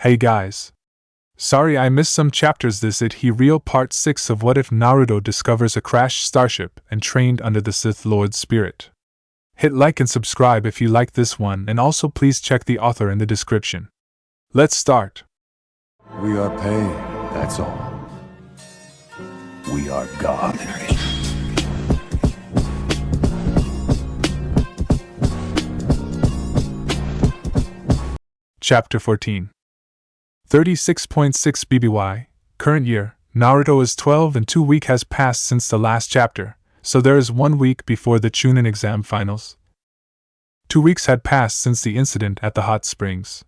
Hey guys. Sorry I missed some chapters. This is Real Part 6 of What If Naruto discovers a crashed starship and trained under the Sith Lord's spirit. Hit like and subscribe if you like this one, and also please check the author in the description. Let's start. We are paid, that's all. We are God. Chapter 14. 36.6 BBY, current year. Naruto is 12 and 2 weeks has passed since the last chapter, so there is 1 week before the chunin exam finals. 2 weeks had passed since the incident at the hot springs.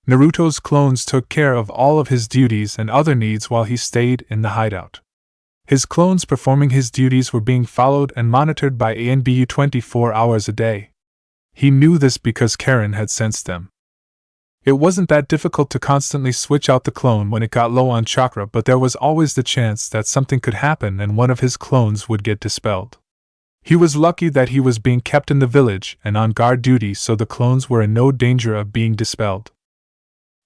Naruto's clones took care of all of his duties and other needs while he stayed in the hideout. His clones performing his duties were being followed and monitored by ANBU 24 hours a day. He knew this because Karen had sensed them. It wasn't that difficult to constantly switch out the clone when it got low on chakra, but there was always the chance that something could happen and one of his clones would get dispelled. He was lucky that he was being kept in the village and on guard duty, so the clones were in no danger of being dispelled.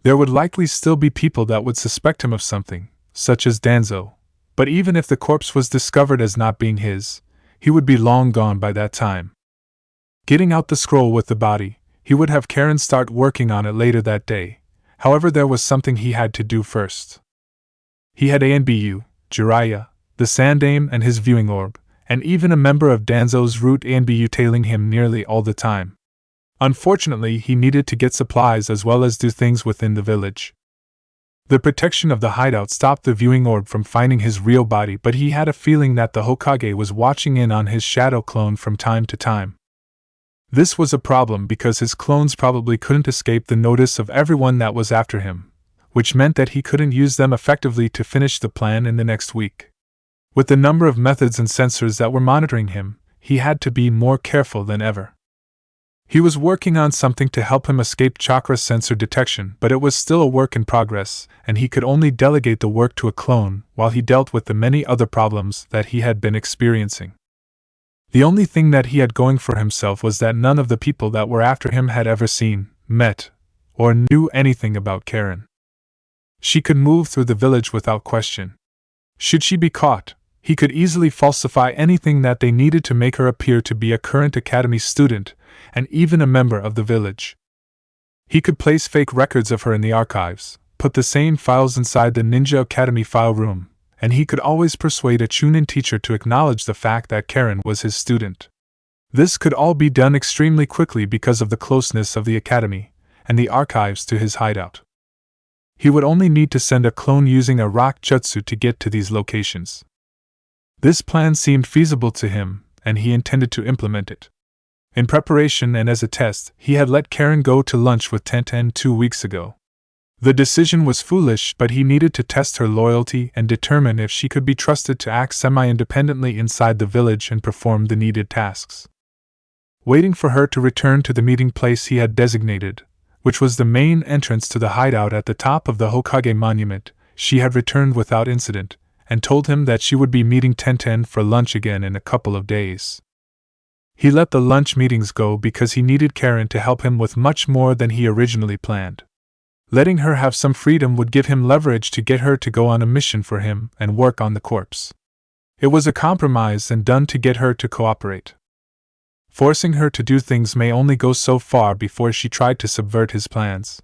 There would likely still be people that would suspect him of something, such as Danzo, but even if the corpse was discovered as not being his, he would be long gone by that time. Getting out the scroll with the body, he would have Karen start working on it later that day. However, there was something he had to do first. He had ANBU, Jiraiya, the Sandaime and his viewing orb, and even a member of Danzo's root ANBU tailing him nearly all the time. Unfortunately, he needed to get supplies as well as do things within the village. The protection of the hideout stopped the viewing orb from finding his real body, but he had a feeling that the Hokage was watching in on his shadow clone from time to time. This was a problem because his clones probably couldn't escape the notice of everyone that was after him, which meant that he couldn't use them effectively to finish the plan in the next week. With the number of methods and sensors that were monitoring him, he had to be more careful than ever. He was working on something to help him escape chakra sensor detection, but it was still a work in progress, and he could only delegate the work to a clone while he dealt with the many other problems that he had been experiencing. The only thing that he had going for himself was that none of the people that were after him had ever seen, met, or knew anything about Karen. She could move through the village without question. Should she be caught, he could easily falsify anything that they needed to make her appear to be a current academy student, and even a member of the village. He could place fake records of her in the archives, put the same files inside the Ninja Academy file room, and he could always persuade a chunin teacher to acknowledge the fact that Karen was his student. This could all be done extremely quickly because of the closeness of the academy and the archives to his hideout. He would only need to send a clone using a rock jutsu to get to these locations. This plan seemed feasible to him, and he intended to implement it. In preparation and as a test, he had let Karen go to lunch with Tenten 2 weeks ago. The decision was foolish, but he needed to test her loyalty and determine if she could be trusted to act semi-independently inside the village and perform the needed tasks. Waiting for her to return to the meeting place he had designated, which was the main entrance to the hideout at the top of the Hokage monument, she had returned without incident, and told him that she would be meeting Tenten for lunch again in a couple of days. He let the lunch meetings go because he needed Karen to help him with much more than he originally planned. Letting her have some freedom would give him leverage to get her to go on a mission for him and work on the corpse. It was a compromise and done to get her to cooperate. Forcing her to do things may only go so far before she tried to subvert his plans.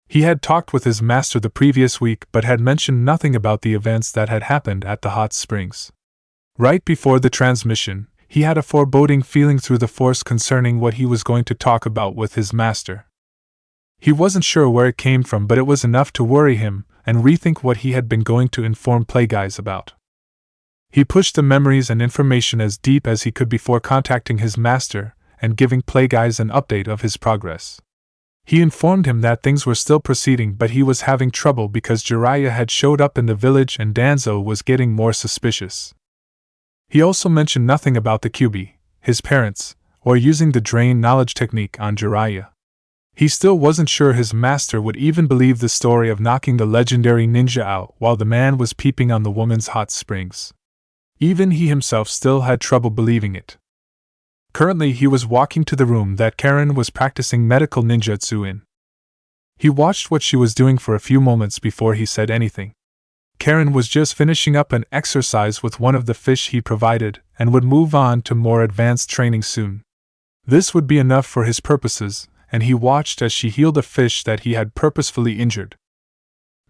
He had talked with his master the previous week but had mentioned nothing about the events that had happened at the hot springs. Right before the transmission, he had a foreboding feeling through the force concerning what he was going to talk about with his master. He wasn't sure where it came from, but it was enough to worry him and rethink what he had been going to inform Playguys about. He pushed the memories and information as deep as he could before contacting his master and giving Playguys an update of his progress. He informed him that things were still proceeding, but he was having trouble because Jiraiya had showed up in the village and Danzo was getting more suspicious. He also mentioned nothing about the Kyuubi, his parents, or using the drain knowledge technique on Jiraiya. He still wasn't sure his master would even believe the story of knocking the legendary ninja out while the man was peeping on the woman's hot springs. Even he himself still had trouble believing it. Currently he was walking to the room that Karen was practicing medical ninjutsu in. He watched what she was doing for a few moments before he said anything. Karen was just finishing up an exercise with one of the fish he provided, and would move on to more advanced training soon. This would be enough for his purposes, and he watched as she healed a fish that he had purposefully injured.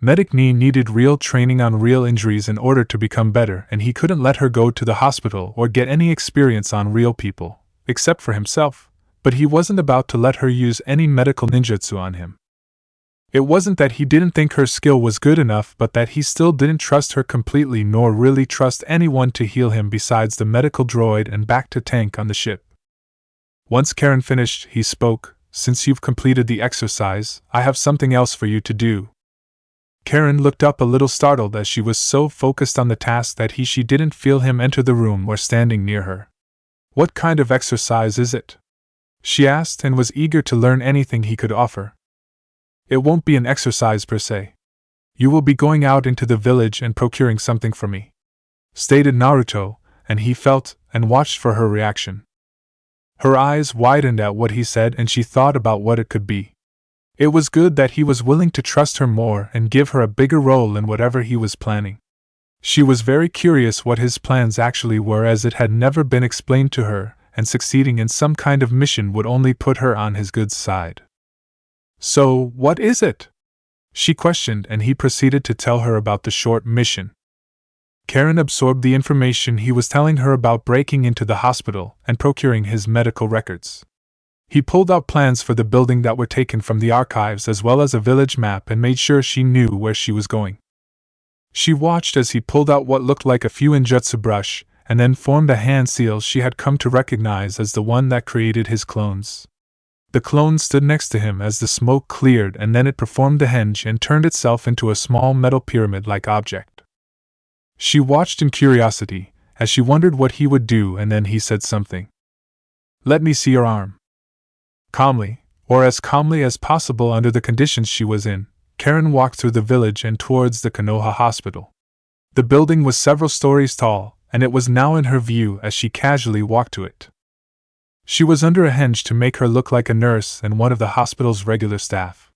Medic Ni needed real training on real injuries in order to become better, and he couldn't let her go to the hospital or get any experience on real people, except for himself, but he wasn't about to let her use any medical ninjutsu on him. It wasn't that he didn't think her skill was good enough, but that he still didn't trust her completely nor really trust anyone to heal him besides the medical droid and back to tank on the ship. Once Karen finished, he spoke, "Since you've completed the exercise, I have something else for you to do." Karen looked up a little startled as she was so focused on the task that she didn't feel him enter the room or standing near her. "What kind of exercise is it?" she asked, and was eager to learn anything he could offer. "It won't be an exercise per se. You will be going out into the village and procuring something for me," stated Naruto, and he felt and watched for her reaction. Her eyes widened at what he said, and she thought about what it could be. It was good that he was willing to trust her more and give her a bigger role in whatever he was planning. She was very curious what his plans actually were, as it had never been explained to her, and succeeding in some kind of mission would only put her on his good side. "So, what is it?" she questioned, and he proceeded to tell her about the short mission. Karen absorbed the information he was telling her about breaking into the hospital and procuring his medical records. He pulled out plans for the building that were taken from the archives as well as a village map and made sure she knew where she was going. She watched as he pulled out what looked like a few ninjutsu brush, and then formed a hand seal she had come to recognize as the one that created his clones. The clone stood next to him as the smoke cleared, and then it performed the henge and turned itself into a small metal pyramid-like object. She watched in curiosity, as she wondered what he would do, and then he said something. "Let me see your arm." Calmly, or as calmly as possible under the conditions she was in, Karen walked through the village and towards the Konoha hospital. The building was several stories tall, and it was now in her view as she casually walked to it. She was under a henge to make her look like a nurse and one of the hospital's regular staff.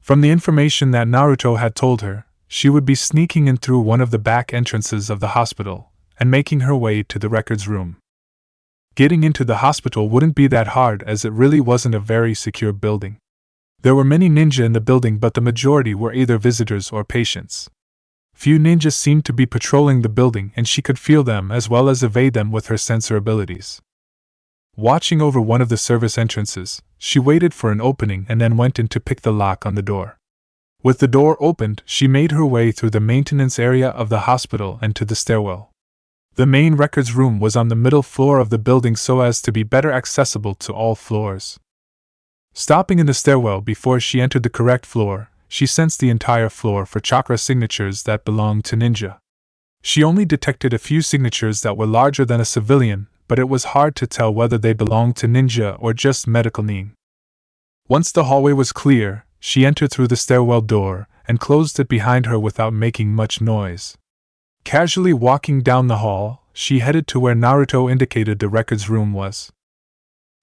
From the information that Naruto had told her, she would be sneaking in through one of the back entrances of the hospital and making her way to the records room. Getting into the hospital wouldn't be that hard, as it really wasn't a very secure building. There were many ninja in the building, but the majority were either visitors or patients. Few ninjas seemed to be patrolling the building, and she could feel them as well as evade them with her sensor abilities. Watching over one of the service entrances, she waited for an opening and then went in to pick the lock on the door. With the door opened, she made her way through the maintenance area of the hospital and to the stairwell. The main records room was on the middle floor of the building so as to be better accessible to all floors. Stopping in the stairwell before she entered the correct floor, she sensed the entire floor for chakra signatures that belonged to ninja. She only detected a few signatures that were larger than a civilian, but it was hard to tell whether they belonged to ninja or just medical nin. Once the hallway was clear, she entered through the stairwell door and closed it behind her without making much noise. Casually walking down the hall, she headed to where Naruto indicated the records room was.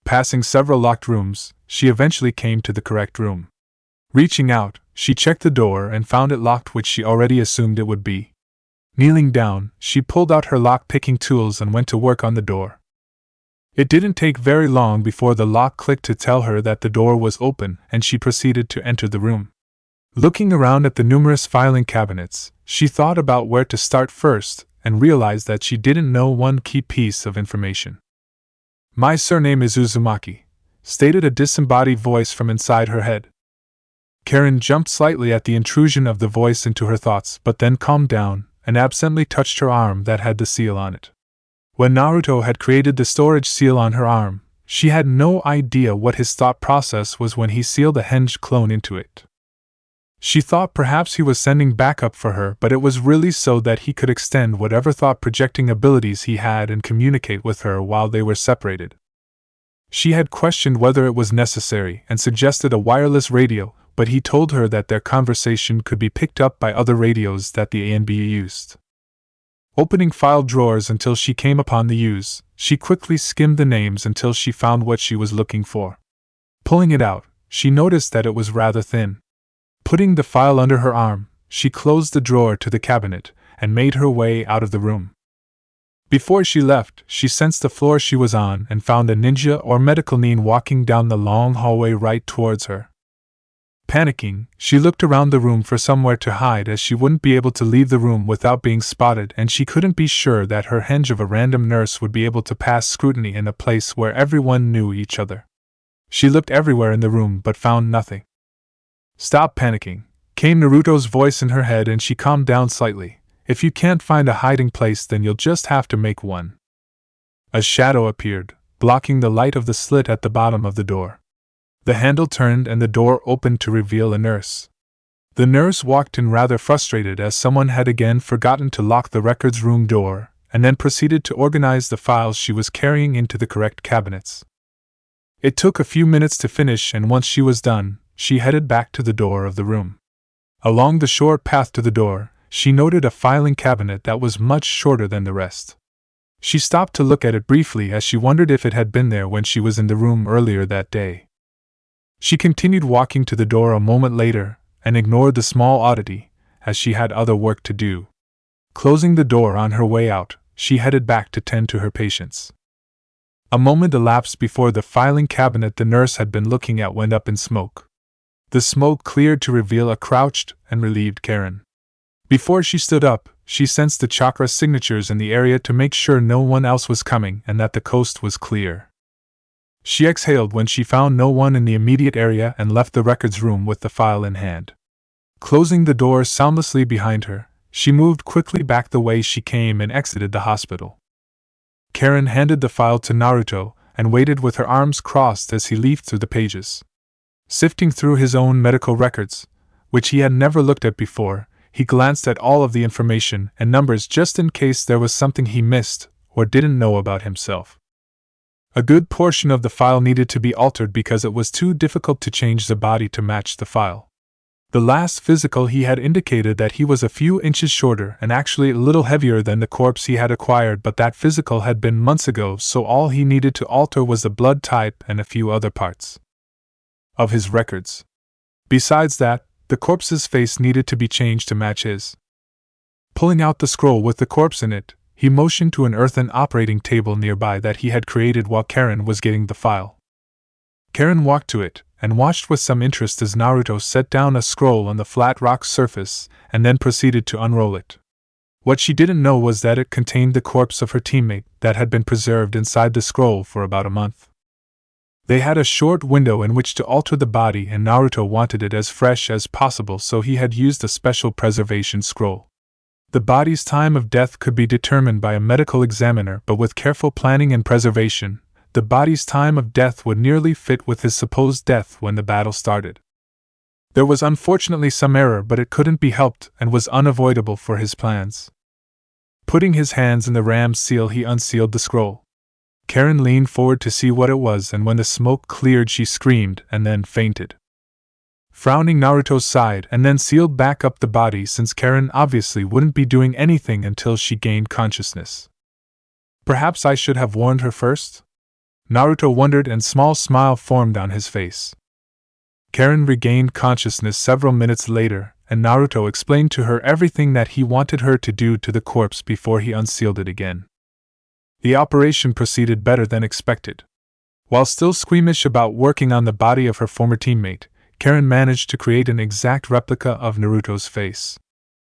Passing several locked rooms, she eventually came to the correct room. Reaching out, she checked the door and found it locked, which she already assumed it would be. Kneeling down, she pulled out her lock-picking tools and went to work on the door. It didn't take very long before the lock clicked to tell her that the door was open, and she proceeded to enter the room. Looking around at the numerous filing cabinets, she thought about where to start first, and realized that she didn't know one key piece of information. "My surname is Uzumaki," stated a disembodied voice from inside her head. Karen jumped slightly at the intrusion of the voice into her thoughts, but then calmed down, and absently touched her arm that had the seal on it. When Naruto had created the storage seal on her arm, she had no idea what his thought process was when he sealed a henge clone into it. She thought perhaps he was sending backup for her, but it was really so that he could extend whatever thought-projecting abilities he had and communicate with her while they were separated. She had questioned whether it was necessary and suggested a wireless radio, but he told her that their conversation could be picked up by other radios that the ANB used. Opening file drawers until she came upon the U's, she quickly skimmed the names until she found what she was looking for. Pulling it out, she noticed that it was rather thin. Putting the file under her arm, she closed the drawer to the cabinet and made her way out of the room. Before she left, she sensed the floor she was on and found a ninja or medical nin walking down the long hallway right towards her. Panicking, she looked around the room for somewhere to hide, as she wouldn't be able to leave the room without being spotted, and she couldn't be sure that her henge of a random nurse would be able to pass scrutiny in a place where everyone knew each other. She looked everywhere in the room but found nothing. "Stop panicking," came Naruto's voice in her head, and she calmed down slightly. "If you can't find a hiding place, then you'll just have to make one." A shadow appeared, blocking the light of the slit at the bottom of the door. The handle turned and the door opened to reveal a nurse. The nurse walked in rather frustrated, as someone had again forgotten to lock the records room door, and then proceeded to organize the files she was carrying into the correct cabinets. It took a few minutes to finish, and once she was done, she headed back to the door of the room. Along the short path to the door, she noted a filing cabinet that was much shorter than the rest. She stopped to look at it briefly, as she wondered if it had been there when she was in the room earlier that day. She continued walking to the door a moment later, and ignored the small oddity, as she had other work to do. Closing the door on her way out, she headed back to tend to her patients. A moment elapsed before the filing cabinet the nurse had been looking at went up in smoke. The smoke cleared to reveal a crouched and relieved Karen. Before she stood up, she sensed the chakra signatures in the area to make sure no one else was coming and that the coast was clear. She exhaled when she found no one in the immediate area and left the records room with the file in hand. Closing the door soundlessly behind her, she moved quickly back the way she came and exited the hospital. Karen handed the file to Naruto and waited with her arms crossed as he leafed through the pages. Sifting through his own medical records, which he had never looked at before, he glanced at all of the information and numbers just in case there was something he missed or didn't know about himself. A good portion of the file needed to be altered because it was too difficult to change the body to match the file. The last physical he had indicated that he was a few inches shorter and actually a little heavier than the corpse he had acquired, but that physical had been months ago, so all he needed to alter was the blood type and a few other parts of his records. Besides that, the corpse's face needed to be changed to match his. Pulling out the scroll with the corpse in it, he motioned to an earthen operating table nearby that he had created while Karen was getting the file. Karen walked to it and watched with some interest as Naruto set down a scroll on the flat rock surface and then proceeded to unroll it. What she didn't know was that it contained the corpse of her teammate that had been preserved inside the scroll for about a month. They had a short window in which to alter the body, and Naruto wanted it as fresh as possible, so he had used a special preservation scroll. The body's time of death could be determined by a medical examiner, but with careful planning and preservation, the body's time of death would nearly fit with his supposed death when the battle started. There was unfortunately some error, but it couldn't be helped and was unavoidable for his plans. Putting his hands in the ram's seal, he unsealed the scroll. Karen leaned forward to see what it was, and when the smoke cleared she screamed and then fainted. Frowning, Naruto sighed and then sealed back up the body, since Karen obviously wouldn't be doing anything until she gained consciousness. Perhaps I should have warned her first? Naruto wondered, and a small smile formed on his face. Karen regained consciousness several minutes later, and Naruto explained to her everything that he wanted her to do to the corpse before he unsealed it again. The operation proceeded better than expected. While still squeamish about working on the body of her former teammate, Karen managed to create an exact replica of Naruto's face.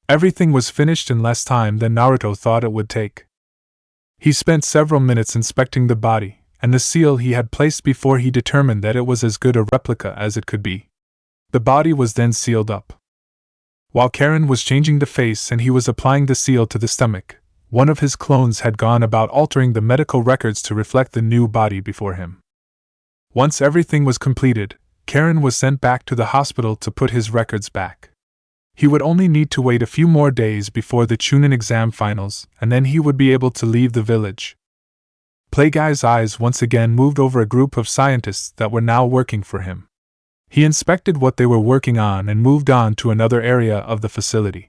Everything was finished in less time than Naruto thought it would take. He spent several minutes inspecting the body and the seal he had placed before he determined that it was as good a replica as it could be. The body was then sealed up. While Karen was changing the face and he was applying the seal to the stomach, one of his clones had gone about altering the medical records to reflect the new body before him. Once everything was completed, Karen was sent back to the hospital to put his records back. He would only need to wait a few more days before the chunin exam finals, and then he would be able to leave the village. Plagueye's eyes once again moved over a group of scientists that were now working for him. He inspected what they were working on and moved on to another area of the facility.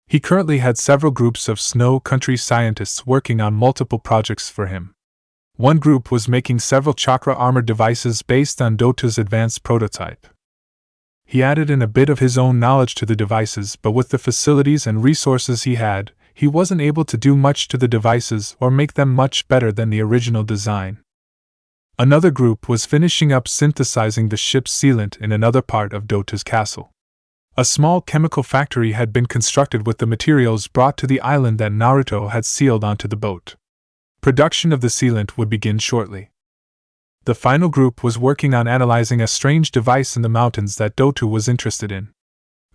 He currently had several groups of Snow Country scientists working on multiple projects for him. One group was making several chakra armor devices based on Dota's advanced prototype. He added in a bit of his own knowledge to the devices, but with the facilities and resources he had, he wasn't able to do much to the devices or make them much better than the original design. Another group was finishing up synthesizing the ship's sealant in another part of Dota's castle. A small chemical factory had been constructed with the materials brought to the island that Naruto had sealed onto the boat. Production of the sealant would begin shortly. The final group was working on analyzing a strange device in the mountains that Dota was interested in.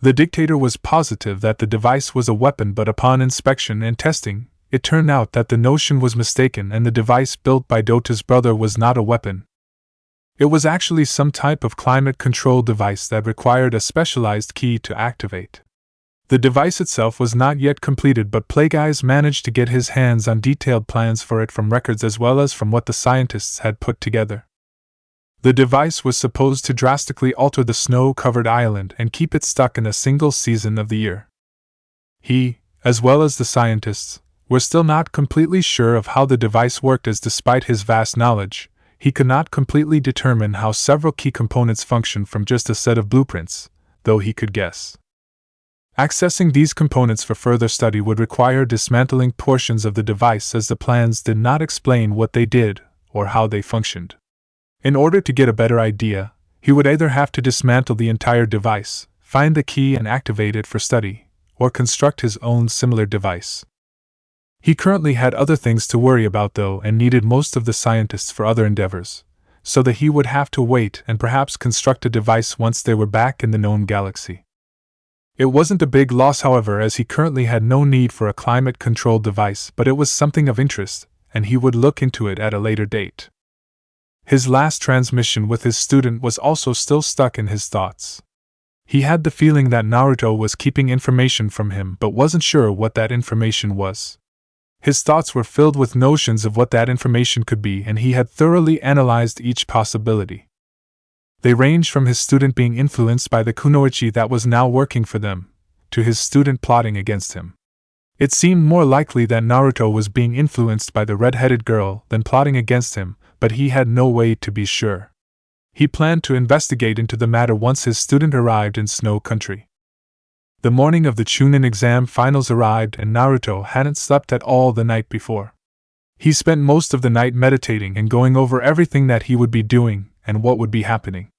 The dictator was positive that the device was a weapon, but upon inspection and testing, it turned out that the notion was mistaken and the device built by Dota's brother was not a weapon. It was actually some type of climate control device that required a specialized key to activate. The device itself was not yet completed, but Plague Eyes managed to get his hands on detailed plans for it from records as well as from what the scientists had put together. The device was supposed to drastically alter the snow-covered island and keep it stuck in a single season of the year. He, as well as the scientists, were still not completely sure of how the device worked, as despite his vast knowledge, he could not completely determine how several key components functioned from just a set of blueprints, though he could guess. Accessing these components for further study would require dismantling portions of the device, as the plans did not explain what they did or how they functioned. In order to get a better idea, he would either have to dismantle the entire device, find the key and activate it for study, or construct his own similar device. He currently had other things to worry about though, and needed most of the scientists for other endeavors, so that he would have to wait and perhaps construct a device once they were back in the known galaxy. It wasn't a big loss, however, as he currently had no need for a climate-controlled device, but it was something of interest, and he would look into it at a later date. His last transmission with his student was also still stuck in his thoughts. He had the feeling that Naruto was keeping information from him, but wasn't sure what that information was. His thoughts were filled with notions of what that information could be, and he had thoroughly analyzed each possibility. They ranged from his student being influenced by the kunoichi that was now working for them, to his student plotting against him. It seemed more likely that Naruto was being influenced by the red-headed girl than plotting against him, but he had no way to be sure. He planned to investigate into the matter once his student arrived in Snow Country. The morning of the chunin exam finals arrived, and Naruto hadn't slept at all the night before. He spent most of the night meditating and going over everything that he would be doing and what would be happening.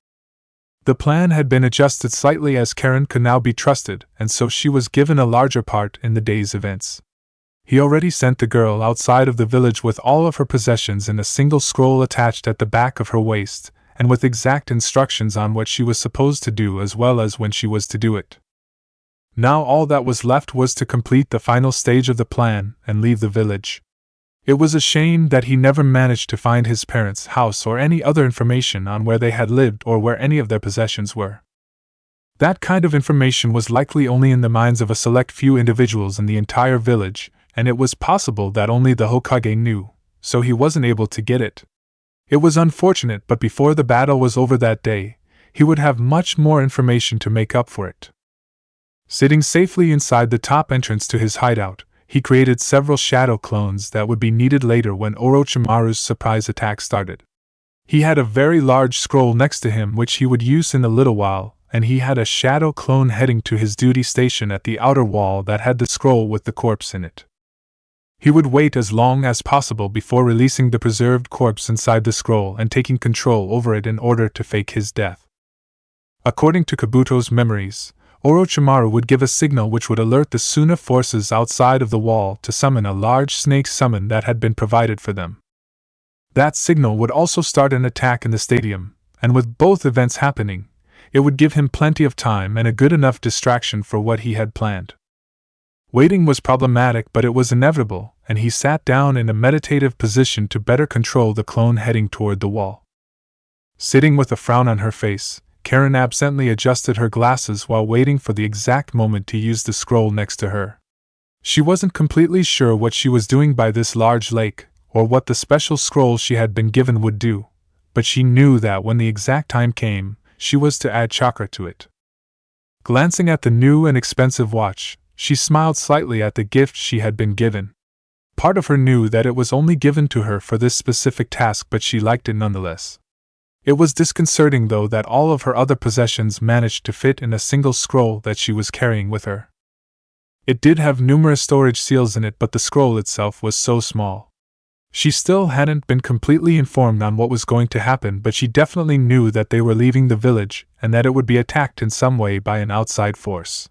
The plan had been adjusted slightly, as Karen could now be trusted, and so she was given a larger part in the day's events. He already sent the girl outside of the village with all of her possessions in a single scroll attached at the back of her waist, and with exact instructions on what she was supposed to do as well as when she was to do it. Now all that was left was to complete the final stage of the plan and leave the village. It was a shame that he never managed to find his parents' house or any other information on where they had lived or where any of their possessions were. That kind of information was likely only in the minds of a select few individuals in the entire village, and it was possible that only the Hokage knew, so he wasn't able to get it. It was unfortunate, but before the battle was over that day, he would have much more information to make up for it. Sitting safely inside the top entrance to his hideout, he created several shadow clones that would be needed later when Orochimaru's surprise attack started. He had a very large scroll next to him which he would use in a little while, and he had a shadow clone heading to his duty station at the outer wall that had the scroll with the corpse in it. He would wait as long as possible before releasing the preserved corpse inside the scroll and taking control over it in order to fake his death. According to Kabuto's memories, Orochimaru would give a signal which would alert the Suna forces outside of the wall to summon a large snake summon that had been provided for them. That signal would also start an attack in the stadium, and with both events happening, it would give him plenty of time and a good enough distraction for what he had planned. Waiting was problematic, but it was inevitable, and he sat down in a meditative position to better control the clone heading toward the wall. Sitting with a frown on her face, Karen absently adjusted her glasses while waiting for the exact moment to use the scroll next to her. She wasn't completely sure what she was doing by this large lake, or what the special scroll she had been given would do, but she knew that when the exact time came, she was to add chakra to it. Glancing at the new and expensive watch, she smiled slightly at the gift she had been given. Part of her knew that it was only given to her for this specific task, but she liked it nonetheless. It was disconcerting, though, that all of her other possessions managed to fit in a single scroll that she was carrying with her. It did have numerous storage seals in it, but the scroll itself was so small. She still hadn't been completely informed on what was going to happen, but she definitely knew that they were leaving the village and that it would be attacked in some way by an outside force.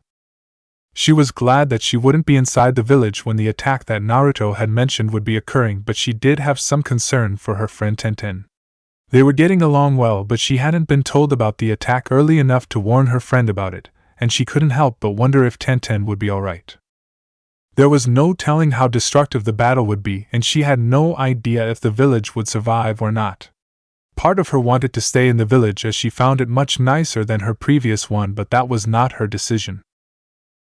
She was glad that she wouldn't be inside the village when the attack that Naruto had mentioned would be occurring, but she did have some concern for her friend Tenten. They were getting along well, but she hadn't been told about the attack early enough to warn her friend about it, and she couldn't help but wonder if Tenten would be alright. There was no telling how destructive the battle would be, and she had no idea if the village would survive or not. Part of her wanted to stay in the village as she found it much nicer than her previous one, but that was not her decision.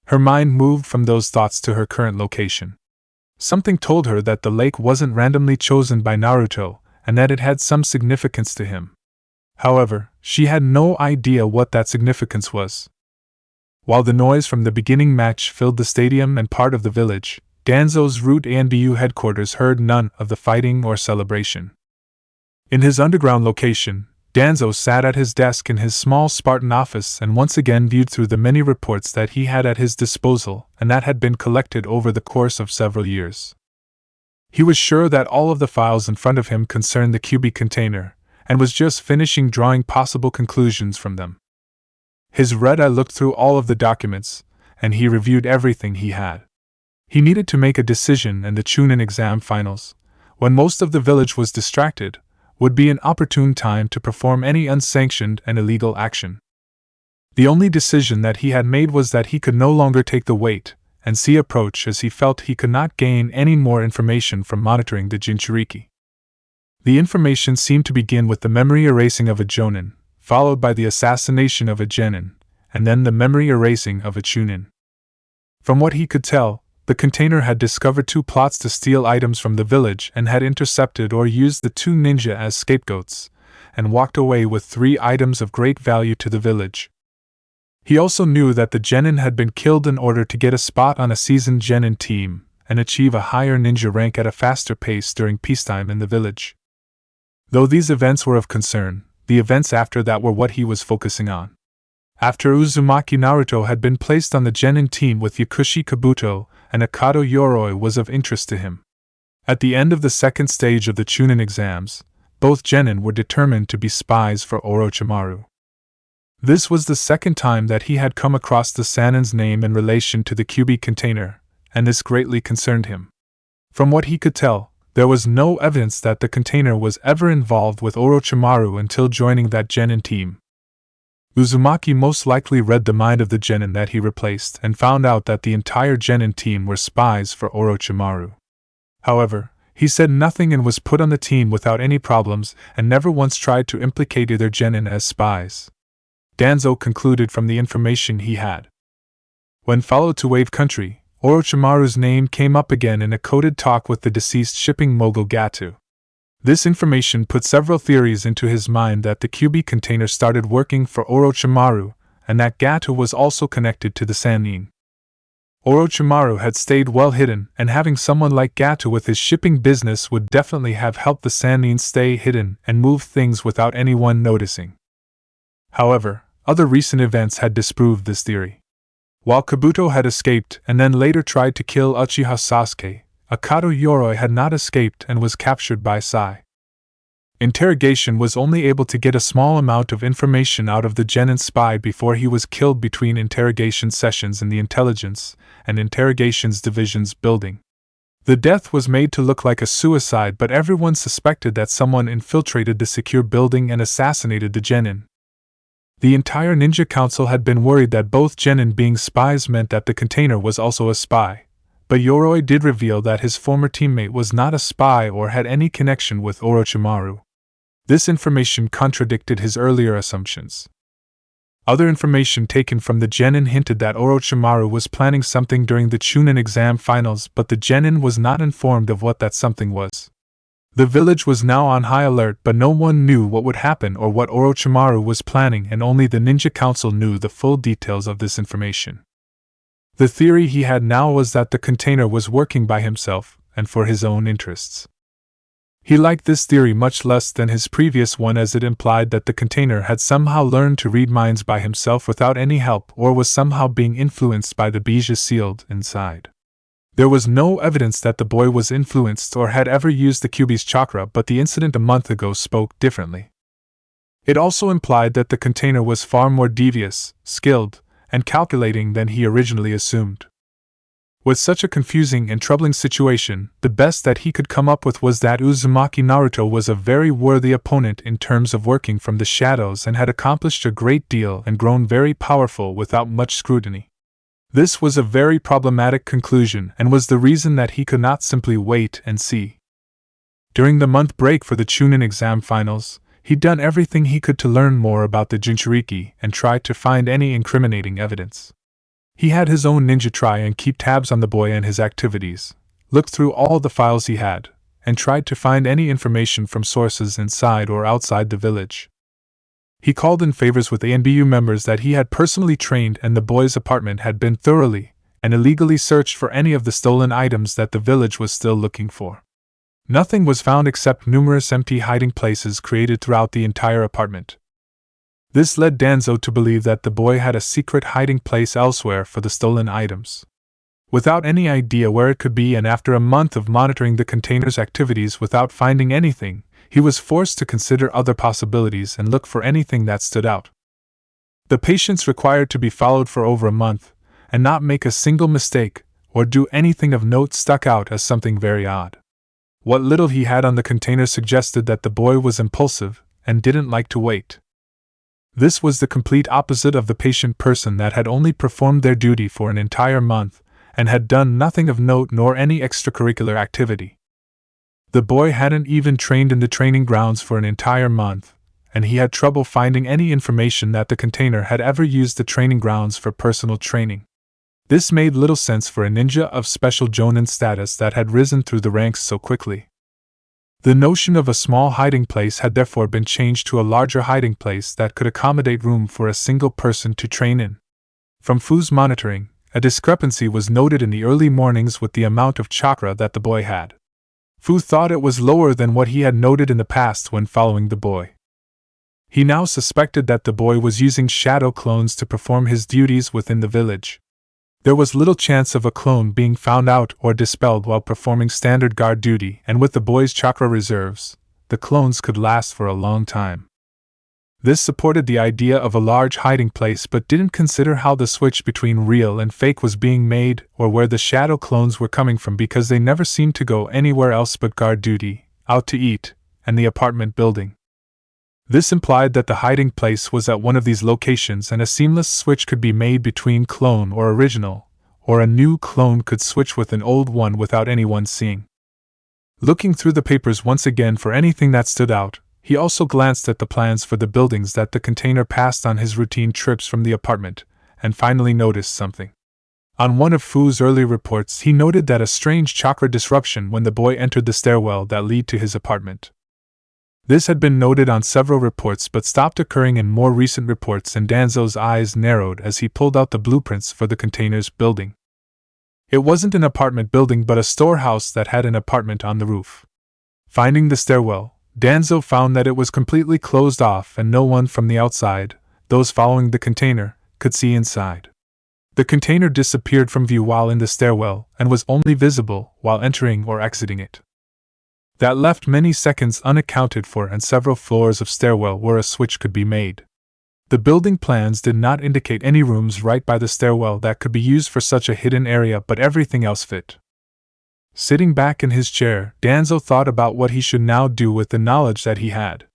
Her mind moved from those thoughts to her current location. Something told her that the lake wasn't randomly chosen by Naruto, and that it had some significance to him. However, she had no idea what that significance was. While the noise from the beginning match filled the stadium and part of the village, Danzo's Route ANBU headquarters heard none of the fighting or celebration. In his underground location, Danzo sat at his desk in his small Spartan office and once again viewed through the many reports that he had at his disposal and that had been collected over the course of several years. He was sure that all of the files in front of him concerned the QB container, and was just finishing drawing possible conclusions from them. His red eye looked through all of the documents, and he reviewed everything he had. He needed to make a decision, and the chunin exam finals, when most of the village was distracted, would be an opportune time to perform any unsanctioned and illegal action. The only decision that he had made was that he could no longer take the wait and see approach, as he felt he could not gain any more information from monitoring the Jinchuriki. The information seemed to begin with the memory erasing of a jonin, followed by the assassination of a genin, and then the memory erasing of a chunin. From what he could tell, the container had discovered 2 plots to steal items from the village and had intercepted or used the 2 ninja as scapegoats, and walked away with 3 items of great value to the village. He also knew that the genin had been killed in order to get a spot on a seasoned genin team and achieve a higher ninja rank at a faster pace during peacetime in the village. Though these events were of concern, the events after that were what he was focusing on. After Uzumaki, Naruto had been placed on the genin team with Yakushi Kabuto, and Akado Yoroi was of interest to him. At the end of the second stage of the chunin exams, both genin were determined to be spies for Orochimaru. This was the second time that he had come across the Sannin's name in relation to the QB container, and this greatly concerned him. From what he could tell, there was no evidence that the container was ever involved with Orochimaru until joining that genin team. Uzumaki most likely read the mind of the genin that he replaced and found out that the entire genin team were spies for Orochimaru. However, he said nothing and was put on the team without any problems and never once tried to implicate either genin as spies. Danzo concluded from the information he had. When followed to Wave Country, Orochimaru's name came up again in a coded talk with the deceased shipping mogul Gato. This information put several theories into his mind that the QB container started working for Orochimaru, and that Gato was also connected to the Sannin. Orochimaru had stayed well hidden, and having someone like Gato with his shipping business would definitely have helped the Sannin stay hidden and move things without anyone noticing. However, other recent events had disproved this theory. While Kabuto had escaped and then later tried to kill Uchiha Sasuke, Akado Yoroi had not escaped and was captured by Sai. Interrogation was only able to get a small amount of information out of the genin spy before he was killed between interrogation sessions in the Intelligence and Interrogations Division's building. The death was made to look like a suicide, but everyone suspected that someone infiltrated the secure building and assassinated the genin. The entire Ninja Council had been worried that both genin being spies meant that the container was also a spy, but Yoroi did reveal that his former teammate was not a spy or had any connection with Orochimaru. This information contradicted his earlier assumptions. Other information taken from the genin hinted that Orochimaru was planning something during the chunin exam finals, but the genin was not informed of what that something was. The village was now on high alert, but no one knew what would happen or what Orochimaru was planning, and only the Ninja Council knew the full details of this information. The theory he had now was that the container was working by himself and for his own interests. He liked this theory much less than his previous one, as it implied that the container had somehow learned to read minds by himself without any help, or was somehow being influenced by the bija sealed inside. There was no evidence that the boy was influenced or had ever used the Kyuubi's chakra, but the incident a month ago spoke differently. It also implied that the container was far more devious, skilled, and calculating than he originally assumed. With such a confusing and troubling situation, the best that he could come up with was that Uzumaki Naruto was a very worthy opponent in terms of working from the shadows and had accomplished a great deal and grown very powerful without much scrutiny. This was a very problematic conclusion and was the reason that he could not simply wait and see. During the month break for the chunin exam finals, he'd done everything he could to learn more about the Jinchuriki and tried to find any incriminating evidence. He had his own ninja try and keep tabs on the boy and his activities, looked through all the files he had, and tried to find any information from sources inside or outside the village. He called in favors with ANBU members that he had personally trained, and the boy's apartment had been thoroughly and illegally searched for any of the stolen items that the village was still looking for. Nothing was found except numerous empty hiding places created throughout the entire apartment. This led Danzo to believe that the boy had a secret hiding place elsewhere for the stolen items. Without any idea where it could be, and after a month of monitoring the container's activities without finding anything, he was forced to consider other possibilities and look for anything that stood out. The patience required to be followed for over a month, and not make a single mistake, or do anything of note, stuck out as something very odd. What little he had on the container suggested that the boy was impulsive, and didn't like to wait. This was the complete opposite of the patient person that had only performed their duty for an entire month, and had done nothing of note nor any extracurricular activity. The boy hadn't even trained in the training grounds for an entire month, and he had trouble finding any information that the container had ever used the training grounds for personal training. This made little sense for a ninja of special jonin status that had risen through the ranks so quickly. The notion of a small hiding place had therefore been changed to a larger hiding place that could accommodate room for a single person to train in. From Fu's monitoring, a discrepancy was noted in the early mornings with the amount of chakra that the boy had. Fu thought it was lower than what he had noted in the past when following the boy. He now suspected that the boy was using shadow clones to perform his duties within the village. There was little chance of a clone being found out or dispelled while performing standard guard duty, and with the boy's chakra reserves, the clones could last for a long time. This supported the idea of a large hiding place, but didn't consider how the switch between real and fake was being made or where the shadow clones were coming from, because they never seemed to go anywhere else but guard duty, out to eat, and the apartment building. This implied that the hiding place was at one of these locations, and a seamless switch could be made between clone or original, or a new clone could switch with an old one without anyone seeing. Looking through the papers once again for anything that stood out, he also glanced at the plans for the buildings that the container passed on his routine trips from the apartment, and finally noticed something. On one of Fu's early reports, he noted that a strange chakra disruption when the boy entered the stairwell that led to his apartment. This had been noted on several reports but stopped occurring in more recent reports, and Danzo's eyes narrowed as he pulled out the blueprints for the container's building. It wasn't an apartment building but a storehouse that had an apartment on the roof. Finding the stairwell, Danzo found that it was completely closed off and no one from the outside, those following the container, could see inside. The container disappeared from view while in the stairwell and was only visible while entering or exiting it. That left many seconds unaccounted for and several floors of stairwell where a switch could be made. The building plans did not indicate any rooms right by the stairwell that could be used for such a hidden area, but everything else fit. Sitting back in his chair, Danzo thought about what he should now do with the knowledge that he had.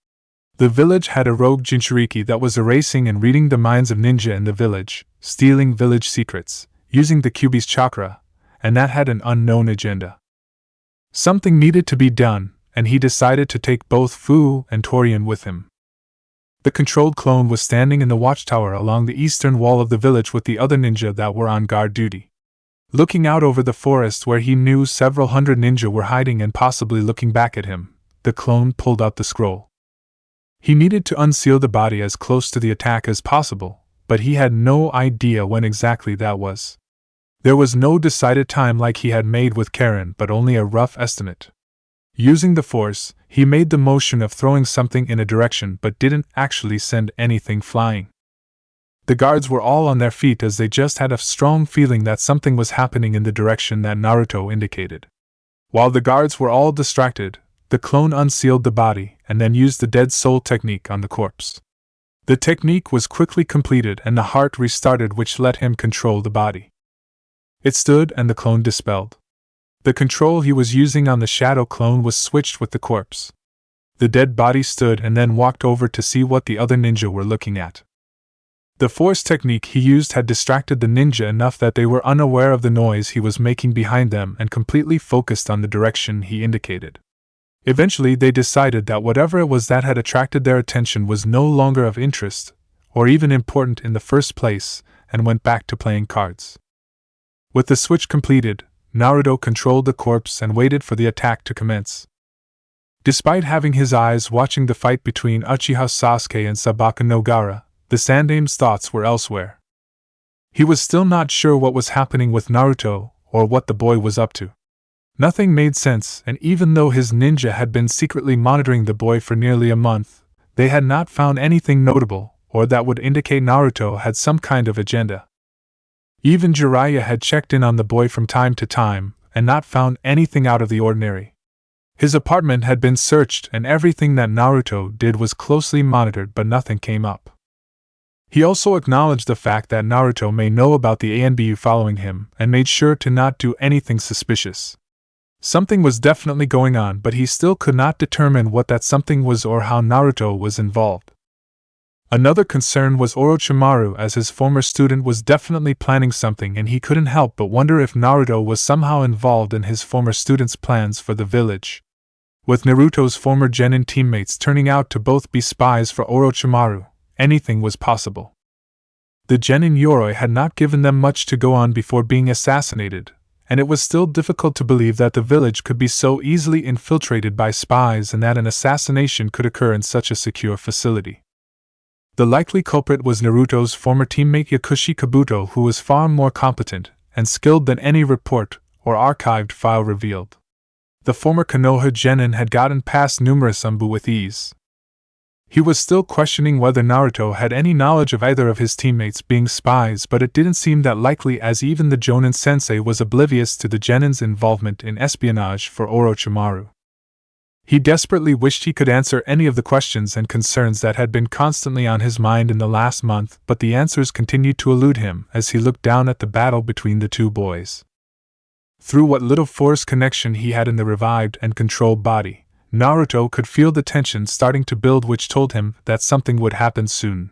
The village had a rogue Jinchuriki that was erasing and reading the minds of ninja in the village, stealing village secrets, using the Kyuubi's chakra, and that had an unknown agenda. Something needed to be done, and he decided to take both Fu and Torian with him. The controlled clone was standing in the watchtower along the eastern wall of the village with the other ninja that were on guard duty. Looking out over the forest where he knew several hundred ninja were hiding and possibly looking back at him, the clone pulled out the scroll. He needed to unseal the body as close to the attack as possible, but he had no idea when exactly that was. There was no decided time like he had made with Karen, but only a rough estimate. Using the force, He made the motion of throwing something in a direction but didn't actually send anything flying. The guards were all on their feet as they just had a strong feeling that something was happening in the direction that Naruto indicated. While the guards were all distracted, the clone unsealed the body and then used the dead soul technique on the corpse. The technique was quickly completed and the heart restarted, which let him control the body. It stood and the clone dispelled. The control he was using on the shadow clone was switched with the corpse. The dead body stood and then walked over to see what the other ninja were looking at. The force technique he used had distracted the ninja enough that they were unaware of the noise he was making behind them and completely focused on the direction he indicated. Eventually they decided that whatever it was that had attracted their attention was no longer of interest, or even important in the first place, and went back to playing cards. With the switch completed, Naruto controlled the corpse and waited for the attack to commence. Despite having his eyes watching the fight between Uchiha Sasuke and Sabaka no Gaara, the Sandame's thoughts were elsewhere. He was still not sure what was happening with Naruto, or what the boy was up to. Nothing made sense, and even though his ninja had been secretly monitoring the boy for nearly a month, they had not found anything notable, or that would indicate Naruto had some kind of agenda. Even Jiraiya had checked in on the boy from time to time, and not found anything out of the ordinary. His apartment had been searched and everything that Naruto did was closely monitored, but nothing came up. He also acknowledged the fact that Naruto may know about the ANBU following him, and made sure to not do anything suspicious. Something was definitely going on, but he still could not determine what that something was or how Naruto was involved. Another concern was Orochimaru, as his former student was definitely planning something, and he couldn't help but wonder if Naruto was somehow involved in his former student's plans for the village. With Naruto's former genin teammates turning out to both be spies for Orochimaru, anything was possible. The genin Yoroi had not given them much to go on before being assassinated, and it was still difficult to believe that the village could be so easily infiltrated by spies and that an assassination could occur in such a secure facility. The likely culprit was Naruto's former teammate Yakushi Kabuto, who was far more competent and skilled than any report or archived file revealed. The former Konoha genin had gotten past numerous umbu with ease. He was still questioning whether Naruto had any knowledge of either of his teammates being spies, but it didn't seem that likely, as even the Jonin sensei was oblivious to the genin's involvement in espionage for Orochimaru. He desperately wished he could answer any of the questions and concerns that had been constantly on his mind in the last month, but the answers continued to elude him as he looked down at the battle between the two boys. Through what little force connection he had in the revived and controlled body, Naruto could feel the tension starting to build, which told him that something would happen soon.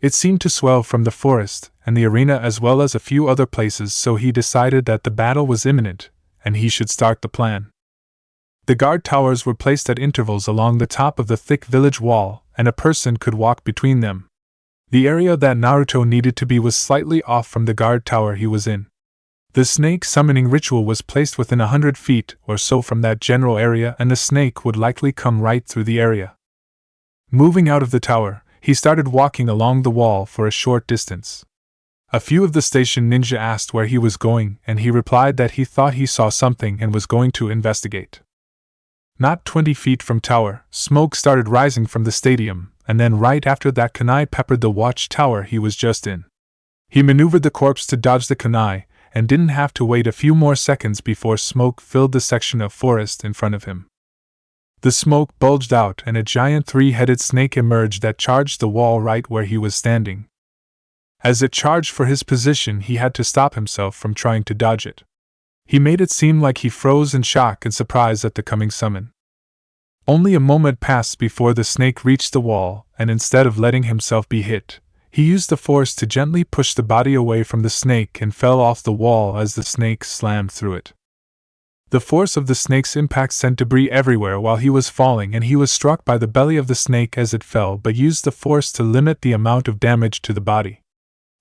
It seemed to swell from the forest and the arena as well as a few other places, so he decided that the battle was imminent, and he should start the plan. The guard towers were placed at intervals along the top of the thick village wall, and a person could walk between them. The area that Naruto needed to be was slightly off from the guard tower he was in. The snake summoning ritual was placed within 100 feet or so from that general area, and the snake would likely come right through the area. Moving out of the tower, he started walking along the wall for a short distance. A few of the station ninja asked where he was going, and he replied that he thought he saw something and was going to investigate. Not 20 feet from tower, smoke started rising from the stadium, and then right after that kunai peppered the watchtower he was just in. He maneuvered the corpse to dodge the kunai, and didn't have to wait a few more seconds before smoke filled the section of forest in front of him. The smoke bulged out and a giant three-headed snake emerged that charged the wall right where he was standing. As it charged for his position, he had to stop himself from trying to dodge it. He made it seem like he froze in shock and surprise at the coming summon. Only a moment passed before the snake reached the wall, and instead of letting himself be hit, he used the force to gently push the body away from the snake and fell off the wall as the snake slammed through it. The force of the snake's impact sent debris everywhere while he was falling, and he was struck by the belly of the snake as it fell, but used the force to limit the amount of damage to the body.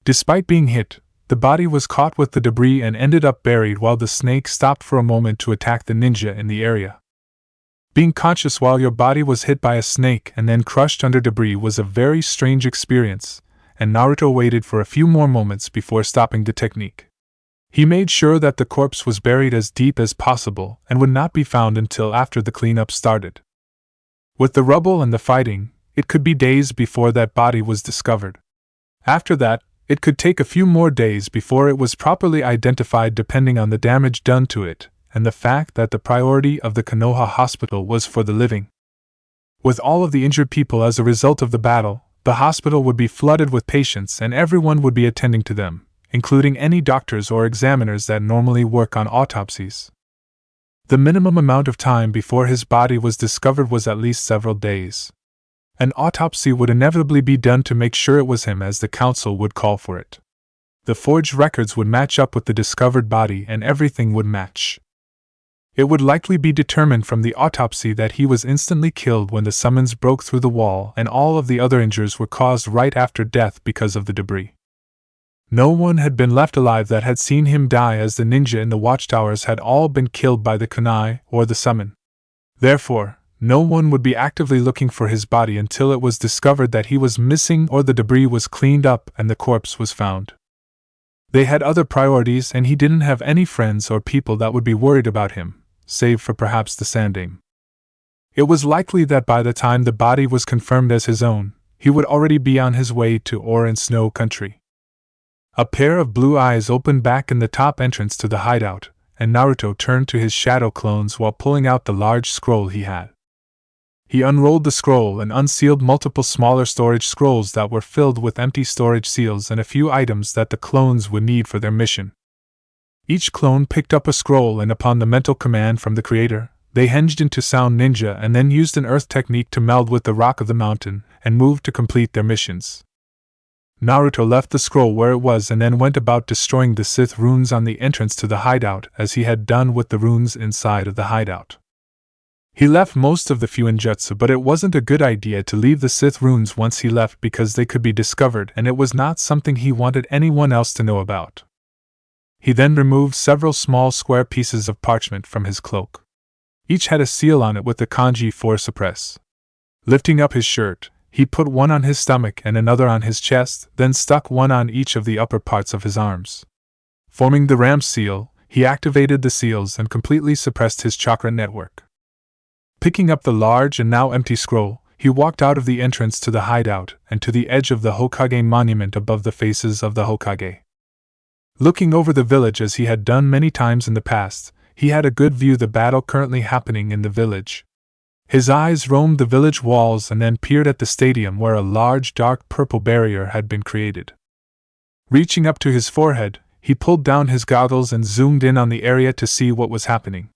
Despite being hit, the body was caught with the debris and ended up buried while the snake stopped for a moment to attack the ninja in the area. Being conscious while your body was hit by a snake and then crushed under debris was a very strange experience, and Naruto waited for a few more moments before stopping the technique. He made sure that the corpse was buried as deep as possible and would not be found until after the cleanup started. With the rubble and the fighting, it could be days before that body was discovered. After that, it could take a few more days before it was properly identified depending on the damage done to it, and the fact that the priority of the Konoha hospital was for the living. With all of the injured people as a result of the battle, the hospital would be flooded with patients and everyone would be attending to them, including any doctors or examiners that normally work on autopsies. The minimum amount of time before his body was discovered was at least several days. An autopsy would inevitably be done to make sure it was him, as the council would call for it. The forged records would match up with the discovered body and everything would match. It would likely be determined from the autopsy that he was instantly killed when the summons broke through the wall, and all of the other injuries were caused right after death because of the debris. No one had been left alive that had seen him die, as the ninja in the watchtowers had all been killed by the kunai or the summon. Therefore, no one would be actively looking for his body until it was discovered that he was missing or the debris was cleaned up and the corpse was found. They had other priorities and he didn't have any friends or people that would be worried about him, save for perhaps the Sandaime. It was likely that by the time the body was confirmed as his own, he would already be on his way to Ore and Snow Country. A pair of blue eyes opened back in the top entrance to the hideout, and Naruto turned to his shadow clones while pulling out the large scroll he had. He unrolled the scroll and unsealed multiple smaller storage scrolls that were filled with empty storage seals and a few items that the clones would need for their mission. Each clone picked up a scroll and upon the mental command from the creator, they hinged into Sound Ninja and then used an earth technique to meld with the rock of the mountain and moved to complete their missions. Naruto left the scroll where it was and then went about destroying the Sith runes on the entrance to the hideout as he had done with the runes inside of the hideout. He left most of the Fuinjutsu, but it wasn't a good idea to leave the Sith runes once he left because they could be discovered and it was not something he wanted anyone else to know about. He then removed several small square pieces of parchment from his cloak. Each had a seal on it with the kanji for suppress. Lifting up his shirt, he put one on his stomach and another on his chest, then stuck one on each of the upper parts of his arms. Forming the ram seal, he activated the seals and completely suppressed his chakra network. Picking up the large and now empty scroll, he walked out of the entrance to the hideout and to the edge of the Hokage monument above the faces of the Hokage. Looking over the village as he had done many times in the past, he had a good view of the battle currently happening in the village. His eyes roamed the village walls and then peered at the stadium where a large dark purple barrier had been created. Reaching up to his forehead, he pulled down his goggles and zoomed in on the area to see what was happening.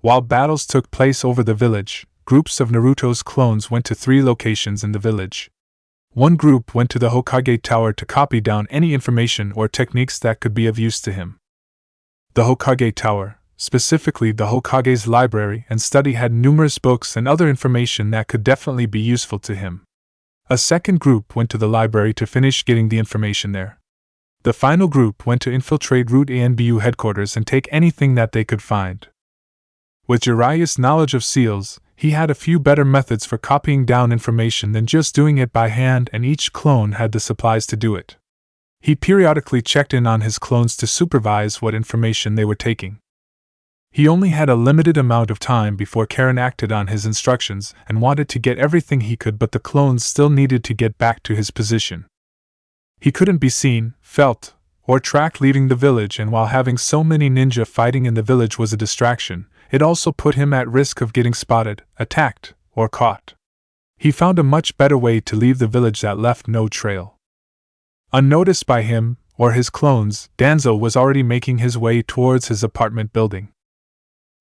While battles took place over the village, groups of Naruto's clones went to 3 locations in the village. One group went to the Hokage Tower to copy down any information or techniques that could be of use to him. The Hokage Tower, specifically the Hokage's library and study, had numerous books and other information that could definitely be useful to him. A second group went to the library to finish getting the information there. The final group went to infiltrate Root ANBU headquarters and take anything that they could find. With Jiraiya's knowledge of seals, he had a few better methods for copying down information than just doing it by hand, and each clone had the supplies to do it. He periodically checked in on his clones to supervise what information they were taking. He only had a limited amount of time before Karen acted on his instructions and wanted to get everything he could, but the clones still needed to get back to his position. He couldn't be seen, felt, or tracked leaving the village, and while having so many ninja fighting in the village was a distraction, it also put him at risk of getting spotted, attacked, or caught. He found a much better way to leave the village that left no trail. Unnoticed by him, or his clones, Danzo was already making his way towards his apartment building.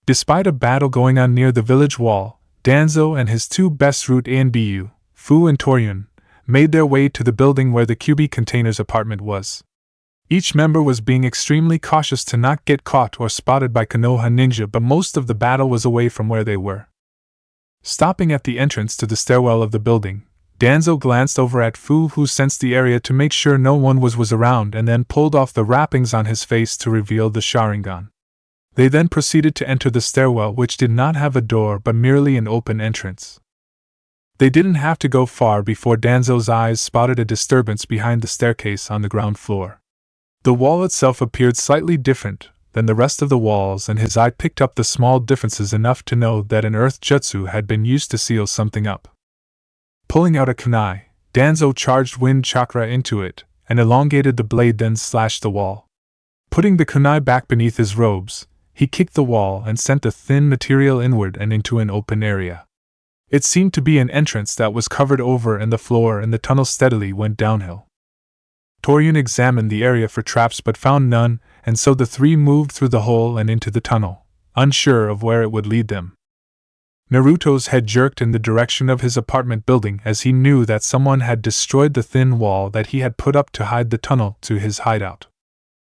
Despite a battle going on near the village wall, Danzo and his 2 best Root ANBU, Fu and Toryun, made their way to the building where the QB Container's apartment was. Each member was being extremely cautious to not get caught or spotted by Konoha ninja, but most of the battle was away from where they were. Stopping at the entrance to the stairwell of the building, Danzo glanced over at Fu, who sensed the area to make sure no one was around, and then pulled off the wrappings on his face to reveal the Sharingan. They then proceeded to enter the stairwell, which did not have a door but merely an open entrance. They didn't have to go far before Danzo's eyes spotted a disturbance behind the staircase on the ground floor. The wall itself appeared slightly different, than the rest of the walls, and his eye picked up the small differences enough to know that an earth jutsu had been used to seal something up. Pulling out a kunai, Danzo charged wind chakra into it and elongated the blade, then slashed the wall. Putting the kunai back beneath his robes, he kicked the wall and sent the thin material inward and into an open area. It seemed to be an entrance that was covered over, and the floor in the tunnel steadily went downhill. Torian examined the area for traps but found none, and so the three moved through the hole and into the tunnel, unsure of where it would lead them. Naruto's head jerked in the direction of his apartment building as he knew that someone had destroyed the thin wall that he had put up to hide the tunnel to his hideout.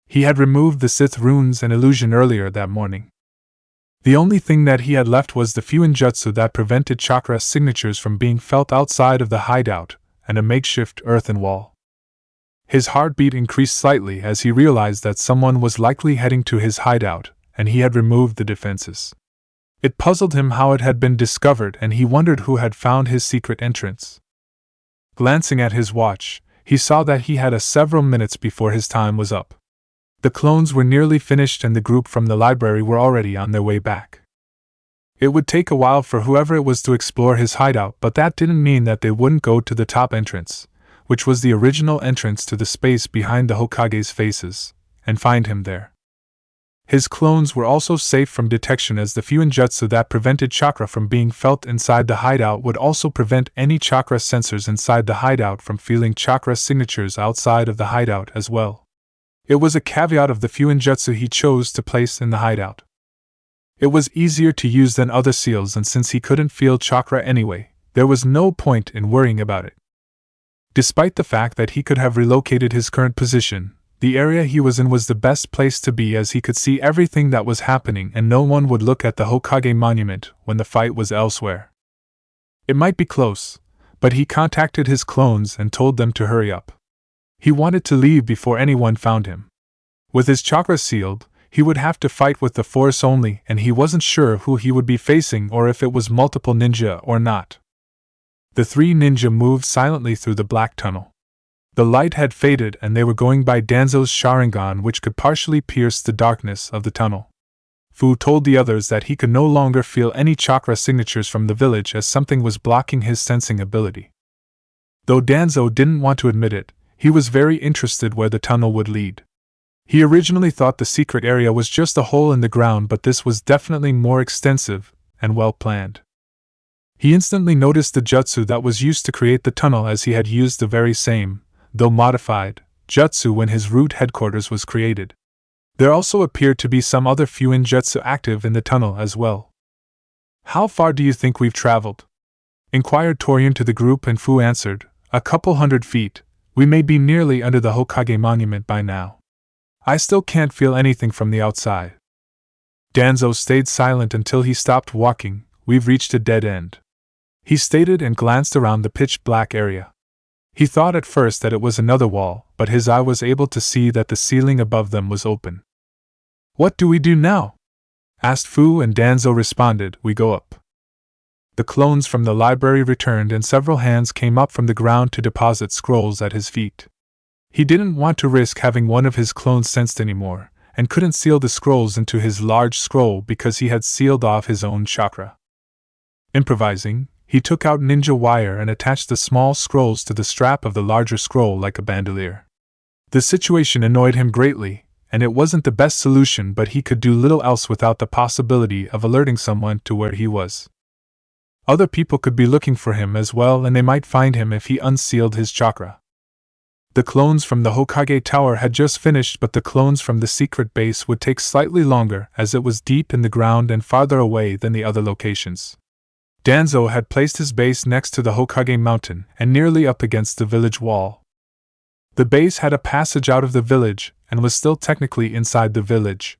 He had removed the Sith runes and illusion earlier that morning. The only thing that he had left was the fuinjutsu that prevented chakra signatures from being felt outside of the hideout, and a makeshift earthen wall. His heartbeat increased slightly as he realized that someone was likely heading to his hideout, and he had removed the defenses. It puzzled him how it had been discovered, and he wondered who had found his secret entrance. Glancing at his watch, he saw that he had several minutes before his time was up. The clones were nearly finished and the group from the library were already on their way back. It would take a while for whoever it was to explore his hideout, but that didn't mean that they wouldn't go to the top entrance, which was the original entrance to the space behind the Hokage's faces, and find him there. His clones were also safe from detection, as the fuinjutsu that prevented chakra from being felt inside the hideout would also prevent any chakra sensors inside the hideout from feeling chakra signatures outside of the hideout as well. It was a caveat of the fuinjutsu he chose to place in the hideout. It was easier to use than other seals, and since he couldn't feel chakra anyway, there was no point in worrying about it. Despite the fact that he could have relocated his current position, the area he was in was the best place to be, as he could see everything that was happening and no one would look at the Hokage monument when the fight was elsewhere. It might be close, but he contacted his clones and told them to hurry up. He wanted to leave before anyone found him. With his chakra sealed, he would have to fight with the force only, and he wasn't sure who he would be facing or if it was multiple ninja or not. The three ninja moved silently through the black tunnel. The light had faded and they were going by Danzo's Sharingan, which could partially pierce the darkness of the tunnel. Fu told the others that he could no longer feel any chakra signatures from the village, as something was blocking his sensing ability. Though Danzo didn't want to admit it, he was very interested where the tunnel would lead. He originally thought the secret area was just a hole in the ground, but this was definitely more extensive and well planned. He instantly noticed the jutsu that was used to create the tunnel, as he had used the very same, though modified, jutsu when his root headquarters was created. There also appeared to be some other fuinjutsu active in the tunnel as well. "How far do you think we've traveled?" inquired Torian to the group, and Fu answered, "A couple 100 feet. We may be nearly under the Hokage monument by now. I still can't feel anything from the outside." Danzo stayed silent until he stopped walking. "We've reached a dead end," he stated, and glanced around the pitch-black area. He thought at first that it was another wall, but his eye was able to see that the ceiling above them was open. "What do we do now?" asked Fu, and Danzo responded, "We go up." The clones from the library returned, and several hands came up from the ground to deposit scrolls at his feet. He didn't want to risk having one of his clones sensed anymore, and couldn't seal the scrolls into his large scroll because he had sealed off his own chakra. Improvising, he took out ninja wire and attached the small scrolls to the strap of the larger scroll like a bandolier. The situation annoyed him greatly, and it wasn't the best solution, but he could do little else without the possibility of alerting someone to where he was. Other people could be looking for him as well, and they might find him if he unsealed his chakra. The clones from the Hokage Tower had just finished, but the clones from the secret base would take slightly longer, as it was deep in the ground and farther away than the other locations. Danzo had placed his base next to the Hokage mountain and nearly up against the village wall. The base had a passage out of the village and was still technically inside the village.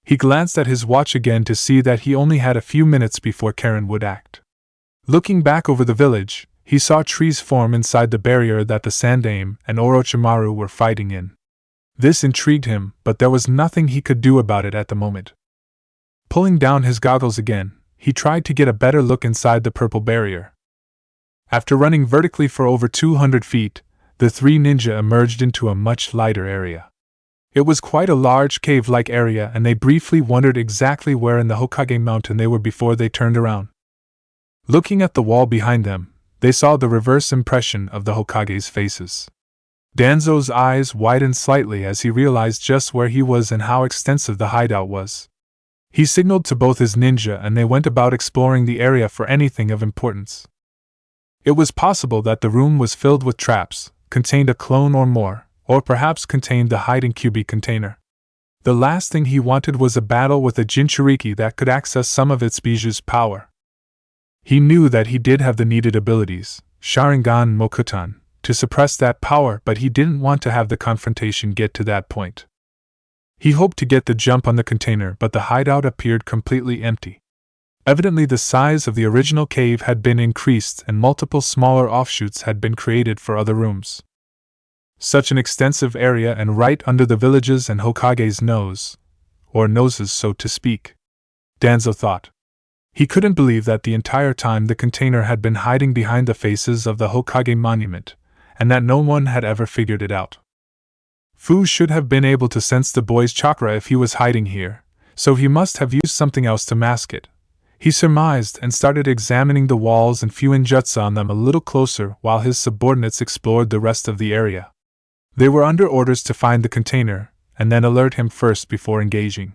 He glanced at his watch again to see that he only had a few minutes before Karen would act. Looking back over the village, he saw trees form inside the barrier that the Sandaime and Orochimaru were fighting in. This intrigued him, but there was nothing he could do about it at the moment. Pulling down his goggles again, he tried to get a better look inside the purple barrier. After running vertically for over 200 feet, the three ninja emerged into a much lighter area. It was quite a large cave-like area, and they briefly wondered exactly where in the Hokage mountain they were before they turned around. Looking at the wall behind them, they saw the reverse impression of the Hokage's faces. Danzo's eyes widened slightly as he realized just where he was and how extensive the hideout was. He signaled to both his ninja and they went about exploring the area for anything of importance. It was possible that the room was filled with traps, contained a clone or more, or perhaps contained the hiding Kyuubi container. The last thing he wanted was a battle with a Jinchuriki that could access some of its Bijuu's power. He knew that he did have the needed abilities, Sharingan and Mokutan, to suppress that power, but he didn't want to have the confrontation get to that point. He hoped to get the jump on the container, but the hideout appeared completely empty. Evidently the size of the original cave had been increased and multiple smaller offshoots had been created for other rooms. Such an extensive area and right under the village's and Hokage's nose, or noses so to speak, Danzo thought. He couldn't believe that the entire time the container had been hiding behind the faces of the Hokage monument, and that no one had ever figured it out. Fu should have been able to sense the boy's chakra if he was hiding here, so he must have used something else to mask it. He surmised and started examining the walls and Fuinjutsu on them a little closer while his subordinates explored the rest of the area. They were under orders to find the container, and then alert him first before engaging.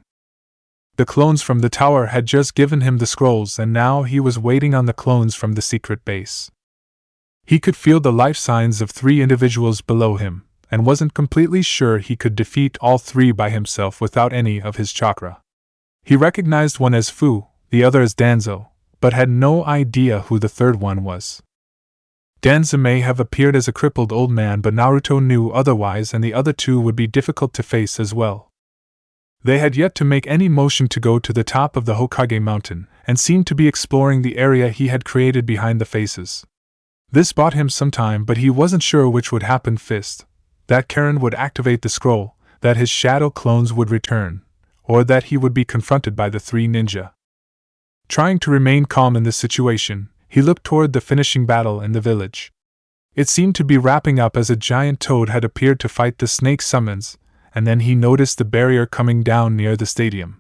The clones from the tower had just given him the scrolls, and now he was waiting on the clones from the secret base. He could feel the life signs of 3 individuals below him, and wasn't completely sure he could defeat all 3 by himself without any of his chakra. He recognized one as Fu, the other as Danzo, but had no idea who the third one was. Danzo may have appeared as a crippled old man, but Naruto knew otherwise, and the other 2 would be difficult to face as well. They had yet to make any motion to go to the top of the Hokage mountain, and seemed to be exploring the area he had created behind the faces. This bought him some time, but he wasn't sure which would happen first, that Karen would activate the scroll, that his shadow clones would return, or that he would be confronted by the 3 ninja. Trying to remain calm in this situation, he looked toward the finishing battle in the village. It seemed to be wrapping up as a giant toad had appeared to fight the snake summons, and then he noticed the barrier coming down near the stadium.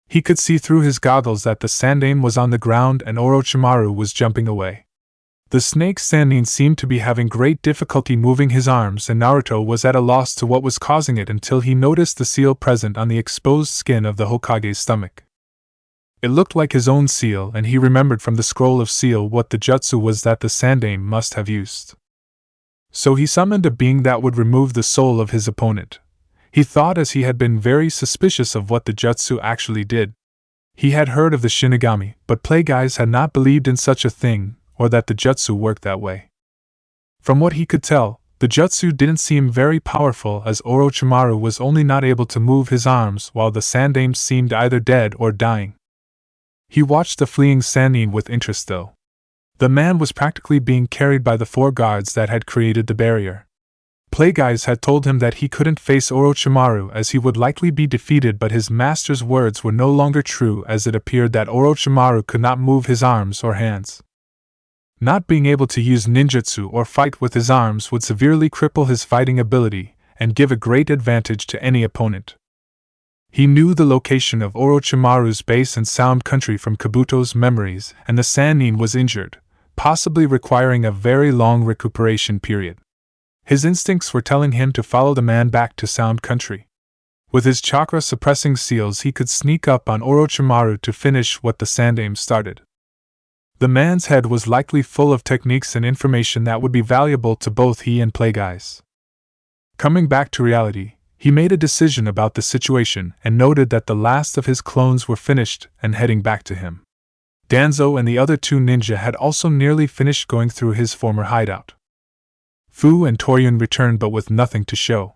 He could see through his goggles that the Sandaime was on the ground and Orochimaru was jumping away. The snake Sandaime seemed to be having great difficulty moving his arms, and Naruto was at a loss to what was causing it until he noticed the seal present on the exposed skin of the Hokage's stomach. It looked like his own seal, and he remembered from the scroll of seal what the jutsu was that the Sandaime must have used. So he summoned a being that would remove the soul of his opponent. He thought, as he had been very suspicious of what the jutsu actually did. He had heard of the Shinigami, but Plagueyes had not believed in such a thing, or that the jutsu worked that way. From what he could tell, the jutsu didn't seem very powerful, as Orochimaru was only not able to move his arms while the Sandaime seemed either dead or dying. He watched the fleeing Sandaime with interest though. The man was practically being carried by the 4 guards that had created the barrier. Plagueyes had told him that he couldn't face Orochimaru as he would likely be defeated, but his master's words were no longer true, as it appeared that Orochimaru could not move his arms or hands. Not being able to use ninjutsu or fight with his arms would severely cripple his fighting ability, and give a great advantage to any opponent. He knew the location of Orochimaru's base and Sound Country from Kabuto's memories, and the Sandaime was injured, possibly requiring a very long recuperation period. His instincts were telling him to follow the man back to Sound Country. With his chakra-suppressing seals he could sneak up on Orochimaru to finish what the Sandaime started. The man's head was likely full of techniques and information that would be valuable to both he and Plagueyes. Coming back to reality, he made a decision about the situation and noted that the last of his clones were finished and heading back to him. Danzo and the other 2 ninja had also nearly finished going through his former hideout. Fu and Toryun returned, but with nothing to show.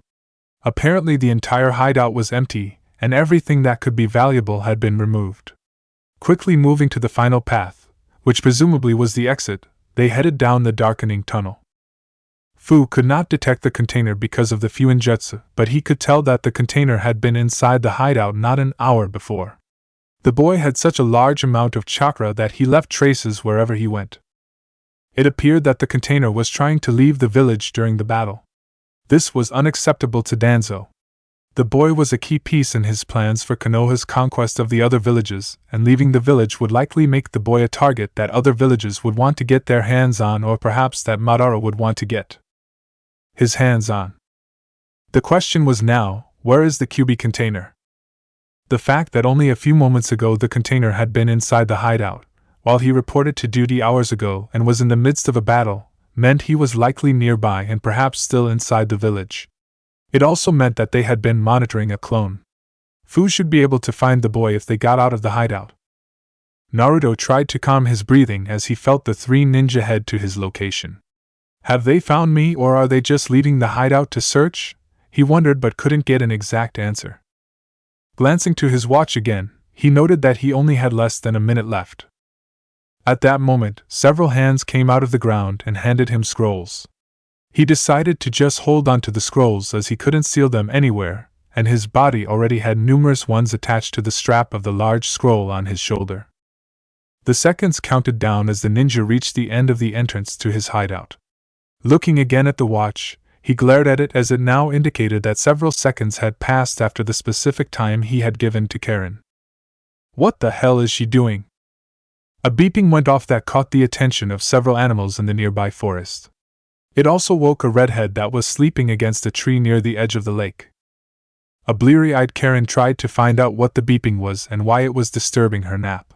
Apparently the entire hideout was empty, and everything that could be valuable had been removed. Quickly moving to the final path, which presumably was the exit, they headed down the darkening tunnel. Fu could not detect the container because of the Fuinjutsu, but he could tell that the container had been inside the hideout not an hour before. The boy had such a large amount of chakra that he left traces wherever he went. It appeared that the container was trying to leave the village during the battle. This was unacceptable to Danzo. The boy was a key piece in his plans for Konoha's conquest of the other villages, and leaving the village would likely make the boy a target that other villages would want to get their hands on, or perhaps that Madara would want to get his hands on. The question was now, where is the QB container? The fact that only a few moments ago the container had been inside the hideout, while he reported to duty hours ago and was in the midst of a battle, meant he was likely nearby and perhaps still inside the village. It also meant that they had been monitoring a clone. Fu should be able to find the boy if they got out of the hideout. Naruto tried to calm his breathing as he felt the three ninja head to his location. Have they found me, or are they just leaving the hideout to search? He wondered but couldn't get an exact answer. Glancing to his watch again, he noted that he only had less than a minute left. At that moment, several hands came out of the ground and handed him scrolls. He decided to just hold onto the scrolls as he couldn't seal them anywhere, and his body already had numerous ones attached to the strap of the large scroll on his shoulder. The seconds counted down as the ninja reached the end of the entrance to his hideout. Looking again at the watch, he glared at it as it now indicated that several seconds had passed after the specific time he had given to Karen. What the hell is she doing? A beeping went off that caught the attention of several animals in the nearby forest. It also woke a redhead that was sleeping against a tree near the edge of the lake. A bleary-eyed Karen tried to find out what the beeping was and why it was disturbing her nap.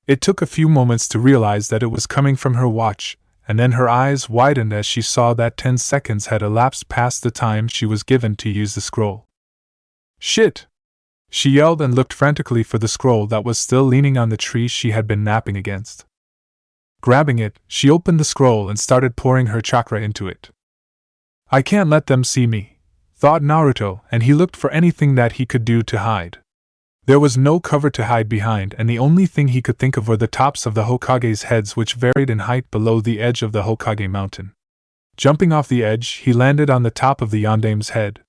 It took a few moments to realize that it was coming from her watch, and then her eyes widened as she saw that 10 seconds had elapsed past the time she was given to use the scroll. Shit! She yelled and looked frantically for the scroll that was still leaning on the tree she had been napping against. Grabbing it, she opened the scroll and started pouring her chakra into it. I can't let them see me, thought Naruto, and he looked for anything that he could do to hide. There was no cover to hide behind, and the only thing he could think of were the tops of the Hokage's heads, which varied in height below the edge of the Hokage mountain. Jumping off the edge, he landed on the top of the Yondame's head.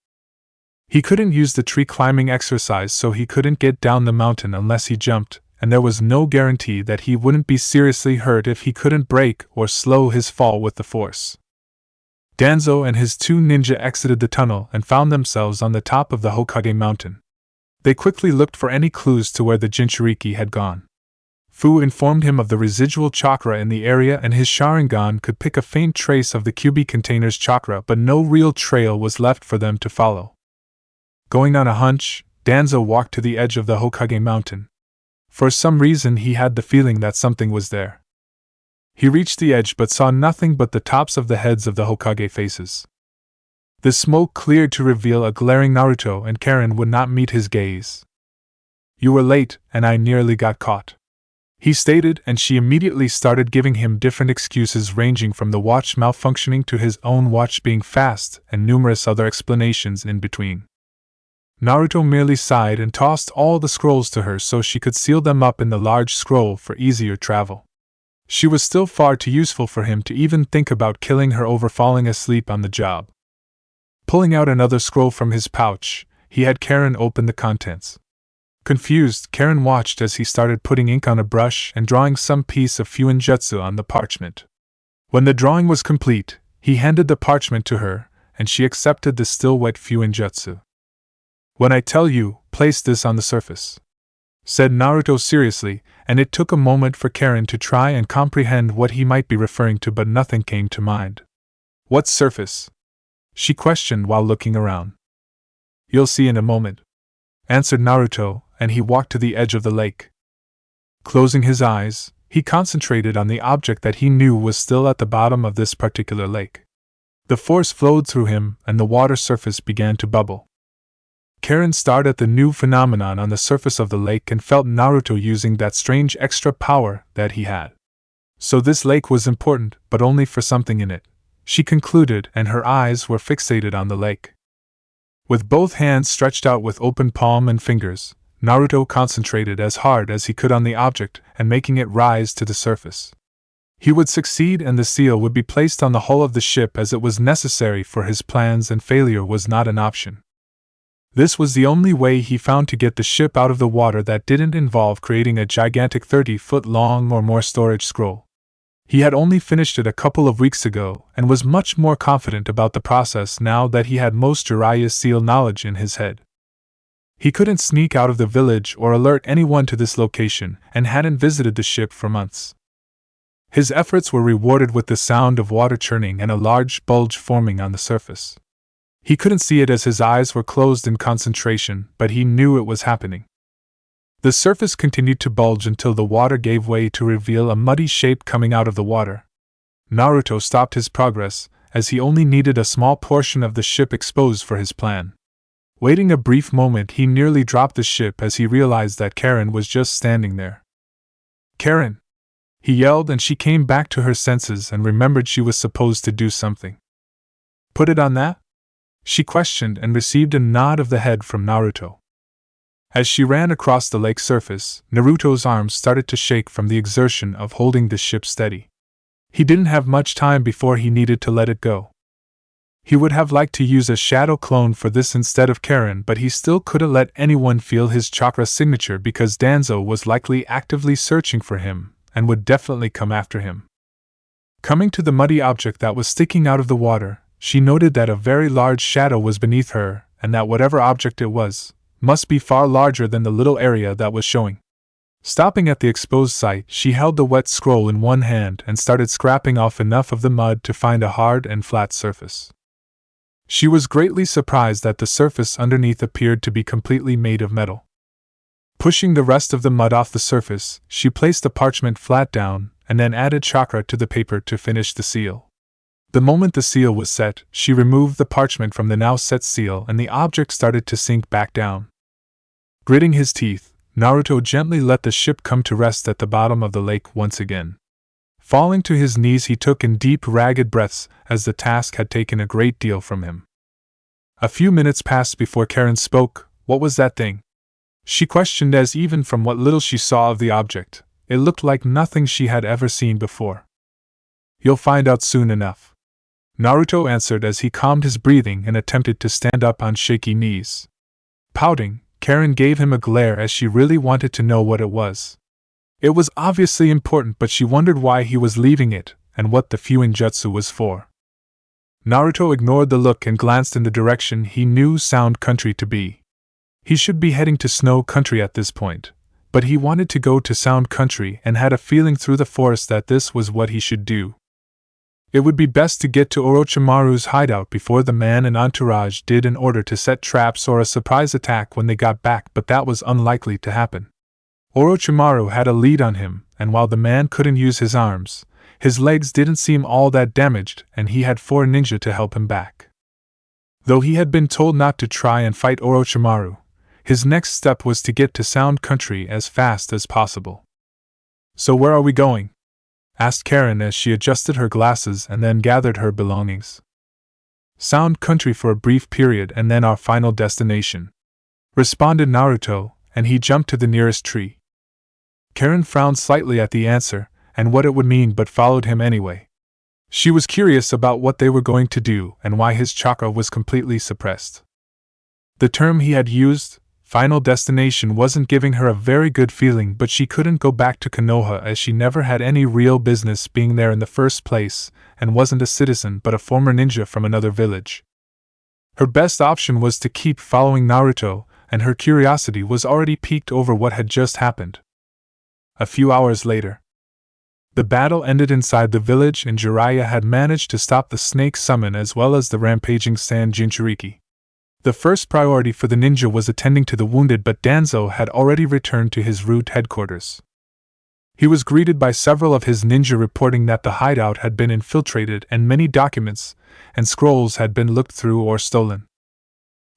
He couldn't use the tree climbing exercise, so he couldn't get down the mountain unless he jumped, and there was no guarantee that he wouldn't be seriously hurt if he couldn't break or slow his fall with the force. Danzo and his two ninja exited the tunnel and found themselves on the top of the Hokage mountain. They quickly looked for any clues to where the Jinchuriki had gone. Fu informed him of the residual chakra in the area, and his Sharingan could pick a faint trace of the QB container's chakra, but no real trail was left for them to follow. Going on a hunch, Danzo walked to the edge of the Hokage mountain. For some reason he had the feeling that something was there. He reached the edge but saw nothing but the tops of the heads of the Hokage faces. The smoke cleared to reveal a glaring Naruto, and Karen would not meet his gaze. You were late, and I nearly got caught, he stated, and she immediately started giving him different excuses ranging from the watch malfunctioning to his own watch being fast and numerous other explanations in between. Naruto merely sighed and tossed all the scrolls to her so she could seal them up in the large scroll for easier travel. She was still far too useful for him to even think about killing her over falling asleep on the job. Pulling out another scroll from his pouch, he had Karen open the contents. Confused, Karen watched as he started putting ink on a brush and drawing some piece of Fuinjutsu on the parchment. When the drawing was complete, he handed the parchment to her, and she accepted the still wet Fuinjutsu. When I tell you, place this on the surface, said Naruto seriously, and it took a moment for Karen to try and comprehend what he might be referring to, but nothing came to mind. What surface? She questioned while looking around. You'll see in a moment, answered Naruto, and he walked to the edge of the lake. Closing his eyes, he concentrated on the object that he knew was still at the bottom of this particular lake. The force flowed through him, and the water surface began to bubble. Karen stared at the new phenomenon on the surface of the lake and felt Naruto using that strange extra power that he had. So this lake was important, but only for something in it, she concluded, and her eyes were fixated on the lake. With both hands stretched out with open palm and fingers, Naruto concentrated as hard as he could on the object and making it rise to the surface. He would succeed, and the seal would be placed on the hull of the ship as it was necessary for his plans, and failure was not an option. This was the only way he found to get the ship out of the water that didn't involve creating a gigantic 30-foot-long or more storage scroll. He had only finished it a couple of weeks ago, and was much more confident about the process now that he had most Jiraiya's seal knowledge in his head. He couldn't sneak out of the village or alert anyone to this location and hadn't visited the ship for months. His efforts were rewarded with the sound of water churning and a large bulge forming on the surface. He couldn't see it as his eyes were closed in concentration, but he knew it was happening. The surface continued to bulge until the water gave way to reveal a muddy shape coming out of the water. Naruto stopped his progress, as he only needed a small portion of the ship exposed for his plan. Waiting a brief moment, he nearly dropped the ship as he realized that Karen was just standing there. "Karen!" he yelled, and she came back to her senses and remembered she was supposed to do something. "Put it on that?" she questioned and received a nod of the head from Naruto. As she ran across the lake surface, Naruto's arms started to shake from the exertion of holding the ship steady. He didn't have much time before he needed to let it go. He would have liked to use a shadow clone for this instead of Karen, but he still couldn't let anyone feel his chakra signature because Danzo was likely actively searching for him and would definitely come after him. Coming to the muddy object that was sticking out of the water, she noted that a very large shadow was beneath her, and that whatever object it was, must be far larger than the little area that was showing. Stopping at the exposed site, she held the wet scroll in one hand and started scraping off enough of the mud to find a hard and flat surface. She was greatly surprised that the surface underneath appeared to be completely made of metal. Pushing the rest of the mud off the surface, she placed the parchment flat down and then added chakra to the paper to finish the seal. The moment the seal was set, she removed the parchment from the now set seal and the object started to sink back down. Gritting his teeth, Naruto gently let the ship come to rest at the bottom of the lake once again. Falling to his knees, he took in deep, ragged breaths, as the task had taken a great deal from him. A few minutes passed before Karen spoke. "What was that thing?" she questioned, as even from what little she saw of the object, it looked like nothing she had ever seen before. "You'll find out soon enough," Naruto answered as he calmed his breathing and attempted to stand up on shaky knees. Pouting, Karen gave him a glare as she really wanted to know what it was. It was obviously important, but she wondered why he was leaving it and what the Fuinjutsu was for. Naruto ignored the look and glanced in the direction he knew Sound Country to be. He should be heading to Snow Country at this point, but he wanted to go to Sound Country and had a feeling through the forest that this was what he should do. It would be best to get to Orochimaru's hideout before the man and entourage did in order to set traps or a surprise attack when they got back, but that was unlikely to happen. Orochimaru had a lead on him, and while the man couldn't use his arms, his legs didn't seem all that damaged, and he had 4 ninja to help him back. Though he had been told not to try and fight Orochimaru, his next step was to get to Sound Country as fast as possible. "So where are we going?" asked Karen as she adjusted her glasses and then gathered her belongings. "Sound Country for a brief period and then our final destination," responded Naruto, and he jumped to the nearest tree. Karen frowned slightly at the answer and what it would mean, but followed him anyway. She was curious about what they were going to do and why his chakra was completely suppressed. The term he had used, final destination, wasn't giving her a very good feeling, but she couldn't go back to Konoha as she never had any real business being there in the first place and wasn't a citizen but a former ninja from another village. Her best option was to keep following Naruto, and her curiosity was already piqued over what had just happened. A few hours later, the battle ended inside the village and Jiraiya had managed to stop the snake summon as well as the rampaging sand Jinchuriki. The first priority for the ninja was attending to the wounded, but Danzo had already returned to his route headquarters. He was greeted by several of his ninja reporting that the hideout had been infiltrated and many documents and scrolls had been looked through or stolen.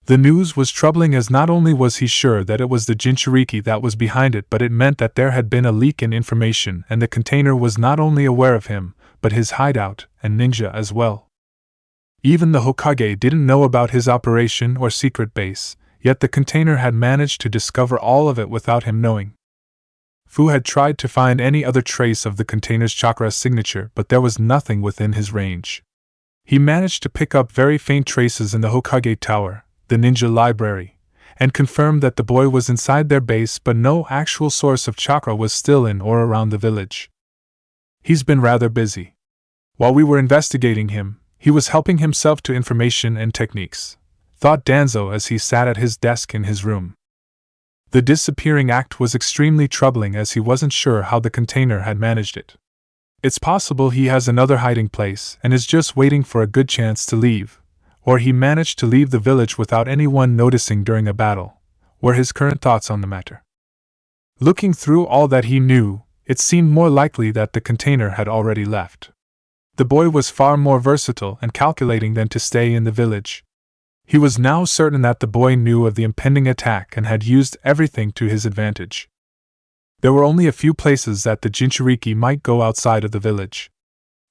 The news was troubling, as not only was he sure that it was the Jinchuriki that was behind it, but it meant that there had been a leak in information and the container was not only aware of him, but his hideout and ninja as well. Even the Hokage didn't know about his operation or secret base, yet the container had managed to discover all of it without him knowing. Fu had tried to find any other trace of the container's chakra signature, but there was nothing within his range. He managed to pick up very faint traces in the Hokage Tower, the ninja library, and confirmed that the boy was inside their base, but no actual source of chakra was still in or around the village. "He's been rather busy. While we were investigating him, he was helping himself to information and techniques," thought Danzo as he sat at his desk in his room. The disappearing act was extremely troubling as he wasn't sure how the container had managed it. It's possible he has another hiding place and is just waiting for a good chance to leave, or he managed to leave the village without anyone noticing during a battle, were his current thoughts on the matter. Looking through all that he knew, it seemed more likely that the container had already left. The boy was far more versatile and calculating than to stay in the village. He was now certain that the boy knew of the impending attack and had used everything to his advantage. There were only a few places that the Jinchuriki might go outside of the village.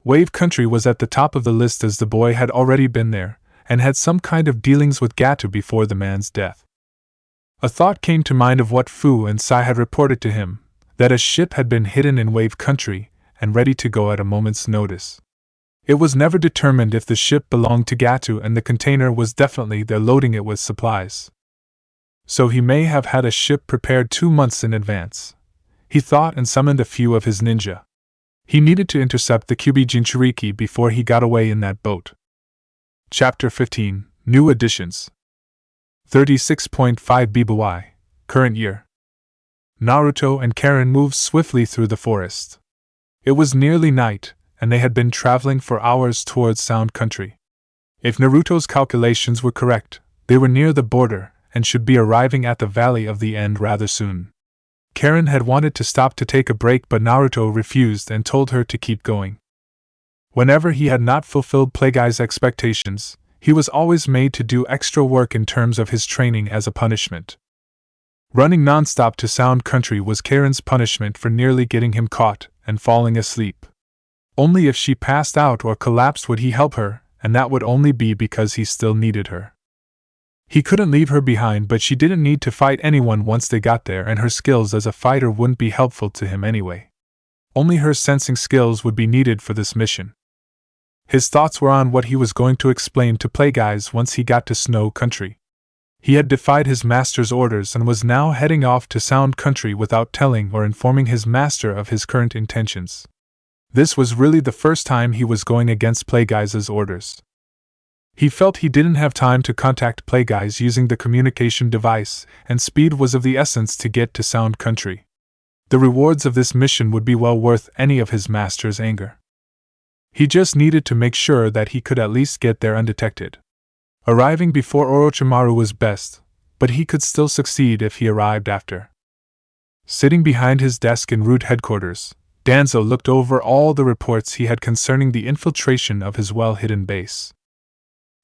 Wave Country was at the top of the list as the boy had already been there, and had some kind of dealings with Gato before the man's death. A thought came to mind of what Fu and Sai had reported to him, that a ship had been hidden in Wave Country, and ready to go at a moment's notice. It was never determined if the ship belonged to Gato and the container was definitely there loading it with supplies. So he may have had a ship prepared 2 months in advance. He thought and summoned a few of his ninja. He needed to intercept the Kyubi Jinchuriki before he got away in that boat. Chapter 15, New Additions. 36.5 BBY, Current Year. Naruto and Karen moved swiftly through the forest. It was nearly night, and they had been traveling for hours towards Sound Country. If Naruto's calculations were correct, they were near the border, and should be arriving at the Valley of the End rather soon. Karen had wanted to stop to take a break, but Naruto refused and told her to keep going. Whenever he had not fulfilled Plagueye's expectations, he was always made to do extra work in terms of his training as a punishment. Running nonstop to Sound Country was Karen's punishment for nearly getting him caught and falling asleep. Only if she passed out or collapsed would he help her, and that would only be because he still needed her. He couldn't leave her behind, but she didn't need to fight anyone once they got there, and her skills as a fighter wouldn't be helpful to him anyway. Only her sensing skills would be needed for this mission. His thoughts were on what he was going to explain to Plagueeyes once he got to Snow Country. He had defied his master's orders and was now heading off to Sound Country without telling or informing his master of his current intentions. This was really the first time he was going against Plagueeyes' orders. He felt he didn't have time to contact Plagueeyes using the communication device, and speed was of the essence to get to Sound Country. The rewards of this mission would be well worth any of his master's anger. He just needed to make sure that he could at least get there undetected. Arriving before Orochimaru was best, but he could still succeed if he arrived after. Sitting behind his desk in Root headquarters, Danzo looked over all the reports he had concerning the infiltration of his well-hidden base.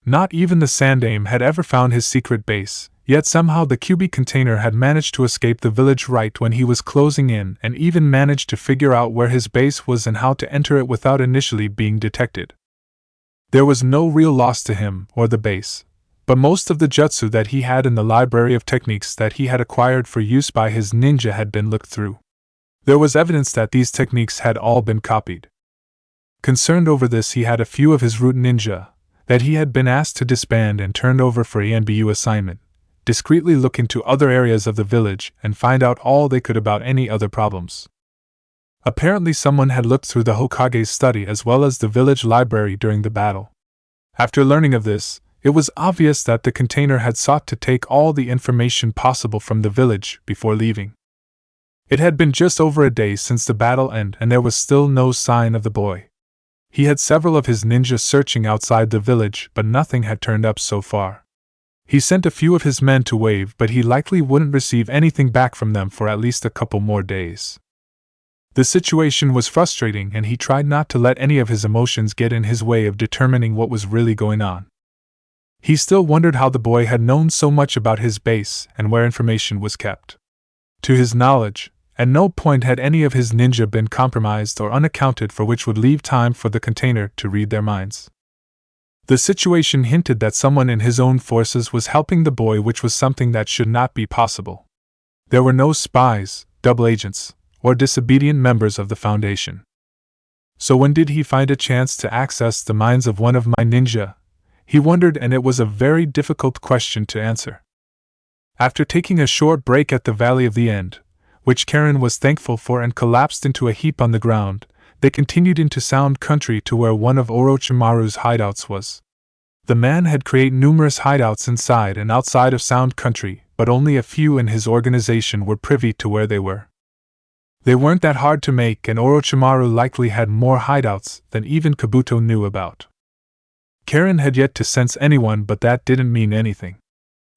Not even the Sandaime had ever found his secret base, yet somehow the Kyubi container had managed to escape the village right when he was closing in, and even managed to figure out where his base was and how to enter it without initially being detected. There was no real loss to him or the base, but most of the jutsu that he had in the library of techniques that he had acquired for use by his ninja had been looked through. There was evidence that these techniques had all been copied. Concerned over this, he had a few of his root ninja that he had been asked to disband and turned over for ENBU assignment, discreetly look into other areas of the village and find out all they could about any other problems. Apparently someone had looked through the Hokage's study as well as the village library during the battle. After learning of this, it was obvious that the container had sought to take all the information possible from the village before leaving. It had been just over a day since the battle ended, and there was still no sign of the boy. He had several of his ninjas searching outside the village, but nothing had turned up so far. He sent a few of his men to Wave, but he likely wouldn't receive anything back from them for at least a couple more days. The situation was frustrating, and he tried not to let any of his emotions get in his way of determining what was really going on. He still wondered how the boy had known so much about his base and where information was kept. To his knowledge, at no point had any of his ninja been compromised or unaccounted for, which would leave time for the container to read their minds. The situation hinted that someone in his own forces was helping the boy, which was something that should not be possible. There were no spies, double agents, or disobedient members of the Foundation. So when did he find a chance to access the minds of one of my ninja? He wondered, and it was a very difficult question to answer. After taking a short break at the Valley of the End, which Karen was thankful for and collapsed into a heap on the ground, they continued into Sound Country to where one of Orochimaru's hideouts was. The man had created numerous hideouts inside and outside of Sound Country, but only a few in his organization were privy to where they were. They weren't that hard to make, and Orochimaru likely had more hideouts than even Kabuto knew about. Karen had yet to sense anyone, but that didn't mean anything.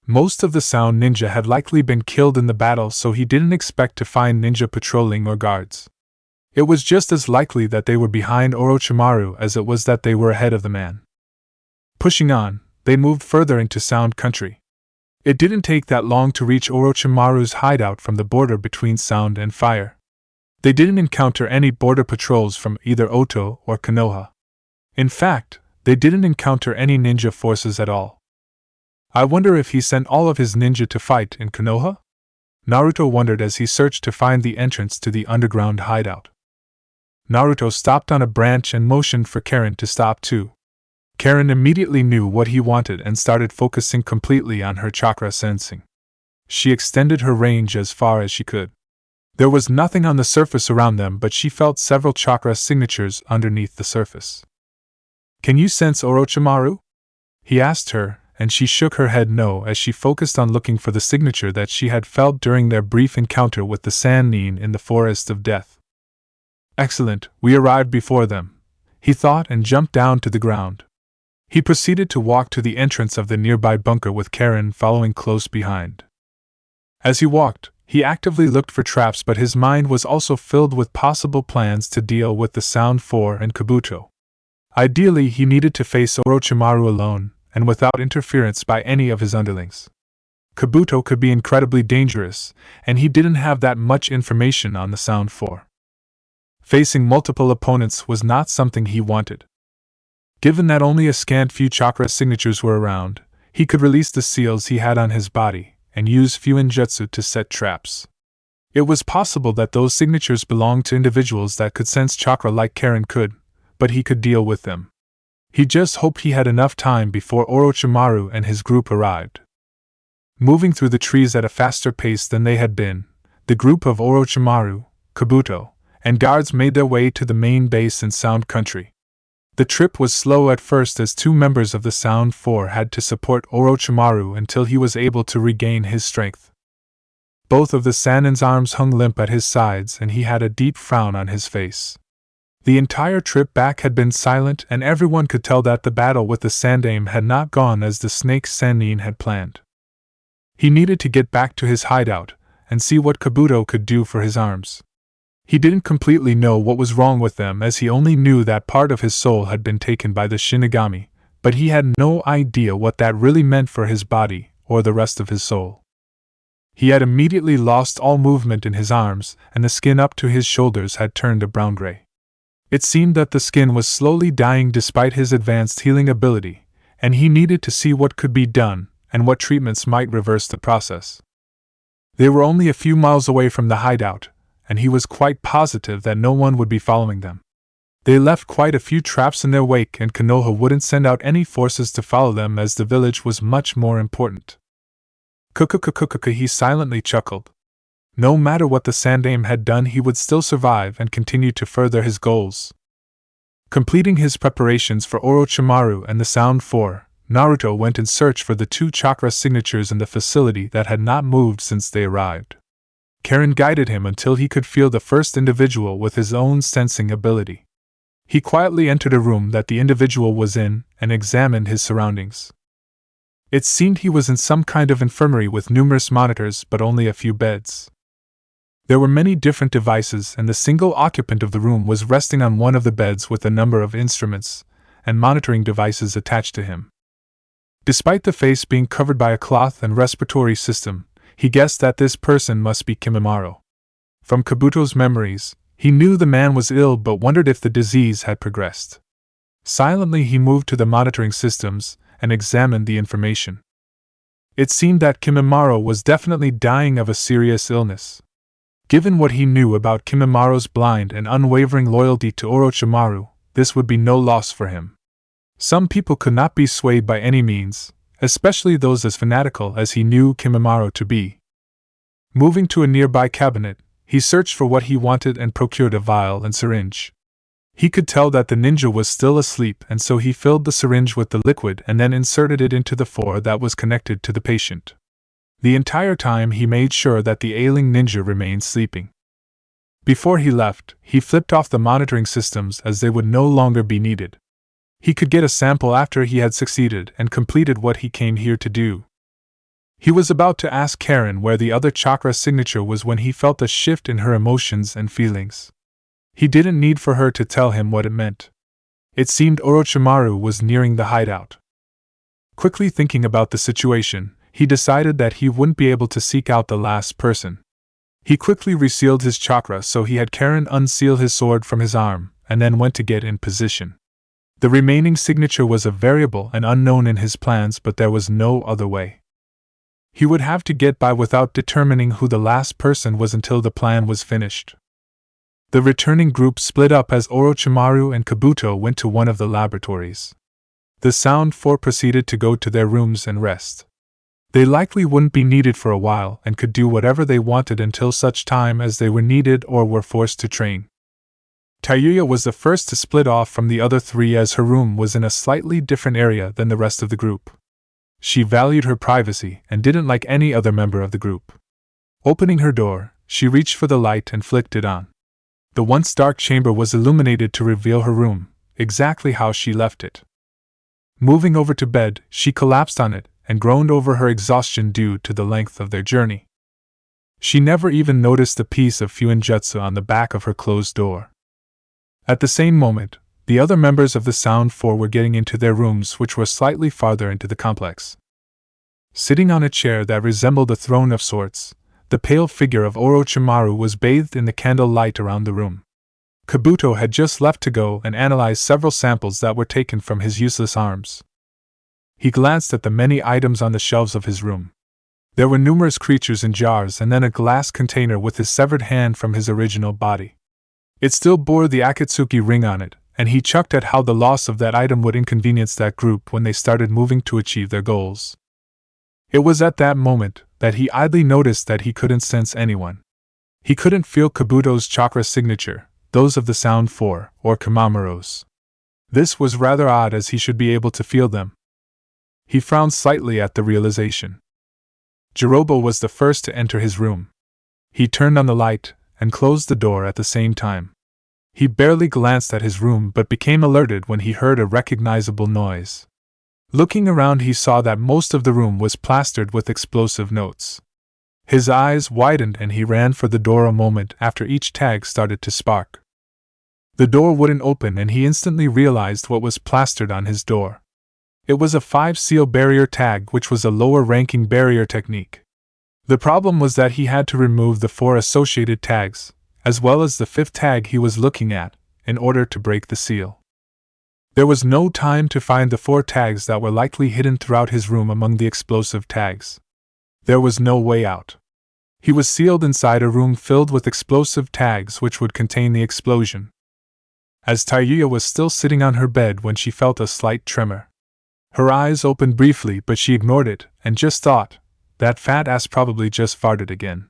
Most of the sound ninja had likely been killed in the battle, so he didn't expect to find ninja patrolling or guards. It was just as likely that they were behind Orochimaru as it was that they were ahead of the man. Pushing on, they moved further into Sound Country. It didn't take that long to reach Orochimaru's hideout from the border between Sound and Fire. They didn't encounter any border patrols from either Oto or Konoha. In fact, they didn't encounter any ninja forces at all. I wonder if he sent all of his ninja to fight in Konoha? Naruto wondered as he searched to find the entrance to the underground hideout. Naruto stopped on a branch and motioned for Karen to stop too. Karen immediately knew what he wanted and started focusing completely on her chakra sensing. She extended her range as far as she could. There was nothing on the surface around them, but she felt several chakra signatures underneath the surface. "Can you sense Orochimaru?" he asked her, and she shook her head no as she focused on looking for the signature that she had felt during their brief encounter with the Sannin in the Forest of Death. "Excellent, we arrived before them," he thought, and jumped down to the ground. He proceeded to walk to the entrance of the nearby bunker with Karen following close behind. As he walked, he actively looked for traps, but his mind was also filled with possible plans to deal with the Sound 4 and Kabuto. Ideally, he needed to face Orochimaru alone, and without interference by any of his underlings. Kabuto could be incredibly dangerous, and he didn't have that much information on the Sound 4. Facing multiple opponents was not something he wanted. Given that only a scant few chakra signatures were around, he could release the seals he had on his body and use Fuinjutsu to set traps. It was possible that those signatures belonged to individuals that could sense chakra like Karen could, but he could deal with them. He just hoped he had enough time before Orochimaru and his group arrived. Moving through the trees at a faster pace than they had been, the group of Orochimaru, Kabuto, and guards made their way to the main base in Sound Country. The trip was slow at first as two members of the Sound 4 had to support Orochimaru until he was able to regain his strength. Both of the Sannin's arms hung limp at his sides and he had a deep frown on his face. The entire trip back had been silent, and everyone could tell that the battle with the Sandaime had not gone as the Snake Sannin had planned. He needed to get back to his hideout and see what Kabuto could do for his arms. He didn't completely know what was wrong with them, as he only knew that part of his soul had been taken by the Shinigami, but he had no idea what that really meant for his body or the rest of his soul. He had immediately lost all movement in his arms, and the skin up to his shoulders had turned a brown-gray. It seemed that the skin was slowly dying despite his advanced healing ability, and he needed to see what could be done and what treatments might reverse the process. They were only a few miles away from the hideout, and he was quite positive that no one would be following them. They left quite a few traps in their wake, and Konoha wouldn't send out any forces to follow them as the village was much more important. He silently chuckled. No matter what the Sandaime had done, he would still survive and continue to further his goals. Completing his preparations for Orochimaru and the Sound 4, Naruto went in search for the two chakra signatures in the facility that had not moved since they arrived. Karen guided him until he could feel the first individual with his own sensing ability. He quietly entered a room that the individual was in and examined his surroundings. It seemed he was in some kind of infirmary with numerous monitors but only a few beds. There were many different devices, and the single occupant of the room was resting on one of the beds with a number of instruments and monitoring devices attached to him. Despite the face being covered by a cloth and respiratory system, he guessed that this person must be Kimimaro. From Kabuto's memories, he knew the man was ill but wondered if the disease had progressed. Silently he moved to the monitoring systems and examined the information. It seemed that Kimimaro was definitely dying of a serious illness. Given what he knew about Kimimaro's blind and unwavering loyalty to Orochimaru, this would be no loss for him. Some people could not be swayed by any means, especially those as fanatical as he knew Kimimaro to be. Moving to a nearby cabinet, he searched for what he wanted and procured a vial and syringe. He could tell that the ninja was still asleep, and so he filled the syringe with the liquid and then inserted it into the fore that was connected to the patient. The entire time he made sure that the ailing ninja remained sleeping. Before he left, he flipped off the monitoring systems as they would no longer be needed. He could get a sample after he had succeeded and completed what he came here to do. He was about to ask Karen where the other chakra signature was when he felt a shift in her emotions and feelings. He didn't need for her to tell him what it meant. It seemed Orochimaru was nearing the hideout. Quickly thinking about the situation, he decided that he wouldn't be able to seek out the last person. He quickly resealed his chakra so he had Karen unseal his sword from his arm, and then went to get in position. The remaining signature was a variable and unknown in his plans, but there was no other way. He would have to get by without determining who the last person was until the plan was finished. The returning group split up as Orochimaru and Kabuto went to one of the laboratories. The Sound Four proceeded to go to their rooms and rest. They likely wouldn't be needed for a while and could do whatever they wanted until such time as they were needed or were forced to train. Tayuya was the first to split off from the other three as her room was in a slightly different area than the rest of the group. She valued her privacy and didn't like any other member of the group. Opening her door, she reached for the light and flicked it on. The once dark chamber was illuminated to reveal her room, exactly how she left it. Moving over to bed, she collapsed on it and groaned over her exhaustion due to the length of their journey. She never even noticed the piece of fuinjutsu on the back of her closed door. At the same moment, the other members of the Sound Four were getting into their rooms, which were slightly farther into the complex. Sitting on a chair that resembled a throne of sorts, the pale figure of Orochimaru was bathed in the candle light around the room. Kabuto had just left to go and analyze several samples that were taken from his useless arms. He glanced at the many items on the shelves of his room. There were numerous creatures in jars and then a glass container with his severed hand from his original body. It still bore the Akatsuki ring on it, and he chucked at how the loss of that item would inconvenience that group when they started moving to achieve their goals. It was at that moment that he idly noticed that he couldn't sense anyone. He couldn't feel Kabuto's chakra signature, those of the Sound Four, or Kamamuro's. This was rather odd as he should be able to feel them. He frowned slightly at the realization. Jirobo was the first to enter his room. He turned on the light and closed the door at the same time. He barely glanced at his room but became alerted when he heard a recognizable noise. Looking around, he saw that most of the room was plastered with explosive notes. His eyes widened and he ran for the door a moment after each tag started to spark. The door wouldn't open and he instantly realized what was plastered on his door. It was a 5-seal barrier tag, which was a lower-ranking barrier technique. The problem was that he had to remove the 4 associated tags, as well as the 5th tag he was looking at, in order to break the seal. There was no time to find the 4 tags that were likely hidden throughout his room among the explosive tags. There was no way out. He was sealed inside a room filled with explosive tags which would contain the explosion. As Tayuya was still sitting on her bed when she felt a slight tremor. Her eyes opened briefly, but she ignored it and just thought, that fat ass probably just farted again.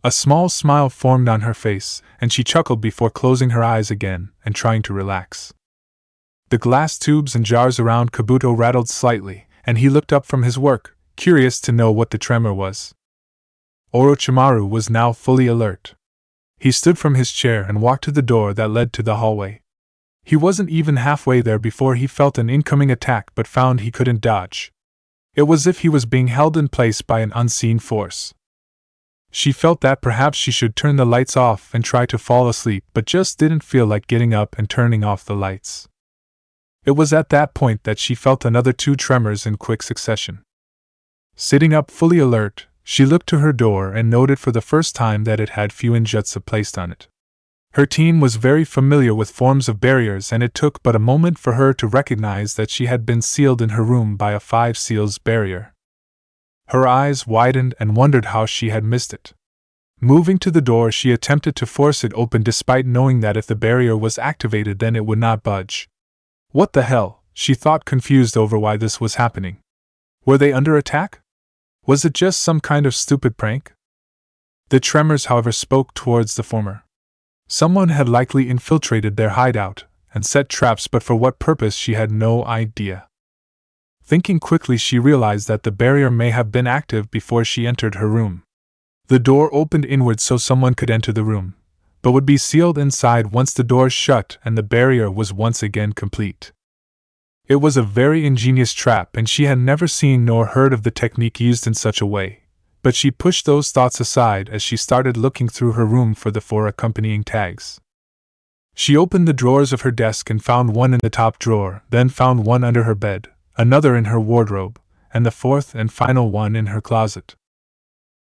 A small smile formed on her face, and she chuckled before closing her eyes again and trying to relax. The glass tubes and jars around Kabuto rattled slightly, and he looked up from his work, curious to know what the tremor was. Orochimaru was now fully alert. He stood from his chair and walked to the door that led to the hallway. He wasn't even halfway there before he felt an incoming attack but found he couldn't dodge. It was as if he was being held in place by an unseen force. She felt that perhaps she should turn the lights off and try to fall asleep, but just didn't feel like getting up and turning off the lights. It was at that point that she felt another 2 tremors in quick succession. Sitting up fully alert, she looked to her door and noted for the first time that it had fuinjutsu placed on it. Her team was very familiar with forms of barriers, and it took but a moment for her to recognize that she had been sealed in her room by a 5 seals barrier. Her eyes widened and wondered how she had missed it. Moving to the door, she attempted to force it open despite knowing that if the barrier was activated then it would not budge. What the hell, she thought, confused over why this was happening. Were they under attack? Was it just some kind of stupid prank? The tremors, however, spoke towards the former. Someone had likely infiltrated their hideout and set traps, but for what purpose she had no idea. Thinking quickly, she realized that the barrier may have been active before she entered her room. The door opened inward so someone could enter the room, but would be sealed inside once the door shut and the barrier was once again complete. It was a very ingenious trap, and she had never seen nor heard of the technique used in such a way, but she pushed those thoughts aside as she started looking through her room for the 4 accompanying tags. She opened the drawers of her desk and found one in the top drawer, then found one under her bed, another in her wardrobe, and the 4th and final one in her closet.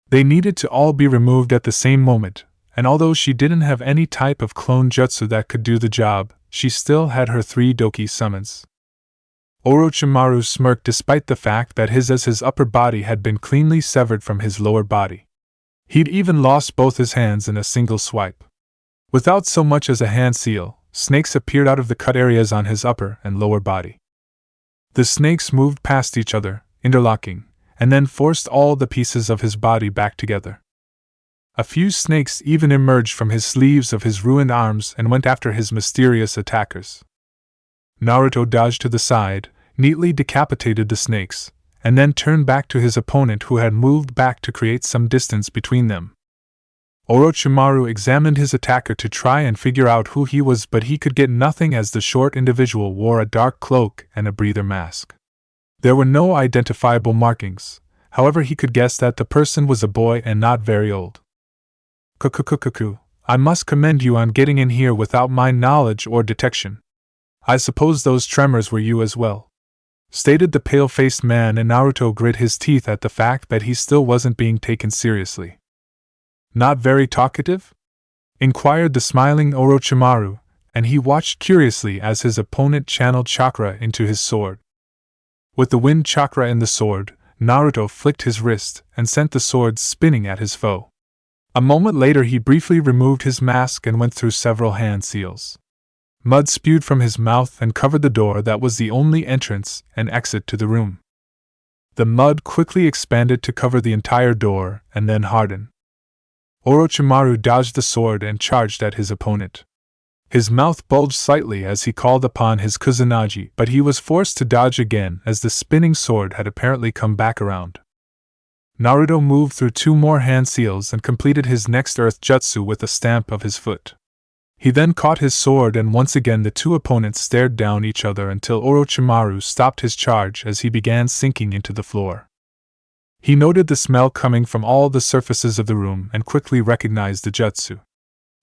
They needed to all be removed at the same moment, and although she didn't have any type of clone jutsu that could do the job, she still had her 3 doki summons. Orochimaru smirked despite the fact that his upper body had been cleanly severed from his lower body. He'd even lost both his hands in a single swipe. Without so much as a hand seal, snakes appeared out of the cut areas on his upper and lower body. The snakes moved past each other, interlocking, and then forced all the pieces of his body back together. A few snakes even emerged from his sleeves of his ruined arms and went after his mysterious attackers. Naruto dodged to the side, neatly decapitated the snakes, and then turned back to his opponent, who had moved back to create some distance between them. Orochimaru examined his attacker to try and figure out who he was, but he could get nothing as the short individual wore a dark cloak and a breather mask. There were no identifiable markings, however he could guess that the person was a boy and not very old. Kukukukuku, I must commend you on getting in here without my knowledge or detection. I suppose those tremors were you as well, stated the pale-faced man, and Naruto grit his teeth at the fact that he still wasn't being taken seriously. Not very talkative? Inquired the smiling Orochimaru, and he watched curiously as his opponent channeled chakra into his sword. With the wind chakra in the sword, Naruto flicked his wrist and sent the sword spinning at his foe. A moment later he briefly removed his mask and went through several hand seals. Mud spewed from his mouth and covered the door that was the only entrance and exit to the room. The mud quickly expanded to cover the entire door and then hardened. Orochimaru dodged the sword and charged at his opponent. His mouth bulged slightly as he called upon his Kusanagi, but he was forced to dodge again as the spinning sword had apparently come back around. Naruto moved through 2 more hand seals and completed his next earth jutsu with a stamp of his foot. He then caught his sword, and once again the 2 opponents stared down each other until Orochimaru stopped his charge as he began sinking into the floor. He noted the smell coming from all the surfaces of the room and quickly recognized the jutsu.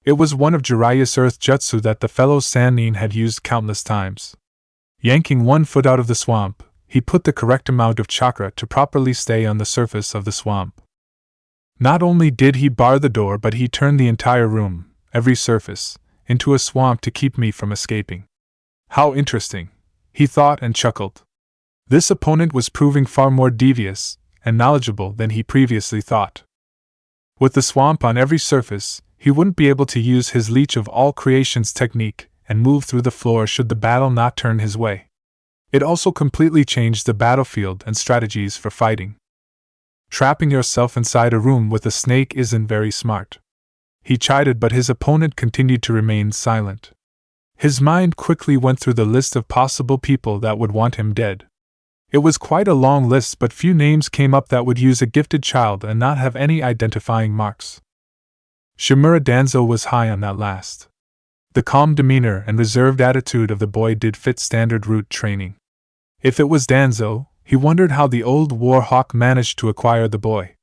It was one of Jiraiya's earth jutsu that the fellow Sannin had used countless times. Yanking 1 foot out of the swamp, he put the correct amount of chakra to properly stay on the surface of the swamp. Not only did he bar the door, but he turned the entire room, every surface, into a swamp to keep me from escaping. How interesting, he thought and chuckled. This opponent was proving far more devious and knowledgeable than he previously thought. With the swamp on every surface, he wouldn't be able to use his Leech of All Creations technique and move through the floor should the battle not turn his way. It also completely changed the battlefield and strategies for fighting. Trapping yourself inside a room with a snake isn't very smart, he chided, but his opponent continued to remain silent. His mind quickly went through the list of possible people that would want him dead. It was quite a long list, but few names came up that would use a gifted child and not have any identifying marks. Shimura Danzo was high on that last. The calm demeanor and reserved attitude of the boy did fit standard root training. If it was Danzo, he wondered how the old war hawk managed to acquire the boy.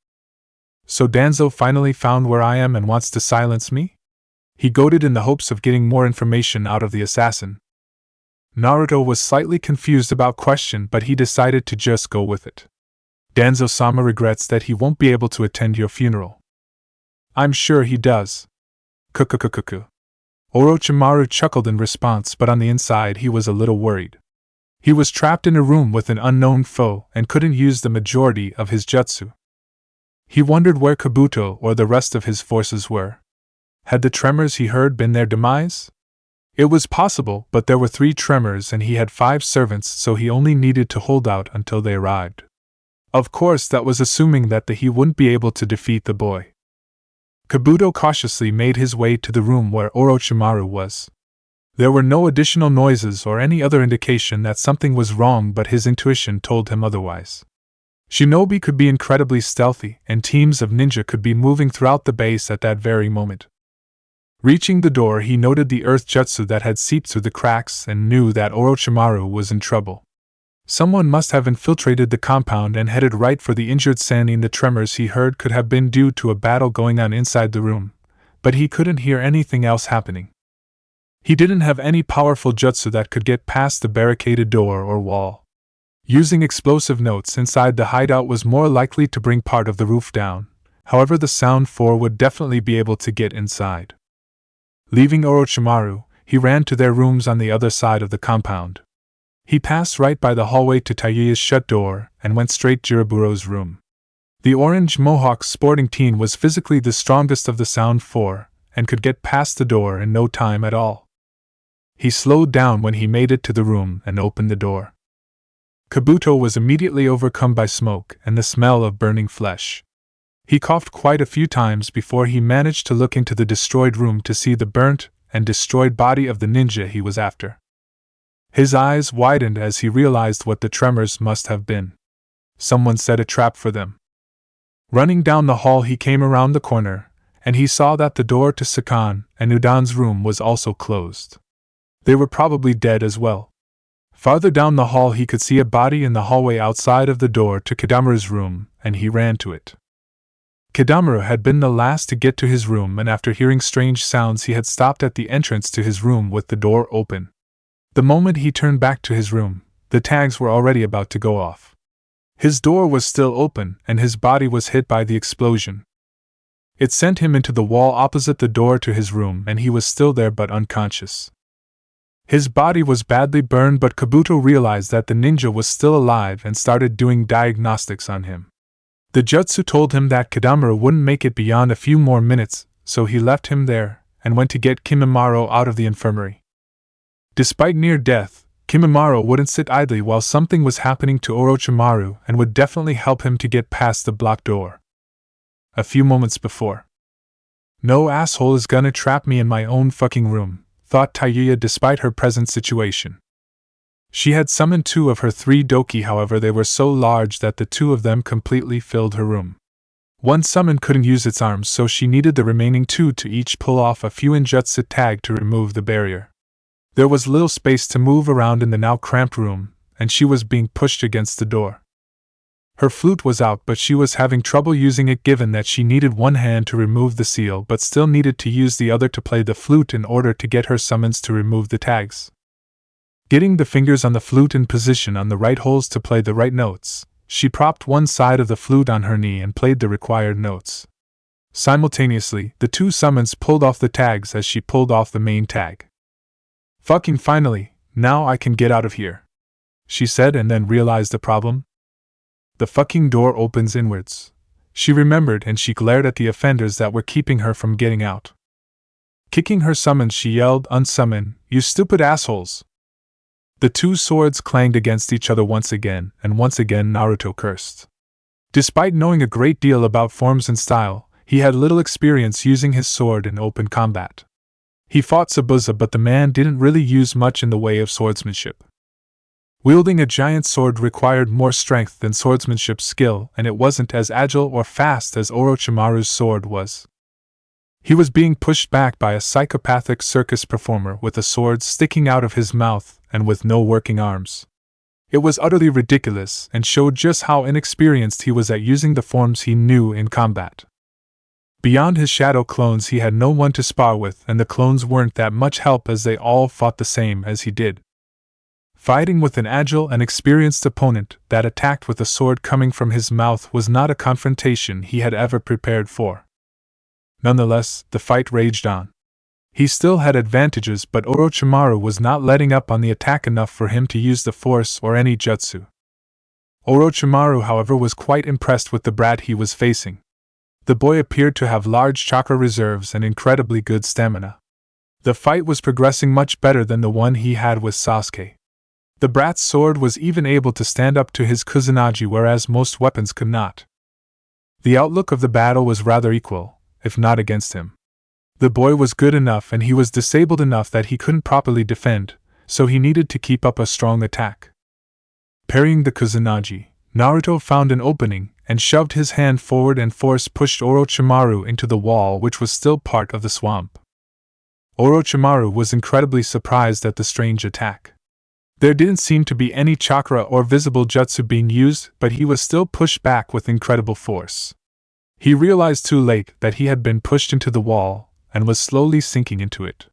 So Danzo finally found where I am and wants to silence me? He goaded in the hopes of getting more information out of the assassin. Naruto was slightly confused about question, but he decided to just go with it. Danzo-sama regrets that he won't be able to attend your funeral. I'm sure he does. Kukukukuku. Orochimaru chuckled in response, but on the inside he was a little worried. He was trapped in a room with an unknown foe and couldn't use the majority of his jutsu. He wondered where Kabuto or the rest of his forces were. Had the tremors he heard been their demise? It was possible, but there were 3 tremors and he had 5 servants, so he only needed to hold out until they arrived. Of course, that was assuming that he wouldn't be able to defeat the boy. Kabuto cautiously made his way to the room where Orochimaru was. There were no additional noises or any other indication that something was wrong, but his intuition told him otherwise. Shinobi could be incredibly stealthy, and teams of ninja could be moving throughout the base at that very moment. Reaching the door, he noted the earth jutsu that had seeped through the cracks and knew that Orochimaru was in trouble. Someone must have infiltrated the compound and headed right for the injured Sannin. The tremors he heard could have been due to a battle going on inside the room, but he couldn't hear anything else happening. He didn't have any powerful jutsu that could get past the barricaded door or wall. Using explosive notes inside the hideout was more likely to bring part of the roof down, however the Sound 4 would definitely be able to get inside. Leaving Orochimaru, he ran to their rooms on the other side of the compound. He passed right by the hallway to Taiya's shut door and went straight to Jiraburo's room. The orange mohawk sporting teen was physically the strongest of the Sound 4 and could get past the door in no time at all. He slowed down when he made it to the room and opened the door. Kabuto was immediately overcome by smoke and the smell of burning flesh. He coughed quite a few times before he managed to look into the destroyed room to see the burnt and destroyed body of the ninja he was after. His eyes widened as he realized what the tremors must have been. Someone set a trap for them. Running down the hall, he came around the corner, and he saw that the door to Sakan and Udan's room was also closed. They were probably dead as well. Farther down the hall, he could see a body in the hallway outside of the door to Kadamura's room, and he ran to it. Kadamura had been the last to get to his room, and after hearing strange sounds, he had stopped at the entrance to his room with the door open. The moment he turned back to his room, the tags were already about to go off. His door was still open, and his body was hit by the explosion. It sent him into the wall opposite the door to his room, and he was still there but unconscious. His body was badly burned, but Kabuto realized that the ninja was still alive and started doing diagnostics on him. The jutsu told him that Kadamura wouldn't make it beyond a few more minutes, so he left him there and went to get Kimimaro out of the infirmary. Despite near death, Kimimaro wouldn't sit idly while something was happening to Orochimaru and would definitely help him to get past the blocked door. A few moments before. No asshole is gonna trap me in my own fucking room, thought Taiya despite her present situation. She had summoned 2 of her 3 doki, however they were so large that the 2 of them completely filled her room. One summon couldn't use its arms, so she needed the remaining 2 to each pull off a few injutsu tag to remove the barrier. There was little space to move around in the now cramped room, and she was being pushed against the door. Her flute was out, but she was having trouble using it given that she needed one hand to remove the seal but still needed to use the other to play the flute in order to get her summons to remove the tags. Getting the fingers on the flute in position on the right holes to play the right notes, she propped one side of the flute on her knee and played the required notes. Simultaneously, the 2 summons pulled off the tags as she pulled off the main tag. "Fucking finally, now I can get out of here," she said, and then realized the problem. The fucking door opens inwards. She remembered, and she glared at the offenders that were keeping her from getting out. Kicking her summons, she yelled, "Unsummon, you stupid assholes!" The 2 swords clanged against each other once again, and once again Naruto cursed. Despite knowing a great deal about forms and style, he had little experience using his sword in open combat. He fought Zabuza, but the man didn't really use much in the way of swordsmanship. Wielding a giant sword required more strength than swordsmanship skill, and it wasn't as agile or fast as Orochimaru's sword was. He was being pushed back by a psychopathic circus performer with a sword sticking out of his mouth and with no working arms. It was utterly ridiculous and showed just how inexperienced he was at using the forms he knew in combat. Beyond his shadow clones, he had no one to spar with, and the clones weren't that much help as they all fought the same as he did. Fighting with an agile and experienced opponent that attacked with a sword coming from his mouth was not a confrontation he had ever prepared for. Nonetheless, the fight raged on. He still had advantages, but Orochimaru was not letting up on the attack enough for him to use the force or any jutsu. Orochimaru, however, was quite impressed with the brat he was facing. The boy appeared to have large chakra reserves and incredibly good stamina. The fight was progressing much better than the one he had with Sasuke. The brat's sword was even able to stand up to his kusanagi, whereas most weapons could not. The outlook of the battle was rather equal, if not against him. The boy was good enough and he was disabled enough that he couldn't properly defend, so he needed to keep up a strong attack. Parrying the Kusanagi, Naruto found an opening and shoved his hand forward and force pushed Orochimaru into the wall, which was still part of the swamp. Orochimaru was incredibly surprised at the strange attack. There didn't seem to be any chakra or visible jutsu being used, but he was still pushed back with incredible force. He realized too late that he had been pushed into the wall and was slowly sinking into it.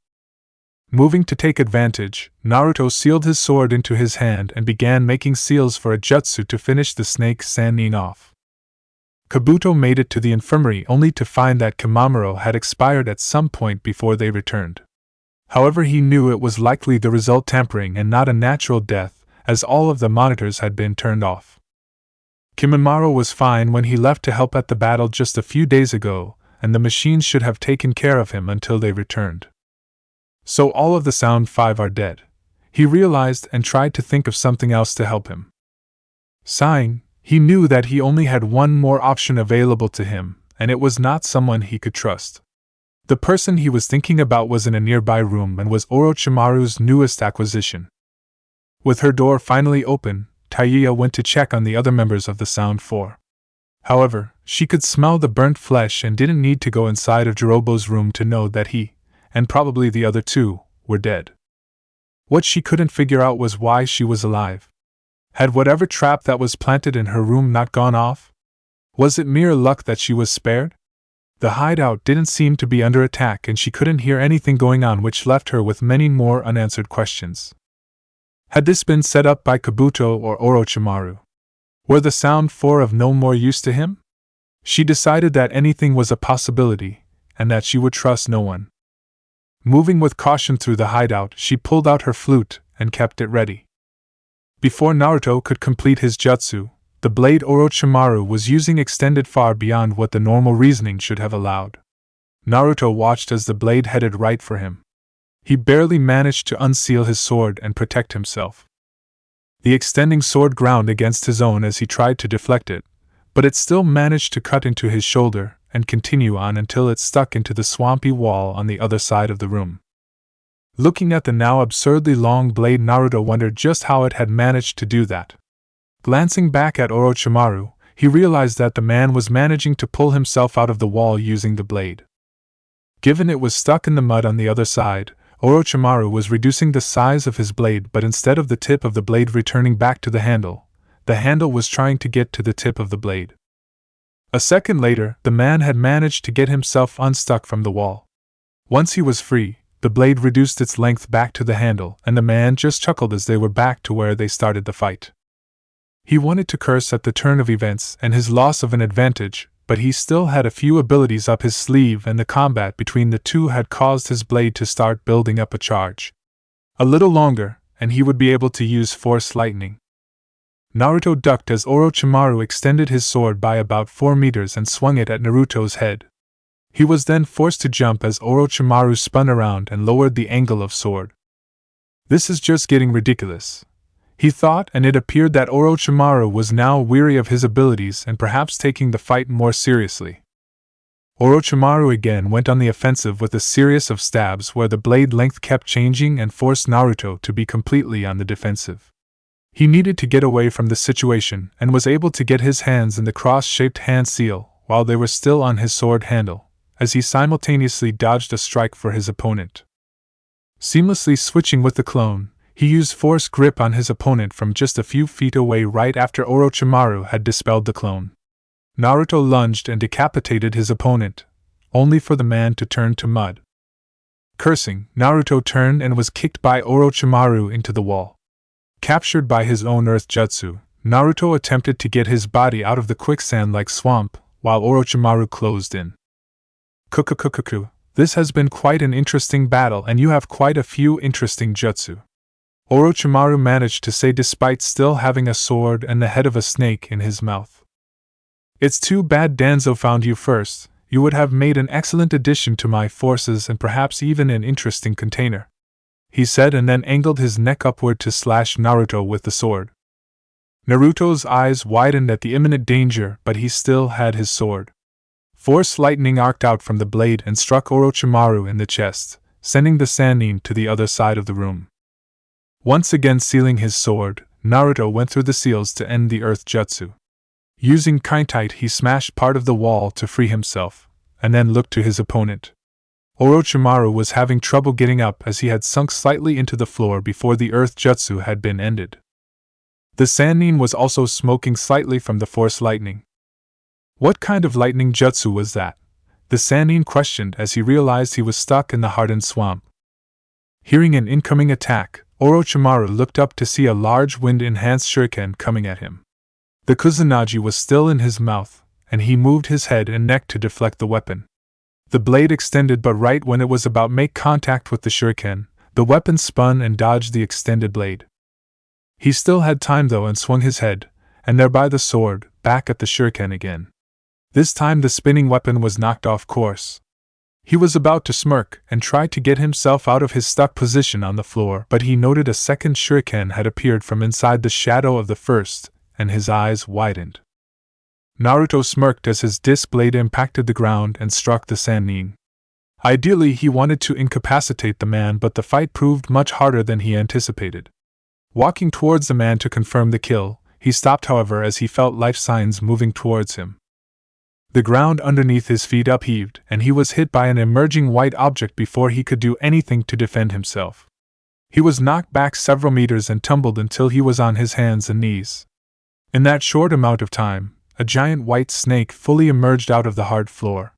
Moving to take advantage, Naruto sealed his sword into his hand and began making seals for a jutsu to finish the snake Sannin off. Kabuto made it to the infirmary only to find that Kimamaro had expired at some point before they returned. However, he knew it was likely the result tampering and not a natural death, as all of the monitors had been turned off. Kimamaro was fine when he left to help at the battle just a few days ago, and the machines should have taken care of him until they returned. So all of the Sound 5 are dead, he realized, and tried to think of something else to help him. Sighing, he knew that he only had one more option available to him, and it was not someone he could trust. The person he was thinking about was in a nearby room and was Orochimaru's newest acquisition. With her door finally open, Taiya went to check on the other members of the Sound 4. However, she could smell the burnt flesh and didn't need to go inside of Jirobo's room to know that he, and probably the other two, were dead. What she couldn't figure out was why she was alive. Had whatever trap that was planted in her room not gone off? Was it mere luck that she was spared? The hideout didn't seem to be under attack and she couldn't hear anything going on, which left her with many more unanswered questions. Had this been set up by Kabuto or Orochimaru? Were the Sound 4 of no more use to him? She decided that anything was a possibility, and that she would trust no one. Moving with caution through the hideout, she pulled out her flute and kept it ready. Before Naruto could complete his jutsu, the blade Orochimaru was using extended far beyond what the normal reasoning should have allowed. Naruto watched as the blade headed right for him. He barely managed to unseal his sword and protect himself. The extending sword ground against his own as he tried to deflect it, but it still managed to cut into his shoulder and continue on until it stuck into the swampy wall on the other side of the room. Looking at the now absurdly long blade, Naruto wondered just how it had managed to do that. Glancing back at Orochimaru, he realized that the man was managing to pull himself out of the wall using the blade. Given it was stuck in the mud on the other side, Orochimaru was reducing the size of his blade, but instead of the tip of the blade returning back to the handle was trying to get to the tip of the blade. A second later, the man had managed to get himself unstuck from the wall. Once he was free, the blade reduced its length back to the handle, and the man just chuckled as they were back to where they started the fight. He wanted to curse at the turn of events and his loss of an advantage, but he still had a few abilities up his sleeve, and the combat between the two had caused his blade to start building up a charge. A little longer, and he would be able to use Force Lightning. Naruto ducked as Orochimaru extended his sword by about 4 meters and swung it at Naruto's head. He was then forced to jump as Orochimaru spun around and lowered the angle of sword. This is just getting ridiculous, he thought, and it appeared that Orochimaru was now weary of his abilities and perhaps taking the fight more seriously. Orochimaru again went on the offensive with a series of stabs where the blade length kept changing and forced Naruto to be completely on the defensive. He needed to get away from the situation and was able to get his hands in the cross-shaped hand seal while they were still on his sword handle, as he simultaneously dodged a strike for his opponent. Seamlessly switching with the clone, he used force grip on his opponent from just a few feet away right after Orochimaru had dispelled the clone. Naruto lunged and decapitated his opponent, only for the man to turn to mud. Cursing, Naruto turned and was kicked by Orochimaru into the wall. Captured by his own earth jutsu, Naruto attempted to get his body out of the quicksand-like swamp, while Orochimaru closed in. Kukukukuku, this has been quite an interesting battle and you have quite a few interesting jutsu, Orochimaru managed to say despite still having a sword and the head of a snake in his mouth. It's too bad Danzo found you first. You would have made an excellent addition to my forces and perhaps even an interesting container, he said, and then angled his neck upward to slash Naruto with the sword. Naruto's eyes widened at the imminent danger, but he still had his sword. Force lightning arced out from the blade and struck Orochimaru in the chest, sending the Sannin to the other side of the room. Once again sealing his sword, Naruto went through the seals to end the earth jutsu. Using Kaintai, he smashed part of the wall to free himself, and then looked to his opponent. Orochimaru was having trouble getting up as he had sunk slightly into the floor before the earth jutsu had been ended. The Sannin was also smoking slightly from the force lightning. What kind of lightning jutsu was that? The Sannin questioned as he realized he was stuck in the hardened swamp. Hearing an incoming attack, Orochimaru looked up to see a large wind-enhanced shuriken coming at him. The kusanagi was still in his mouth, and he moved his head and neck to deflect the weapon. The blade extended, but right when it was about to make contact with the shuriken, the weapon spun and dodged the extended blade. He still had time though and swung his head, and thereby the sword, back at the shuriken again. This time the spinning weapon was knocked off course. He was about to smirk and try to get himself out of his stuck position on the floor, but he noted a second shuriken had appeared from inside the shadow of the first, and his eyes widened. Naruto smirked as his disc blade impacted the ground and struck the Sannin. Ideally, he wanted to incapacitate the man, but the fight proved much harder than he anticipated. Walking towards the man to confirm the kill, he stopped however as he felt life signs moving towards him. The ground underneath his feet upheaved, and he was hit by an emerging white object before he could do anything to defend himself. He was knocked back several meters and tumbled until he was on his hands and knees. In that short amount of time, a giant white snake fully emerged out of the hard floor.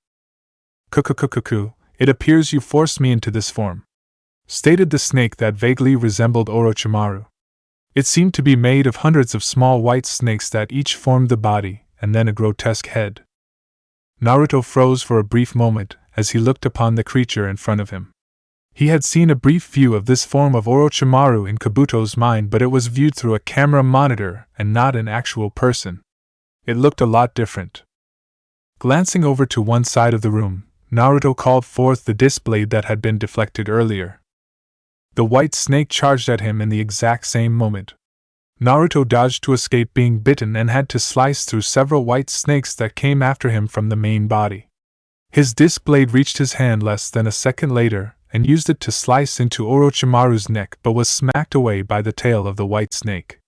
"Kukukukuku, it appears you forced me into this form," stated the snake that vaguely resembled Orochimaru. It seemed to be made of hundreds of small white snakes that each formed the body, and then a grotesque head. Naruto froze for a brief moment as he looked upon the creature in front of him. He had seen a brief view of this form of Orochimaru in Kabuto's mind, but it was viewed through a camera monitor and not an actual person. It looked a lot different. Glancing over to one side of the room, Naruto called forth the disc blade that had been deflected earlier. The white snake charged at him in the exact same moment. Naruto dodged to escape being bitten and had to slice through several white snakes that came after him from the main body. His disc blade reached his hand less than a second later and used it to slice into Orochimaru's neck, but was smacked away by the tail of the white snake.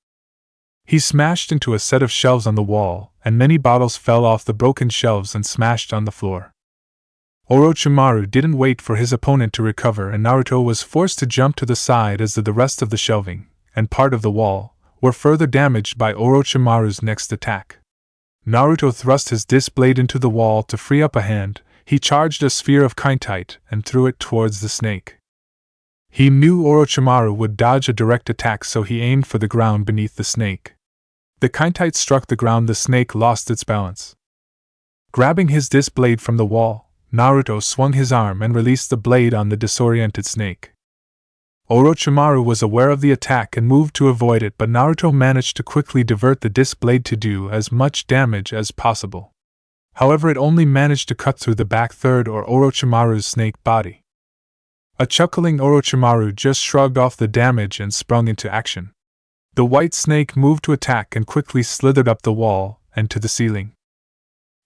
He smashed into a set of shelves on the wall, and many bottles fell off the broken shelves and smashed on the floor. Orochimaru didn't wait for his opponent to recover, and Naruto was forced to jump to the side as the rest of the shelving, and part of the wall, were further damaged by Orochimaru's next attack. Naruto thrust his disc blade into the wall to free up a hand. He charged a sphere of kaintai and threw it towards the snake. He knew Orochimaru would dodge a direct attack, so he aimed for the ground beneath the snake. The kaintai struck the ground, the snake lost its balance. Grabbing his disc blade from the wall, Naruto swung his arm and released the blade on the disoriented snake. Orochimaru was aware of the attack and moved to avoid it, but Naruto managed to quickly divert the disc blade to do as much damage as possible. However, it only managed to cut through the back third of Orochimaru's snake body. A chuckling Orochimaru just shrugged off the damage and sprung into action. The white snake moved to attack and quickly slithered up the wall and to the ceiling.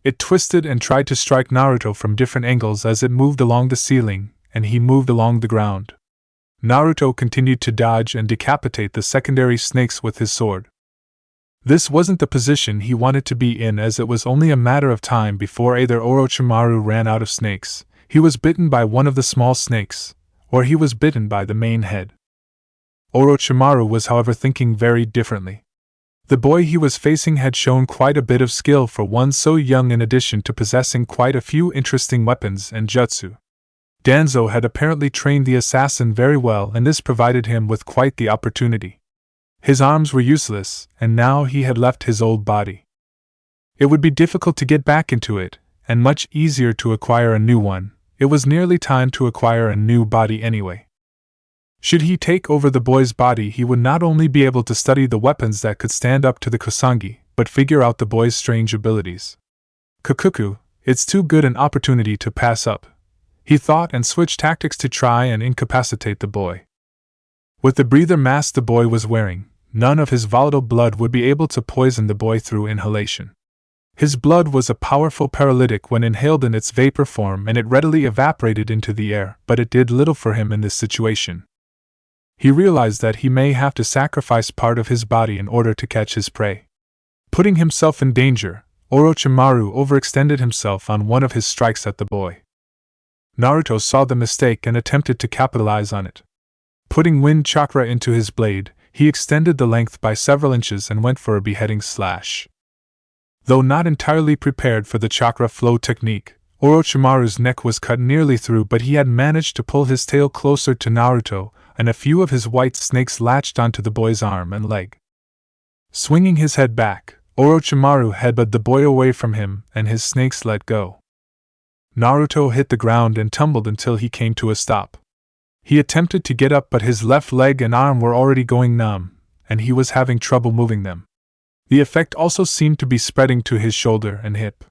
It twisted and tried to strike Naruto from different angles as it moved along the ceiling, and he moved along the ground. Naruto continued to dodge and decapitate the secondary snakes with his sword. This wasn't the position he wanted to be in, as it was only a matter of time before either Orochimaru ran out of snakes, he was bitten by one of the small snakes, or he was bitten by the main head. Orochimaru was, however, thinking very differently. The boy he was facing had shown quite a bit of skill for one so young, in addition to possessing quite a few interesting weapons and jutsu. Danzo had apparently trained the assassin very well, and this provided him with quite the opportunity. His arms were useless, and now he had left his old body. It would be difficult to get back into it, and much easier to acquire a new one. It was nearly time to acquire a new body anyway. Should he take over the boy's body, he would not only be able to study the weapons that could stand up to the Kusanagi, but figure out the boy's strange abilities. Kukuku, it's too good an opportunity to pass up, he thought, and switched tactics to try and incapacitate the boy. With the breather mask the boy was wearing, none of his volatile blood would be able to poison the boy through inhalation. His blood was a powerful paralytic when inhaled in its vapor form, and it readily evaporated into the air, but it did little for him in this situation. He realized that he may have to sacrifice part of his body in order to catch his prey. Putting himself in danger, Orochimaru overextended himself on one of his strikes at the boy. Naruto saw the mistake and attempted to capitalize on it. Putting wind chakra into his blade, he extended the length by several inches and went for a beheading slash. Though not entirely prepared for the chakra flow technique, Orochimaru's neck was cut nearly through, but he had managed to pull his tail closer to Naruto, and a few of his white snakes latched onto the boy's arm and leg. Swinging his head back, Orochimaru headbutted the boy away from him, and his snakes let go. Naruto hit the ground and tumbled until he came to a stop. He attempted to get up, but his left leg and arm were already going numb, and he was having trouble moving them. The effect also seemed to be spreading to his shoulder and hip.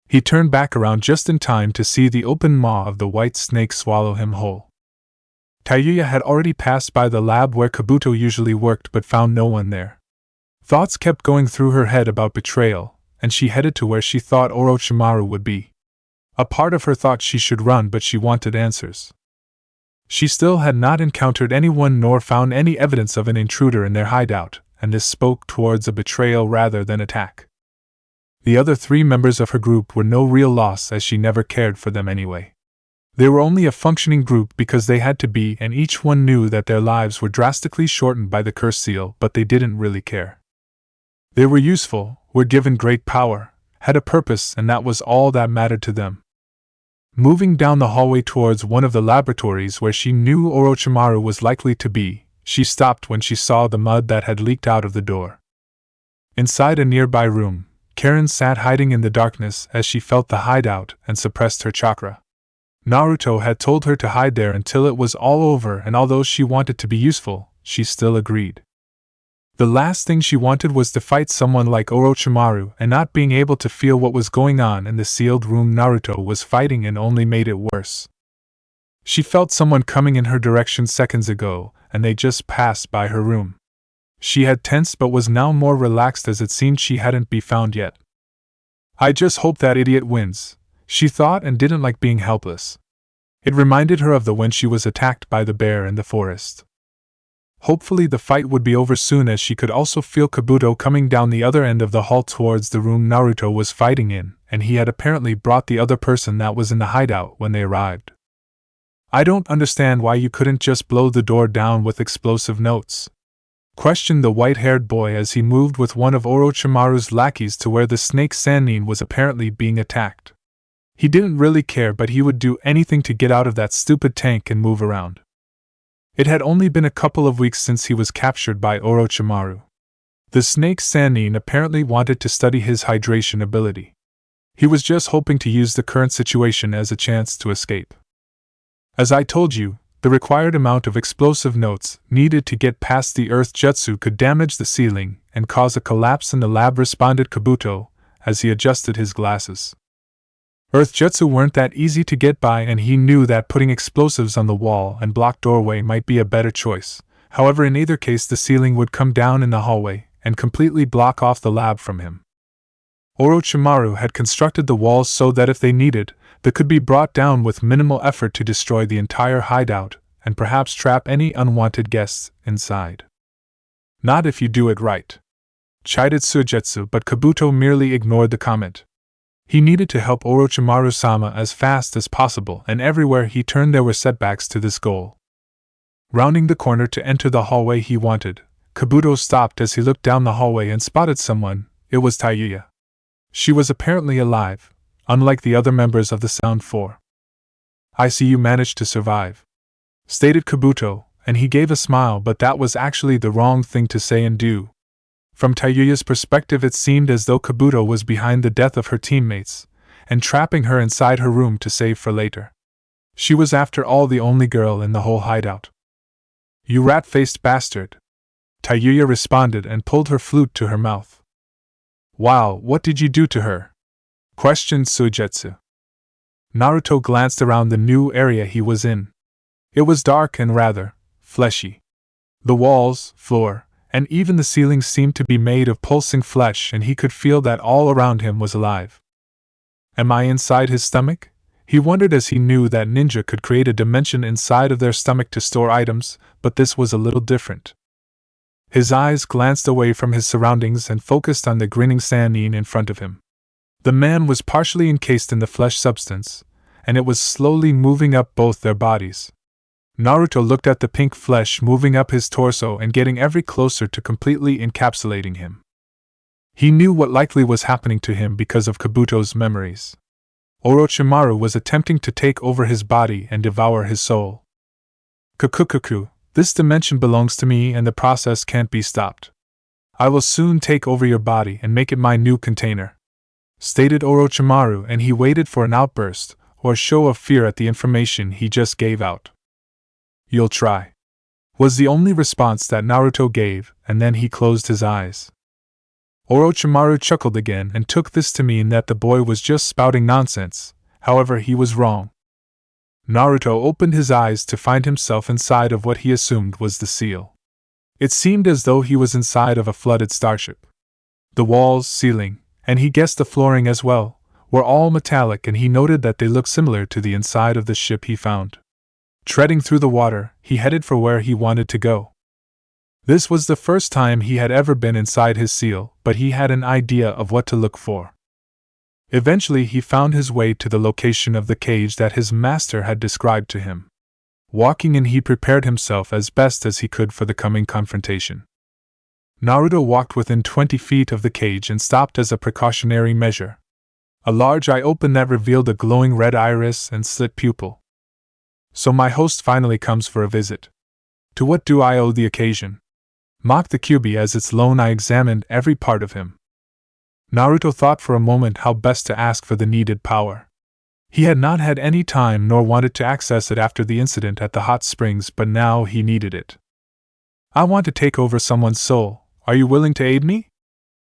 He turned back around just in time to see the open maw of the white snake swallow him whole. Taiyuya had already passed by the lab where Kabuto usually worked but found no one there. Thoughts kept going through her head about betrayal, and she headed to where she thought Orochimaru would be. A part of her thought she should run, but she wanted answers. She still had not encountered anyone nor found any evidence of an intruder in their hideout, and this spoke towards a betrayal rather than attack. The other 3 members of her group were no real loss, as she never cared for them anyway. They were only a functioning group because they had to be, and each one knew that their lives were drastically shortened by the curse seal, but they didn't really care. They were useful, were given great power, had a purpose, and that was all that mattered to them. Moving down the hallway towards one of the laboratories where she knew Orochimaru was likely to be, she stopped when she saw the mud that had leaked out of the door. Inside a nearby room, Karen sat hiding in the darkness as she felt the hideout and suppressed her chakra. Naruto had told her to hide there until it was all over, and although she wanted to be useful, she still agreed. The last thing she wanted was to fight someone like Orochimaru, and not being able to feel what was going on in the sealed room Naruto was fighting in only made it worse. She felt someone coming in her direction seconds ago, and they just passed by her room. She had tensed but was now more relaxed as it seemed she hadn't been found yet. I just hope that idiot wins, she thought, and didn't like being helpless. It reminded her of when she was attacked by the bear in the forest. Hopefully the fight would be over soon, as she could also feel Kabuto coming down the other end of the hall towards the room Naruto was fighting in, and he had apparently brought the other person that was in the hideout when they arrived. I don't understand why you couldn't just blow the door down with explosive notes, questioned the white-haired boy as he moved with one of Orochimaru's lackeys to where the snake Sannin was apparently being attacked. He didn't really care, but he would do anything to get out of that stupid tank and move around. It had only been a couple of weeks since he was captured by Orochimaru. The snake Sannin apparently wanted to study his hydration ability. He was just hoping to use the current situation as a chance to escape. As I told you, the required amount of explosive notes needed to get past the earth jutsu could damage the ceiling and cause a collapse in the lab, responded Kabuto, as he adjusted his glasses. Earth jutsu weren't that easy to get by, and he knew that putting explosives on the wall and blocked doorway might be a better choice. However, in either case the ceiling would come down in the hallway and completely block off the lab from him. Orochimaru had constructed the walls so that if they needed, they could be brought down with minimal effort to destroy the entire hideout and perhaps trap any unwanted guests inside. Not if you do it right, chided Suigetsu, but Kabuto merely ignored the comment. He needed to help Orochimaru-sama as fast as possible, and everywhere he turned there were setbacks to this goal. Rounding the corner to enter the hallway he wanted, Kabuto stopped as he looked down the hallway and spotted someone. It was Taiyuya. She was apparently alive, unlike the other members of the Sound Four. I see you managed to survive, stated Kabuto, and he gave a smile, but that was actually the wrong thing to say and do. From Taiyuya's perspective, it seemed as though Kabuto was behind the death of her teammates, and trapping her inside her room to save for later. She was after all the only girl in the whole hideout. You rat-faced bastard, Taiyuya responded and pulled her flute to her mouth. Wow, what did you do to her? Questioned Suigetsu. Naruto glanced around the new area he was in. It was dark and rather fleshy. The walls, floor, and even the ceiling seemed to be made of pulsing flesh, and he could feel that all around him was alive. Am I inside his stomach? He wondered as he knew that ninja could create a dimension inside of their stomach to store items, but this was a little different. His eyes glanced away from his surroundings and focused on the grinning Sannin in front of him. The man was partially encased in the flesh substance, and it was slowly moving up both their bodies. Naruto looked at the pink flesh moving up his torso and getting ever closer to completely encapsulating him. He knew what likely was happening to him because of Kabuto's memories. Orochimaru was attempting to take over his body and devour his soul. Kukukuku, this dimension belongs to me and the process can't be stopped. I will soon take over your body and make it my new container, stated Orochimaru, and he waited for an outburst or show of fear at the information he just gave out. You'll try, was the only response that Naruto gave, and then he closed his eyes. Orochimaru chuckled again and took this to mean that the boy was just spouting nonsense. However, he was wrong. Naruto opened his eyes to find himself inside of what he assumed was the seal. It seemed as though he was inside of a flooded starship. The walls, ceiling, and he guessed the flooring as well, were all metallic, and he noted that they looked similar to the inside of the ship he found. Treading through the water, he headed for where he wanted to go. This was the first time he had ever been inside his seal, but he had an idea of what to look for. Eventually he found his way to the location of the cage that his master had described to him. Walking in, he prepared himself as best as he could for the coming confrontation. Naruto walked within 20 feet of the cage and stopped as a precautionary measure. A large eye opened that revealed a glowing red iris and slit pupil. So my host finally comes for a visit. To what do I owe the occasion? Mocked the Kyuubi as its lone eye examined every part of him. Naruto thought for a moment how best to ask for the needed power. He had not had any time nor wanted to access it after the incident at the hot springs, but now he needed it. I want to take over someone's soul. Are you willing to aid me?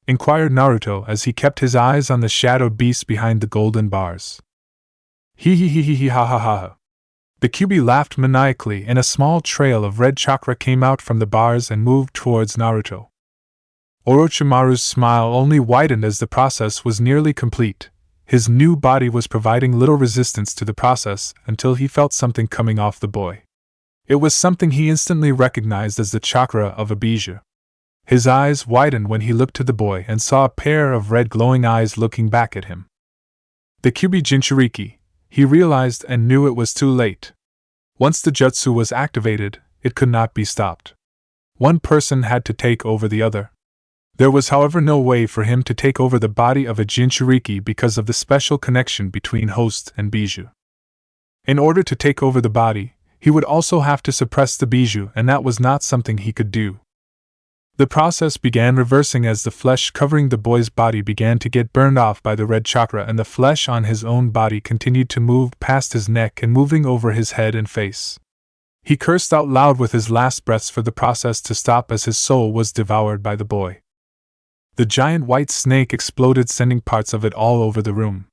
Inquired Naruto as he kept his eyes on the shadowed beast behind the golden bars. Hee ha ha ha. The Kyuubi laughed maniacally, and a small trail of red chakra came out from the bars and moved towards Naruto. Orochimaru's smile only widened as the process was nearly complete. His new body was providing little resistance to the process until he felt something coming off the boy. It was something he instantly recognized as the chakra of a Bijou. His eyes widened when he looked to the boy and saw a pair of red glowing eyes looking back at him. The Kyuubi Jinchuriki, he realized, and knew it was too late. Once the jutsu was activated, it could not be stopped. One person had to take over the other. There was, however, no way for him to take over the body of a Jinchuriki because of the special connection between host and Bijou. In order to take over the body, he would also have to suppress the Bijou, and that was not something he could do. The process began reversing as the flesh covering the boy's body began to get burned off by the red chakra, and the flesh on his own body continued to move past his neck and moving over his head and face. He cursed out loud with his last breaths for the process to stop as his soul was devoured by the boy. The giant white snake exploded, sending parts of it all over the room.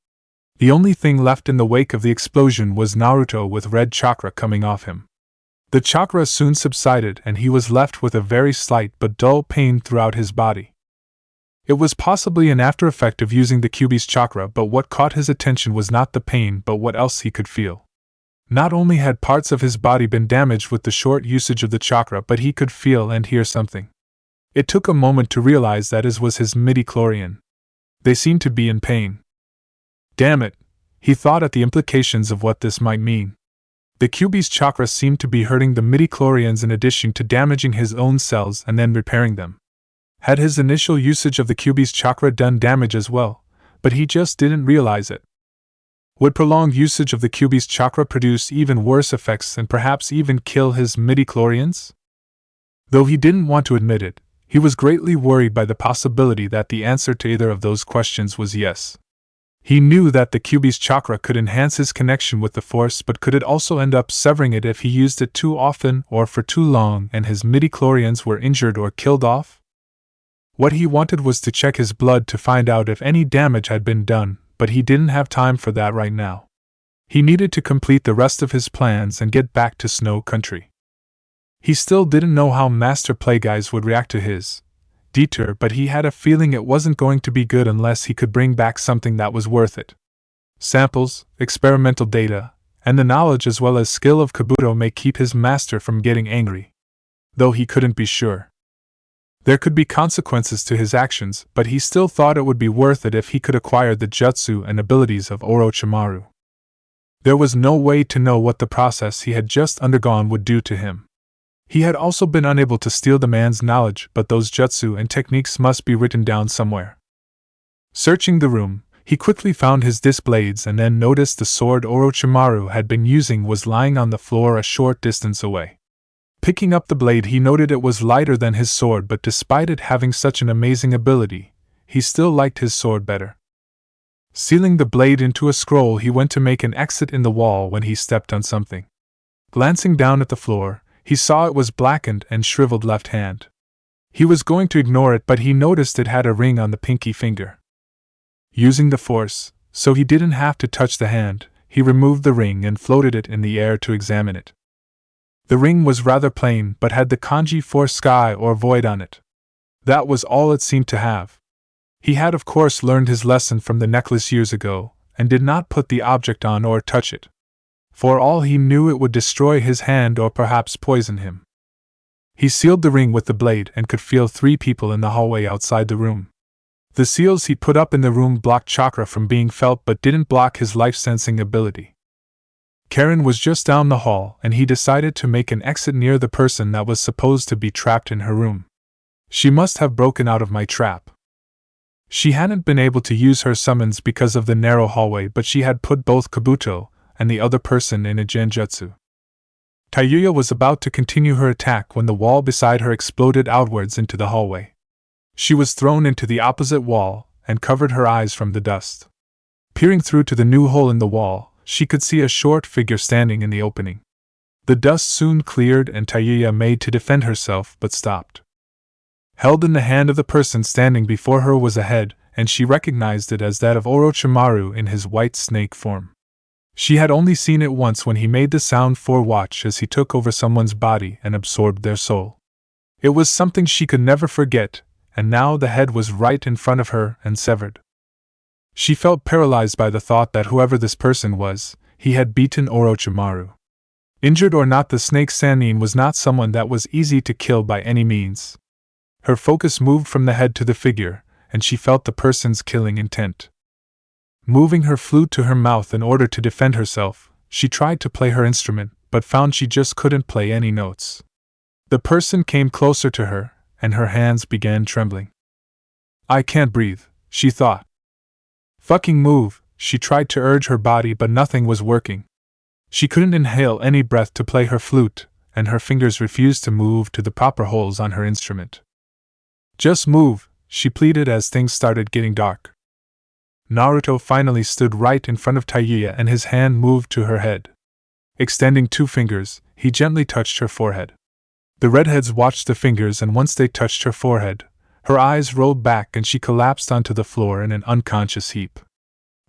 The only thing left in the wake of the explosion was Naruto with red chakra coming off him. The chakra soon subsided and he was left with a very slight but dull pain throughout his body. It was possibly an after effect of using the Kyuubi's chakra, but what caught his attention was not the pain but what else he could feel. Not only had parts of his body been damaged with the short usage of the chakra, but he could feel and hear something. It took a moment to realize that it was his midichlorian. They seemed to be in pain. Damn it, he thought at the implications of what this might mean. The Kyuubi's chakra seemed to be hurting the midichlorians in addition to damaging his own cells and then repairing them. Had his initial usage of the Kyuubi's chakra done damage as well, but he just didn't realize it? Would prolonged usage of the Kyuubi's chakra produce even worse effects and perhaps even kill his midichlorians? Though he didn't want to admit it, he was greatly worried by the possibility that the answer to either of those questions was yes. He knew that the Kyuubi's chakra could enhance his connection with the Force, but could it also end up severing it if he used it too often or for too long and his midichlorians were injured or killed off? What he wanted was to check his blood to find out if any damage had been done, but he didn't have time for that right now. He needed to complete the rest of his plans and get back to Snow Country. He still didn't know how Master Playguys would react to his detour, but he had a feeling it wasn't going to be good unless he could bring back something that was worth it. Samples, experimental data, and the knowledge as well as skill of Kabuto may keep his master from getting angry, though he couldn't be sure. There could be consequences to his actions, but he still thought it would be worth it if he could acquire the jutsu and abilities of Orochimaru. There was no way to know what the process he had just undergone would do to him. He had also been unable to steal the man's knowledge, but those jutsu and techniques must be written down somewhere. Searching the room, he quickly found his disc blades and then noticed the sword Orochimaru had been using was lying on the floor a short distance away. Picking up the blade, he noted it was lighter than his sword, but despite it having such an amazing ability, he still liked his sword better. Sealing the blade into a scroll, he went to make an exit in the wall when he stepped on something. Glancing down at the floor, he saw it was blackened and shriveled left hand. He was going to ignore it, but he noticed it had a ring on the pinky finger. Using the force, so he didn't have to touch the hand, he removed the ring and floated it in the air to examine it. The ring was rather plain but had the kanji for sky or void on it. That was all it seemed to have. He had of course learned his lesson from the necklace years ago, and did not put the object on or touch it. For all he knew, it would destroy his hand or perhaps poison him. He sealed the ring with the blade and could feel 3 people in the hallway outside the room. The seals he put up in the room blocked chakra from being felt but didn't block his life-sensing ability. Karen was just down the hall, and he decided to make an exit near the person that was supposed to be trapped in her room. She must have broken out of my trap. She hadn't been able to use her summons because of the narrow hallway, but she had put both Kabuto and the other person in a genjutsu. Tayuya was about to continue her attack when the wall beside her exploded outwards into the hallway. She was thrown into the opposite wall and covered her eyes from the dust. Peering through to the new hole in the wall, she could see a short figure standing in the opening. The dust soon cleared and Tayuya made to defend herself but stopped. Held in the hand of the person standing before her was a head, and she recognized it as that of Orochimaru in his white snake form. She had only seen it once when he made the sound for watch as he took over someone's body and absorbed their soul. It was something she could never forget, and now the head was right in front of her and severed. She felt paralyzed by the thought that whoever this person was, he had beaten Orochimaru. Injured or not, the snake Sannin was not someone that was easy to kill by any means. Her focus moved from the head to the figure, and she felt the person's killing intent. Moving her flute to her mouth in order to defend herself, she tried to play her instrument, but found she just couldn't play any notes. The person came closer to her, and her hands began trembling. I can't breathe, she thought. Fucking move, she tried to urge her body, but nothing was working. She couldn't inhale any breath to play her flute, and her fingers refused to move to the proper holes on her instrument. Just move, she pleaded as things started getting dark. Naruto finally stood right in front of Tayuya and his hand moved to her head. Extending 2 fingers, he gently touched her forehead. The redheads watched the fingers, and once they touched her forehead, her eyes rolled back and she collapsed onto the floor in an unconscious heap.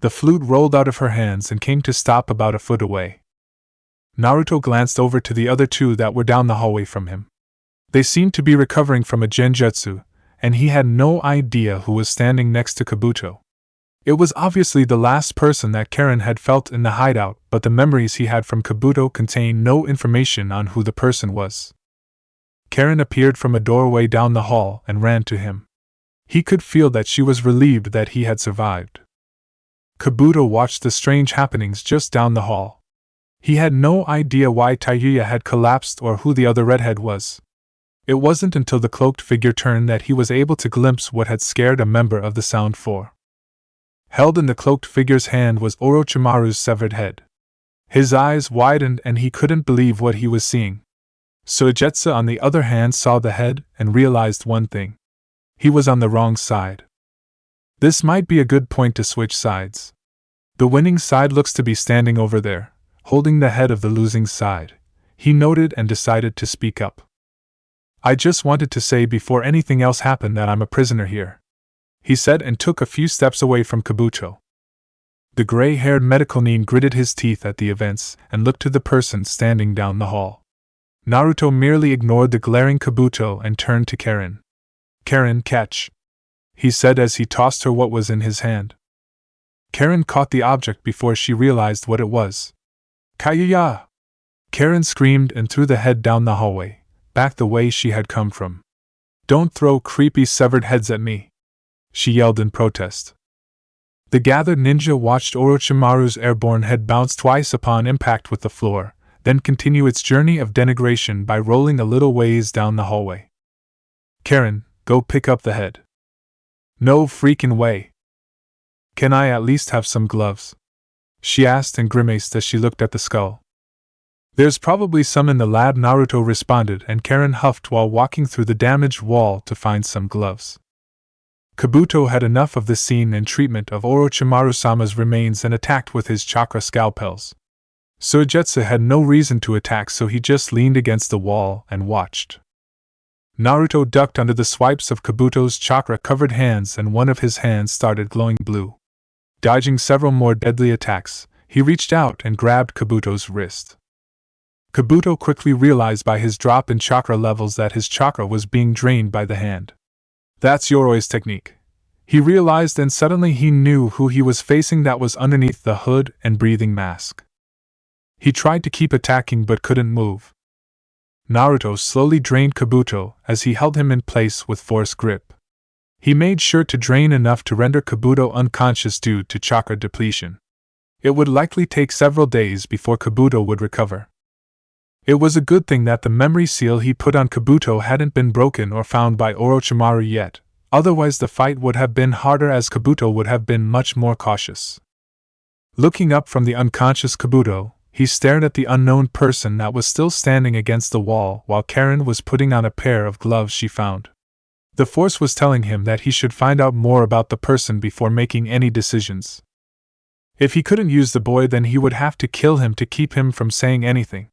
The flute rolled out of her hands and came to stop about a foot away. Naruto glanced over to the other 2 that were down the hallway from him. They seemed to be recovering from a genjutsu, and he had no idea who was standing next to Kabuto. It was obviously the last person that Karen had felt in the hideout, but the memories he had from Kabuto contained no information on who the person was. Karen appeared from a doorway down the hall and ran to him. He could feel that she was relieved that he had survived. Kabuto watched the strange happenings just down the hall. He had no idea why Tayuya had collapsed or who the other redhead was. It wasn't until the cloaked figure turned that he was able to glimpse what had scared a member of the Sound Four. Held in the cloaked figure's hand was Orochimaru's severed head. His eyes widened and he couldn't believe what he was seeing. Suigetsu on the other hand saw the head and realized one thing. He was on the wrong side. This might be a good point to switch sides. The winning side looks to be standing over there, holding the head of the losing side, he noted and decided to speak up. I just wanted to say before anything else happened that I'm a prisoner here, he said and took a few steps away from Kabuto. The gray-haired medical nin gritted his teeth at the events and looked to the person standing down the hall. Naruto merely ignored the glaring Kabuto and turned to Karen. Karen, catch, he said as he tossed her what was in his hand. Karen caught the object before she realized what it was. Kayuya! Karen screamed and threw the head down the hallway, back the way she had come from. Don't throw creepy severed heads at me, she yelled in protest. The gathered ninja watched Orochimaru's airborne head bounce twice upon impact with the floor, then continue its journey of denigration by rolling a little ways down the hallway. Karen, go pick up the head. No freaking way. Can I at least have some gloves? She asked and grimaced as she looked at the skull. There's probably some in the lab, Naruto responded, and Karen huffed while walking through the damaged wall to find some gloves. Kabuto had enough of the scene and treatment of Orochimaru-sama's remains and attacked with his chakra scalpels. Suigetsu had no reason to attack, so he just leaned against the wall and watched. Naruto ducked under the swipes of Kabuto's chakra-covered hands, and one of his hands started glowing blue. Dodging several more deadly attacks, he reached out and grabbed Kabuto's wrist. Kabuto quickly realized by his drop in chakra levels that his chakra was being drained by the hand. That's Yoroi's technique, he realized, and suddenly he knew who he was facing that was underneath the hood and breathing mask. He tried to keep attacking but couldn't move. Naruto slowly drained Kabuto as he held him in place with force grip. He made sure to drain enough to render Kabuto unconscious due to chakra depletion. It would likely take several days before Kabuto would recover. It was a good thing that the memory seal he put on Kabuto hadn't been broken or found by Orochimaru yet, otherwise the fight would have been harder as Kabuto would have been much more cautious. Looking up from the unconscious Kabuto, he stared at the unknown person that was still standing against the wall while Karen was putting on a pair of gloves she found. The force was telling him that he should find out more about the person before making any decisions. If he couldn't use the boy, then he would have to kill him to keep him from saying anything.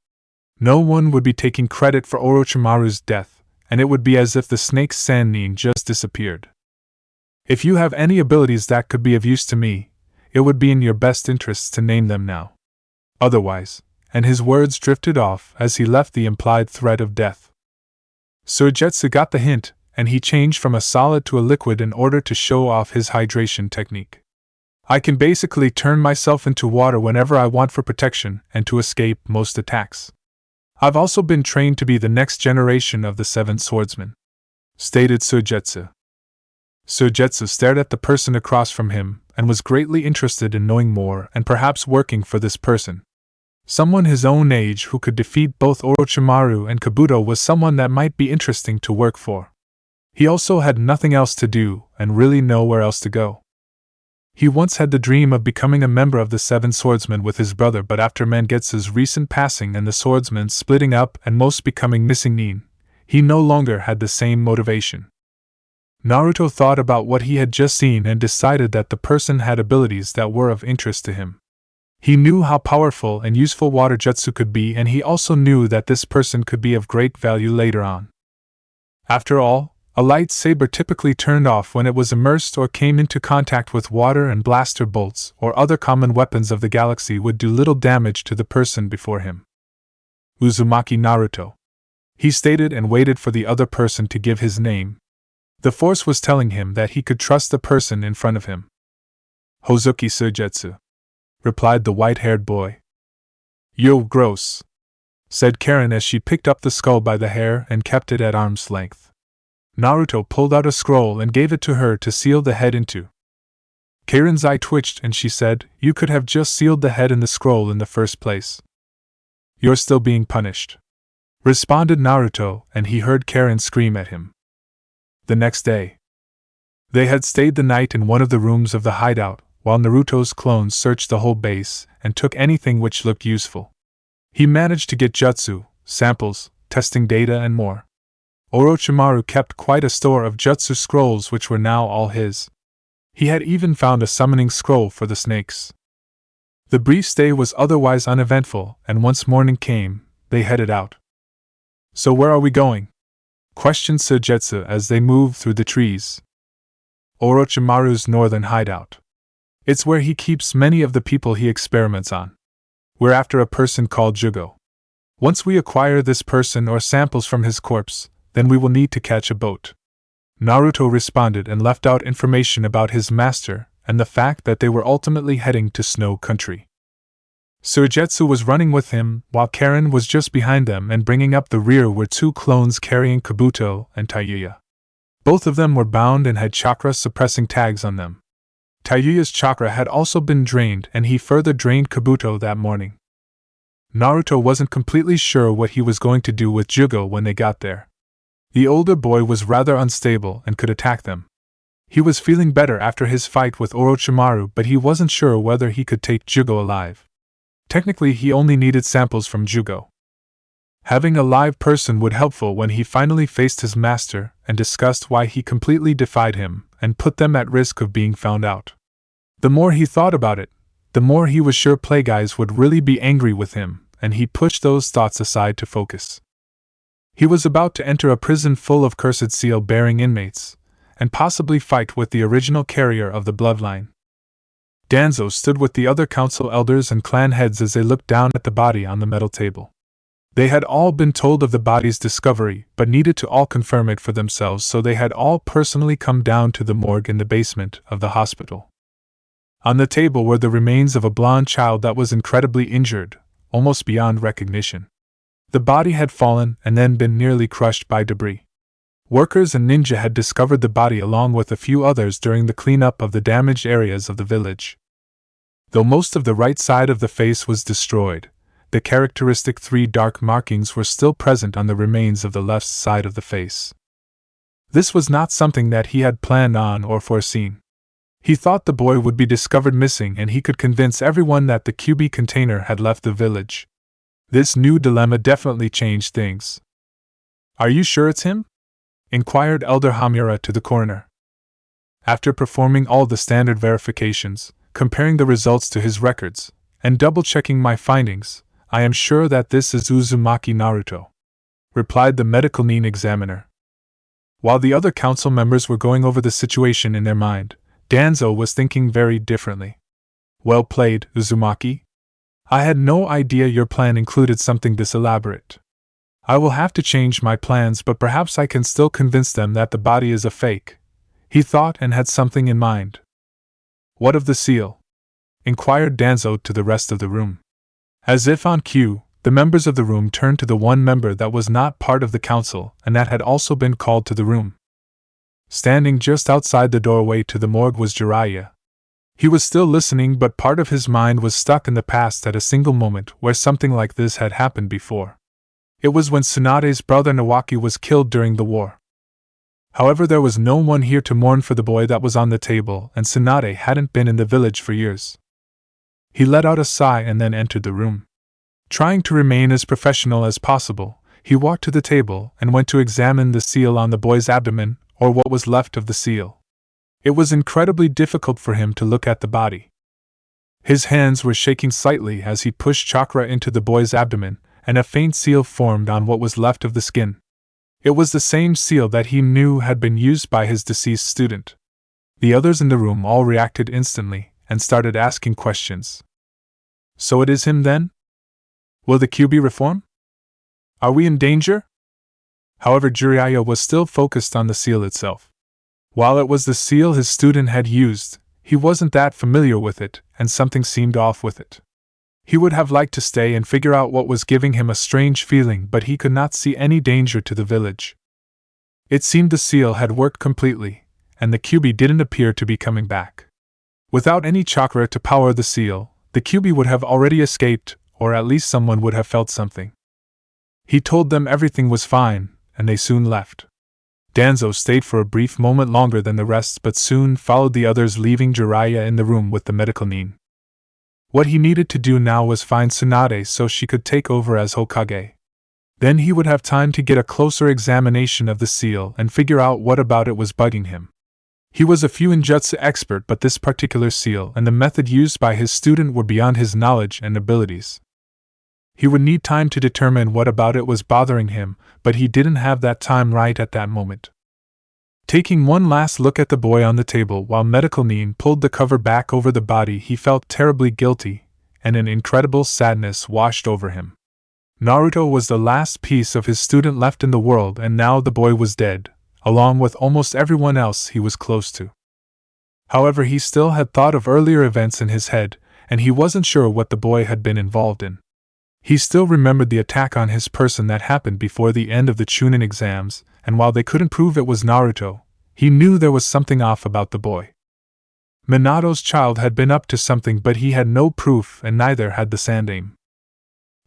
No one would be taking credit for Orochimaru's death, and it would be as if the snake's sannin just disappeared. If you have any abilities that could be of use to me, it would be in your best interests to name them now. Otherwise, and his words drifted off as he left the implied threat of death. Suigetsu got the hint, and he changed from a solid to a liquid in order to show off his hydration technique. I can basically turn myself into water whenever I want for protection and to escape most attacks. I've also been trained to be the next generation of the Seven Swordsmen, stated Suigetsu. Suigetsu stared at the person across from him and was greatly interested in knowing more and perhaps working for this person. Someone his own age who could defeat both Orochimaru and Kabuto was someone that might be interesting to work for. He also had nothing else to do and really nowhere else to go. He once had the dream of becoming a member of the Seven Swordsmen with his brother, but after Mangetsu's recent passing and the swordsmen splitting up and most becoming missing nin, he no longer had the same motivation. Naruto thought about what he had just seen and decided that the person had abilities that were of interest to him. He knew how powerful and useful water jutsu could be, and he also knew that this person could be of great value later on. After all, a lightsaber typically turned off when it was immersed or came into contact with water, and blaster bolts or other common weapons of the galaxy would do little damage to the person before him. Uzumaki Naruto, he stated, and waited for the other person to give his name. The force was telling him that he could trust the person in front of him. Hozuki Suigetsu, replied the white-haired boy. Yo, gross, said Karen as she picked up the skull by the hair and kept it at arm's length. Naruto pulled out a scroll and gave it to her to seal the head into. Karen's eye twitched and she said, "You could have just sealed the head in the scroll in the first place." "You're still being punished," responded Naruto, and he heard Karen scream at him. The next day, they had stayed the night in one of the rooms of the hideout, while Naruto's clones searched the whole base and took anything which looked useful. He managed to get jutsu, samples, testing data, and more. Orochimaru kept quite a store of jutsu scrolls which were now all his. He had even found a summoning scroll for the snakes. The brief stay was otherwise uneventful, and once morning came, they headed out. "So where are we going?" questioned Suigetsu as they moved through the trees. "Orochimaru's northern hideout. It's where he keeps many of the people he experiments on. We're after a person called Jugo." Once we acquire this person or samples from his corpse, then we will need to catch a boat. Naruto responded and left out information about his master and the fact that they were ultimately heading to Snow Country. Suigetsu was running with him, while Karen was just behind them, and bringing up the rear were two clones carrying Kabuto and Taiyuya. Both of them were bound and had chakra-suppressing tags on them. Taiyuya's chakra had also been drained, and he further drained Kabuto that morning. Naruto wasn't completely sure what he was going to do with Jugo when they got there. The older boy was rather unstable and could attack them. He was feeling better after his fight with Orochimaru, but he wasn't sure whether he could take Jugo alive. Technically, he only needed samples from Jugo. Having a live person would helpful when he finally faced his master and discussed why he completely defied him and put them at risk of being found out. The more he thought about it, the more he was sure Playguys would really be angry with him, and he pushed those thoughts aside to focus. He was about to enter a prison full of cursed seal-bearing inmates, and possibly fight with the original carrier of the bloodline. Danzo stood with the other council elders and clan heads as they looked down at the body on the metal table. They had all been told of the body's discovery, but needed to all confirm it for themselves, so they had all personally come down to the morgue in the basement of the hospital. On the table were the remains of a blonde child that was incredibly injured, almost beyond recognition. The body had fallen and then been nearly crushed by debris. Workers and ninja had discovered the body along with a few others during the cleanup of the damaged areas of the village. Though most of the right side of the face was destroyed, the characteristic 3 dark markings were still present on the remains of the left side of the face. This was not something that he had planned on or foreseen. He thought the boy would be discovered missing and he could convince everyone that the QB container had left the village. This new dilemma definitely changed things. "Are you sure it's him?" inquired Elder Hamura to the coroner. After performing all the standard verifications, comparing the results to his records, and double-checking my findings, I am sure that this is Uzumaki Naruto, replied the medical nin examiner. While the other council members were going over the situation in their mind, Danzo was thinking very differently. "Well played, Uzumaki. I had no idea your plan included something this elaborate. I will have to change my plans, but perhaps I can still convince them that the body is a fake," he thought, and had something in mind. "What of the seal?" inquired Danzo to the rest of the room. As if on cue, the members of the room turned to the one member that was not part of the council and that had also been called to the room. Standing just outside the doorway to the morgue was Jiraiya. He was still listening, but part of his mind was stuck in the past at a single moment where something like this had happened before. It was when Tsunade's brother Nawaki was killed during the war. However, there was no one here to mourn for the boy that was on the table, and Tsunade hadn't been in the village for years. He let out a sigh and then entered the room. Trying to remain as professional as possible, he walked to the table and went to examine the seal on the boy's abdomen, or what was left of the seal. It was incredibly difficult for him to look at the body. His hands were shaking slightly as he pushed chakra into the boy's abdomen, and a faint seal formed on what was left of the skin. It was the same seal that he knew had been used by his deceased student. The others in the room all reacted instantly and started asking questions. "So it is him then? Will the QB reform? Are we in danger?" However, Jiraiya was still focused on the seal itself. While it was the seal his student had used, he wasn't that familiar with it, and something seemed off with it. He would have liked to stay and figure out what was giving him a strange feeling, but he could not see any danger to the village. It seemed the seal had worked completely, and the QB didn't appear to be coming back. Without any chakra to power the seal, the QB would have already escaped, or at least someone would have felt something. He told them everything was fine, and they soon left. Danzo stayed for a brief moment longer than the rest, but soon followed the others, leaving Jiraiya in the room with the medical nin. What he needed to do now was find Tsunade so she could take over as Hokage. Then he would have time to get a closer examination of the seal and figure out what about it was bugging him. He was a Fuinjutsu expert, but this particular seal and the method used by his student were beyond his knowledge and abilities. He would need time to determine what about it was bothering him, but he didn't have that time right at that moment. Taking one last look at the boy on the table while medical nin pulled the cover back over the body, he felt terribly guilty, and an incredible sadness washed over him. Naruto was the last piece of his student left in the world, and now the boy was dead, along with almost everyone else he was close to. However, he still had thought of earlier events in his head, and he wasn't sure what the boy had been involved in. He still remembered the attack on his person that happened before the end of the chunin exams, and while they couldn't prove it was Naruto, he knew there was something off about the boy. Minato's child had been up to something, but he had no proof, and neither had the Sandaime.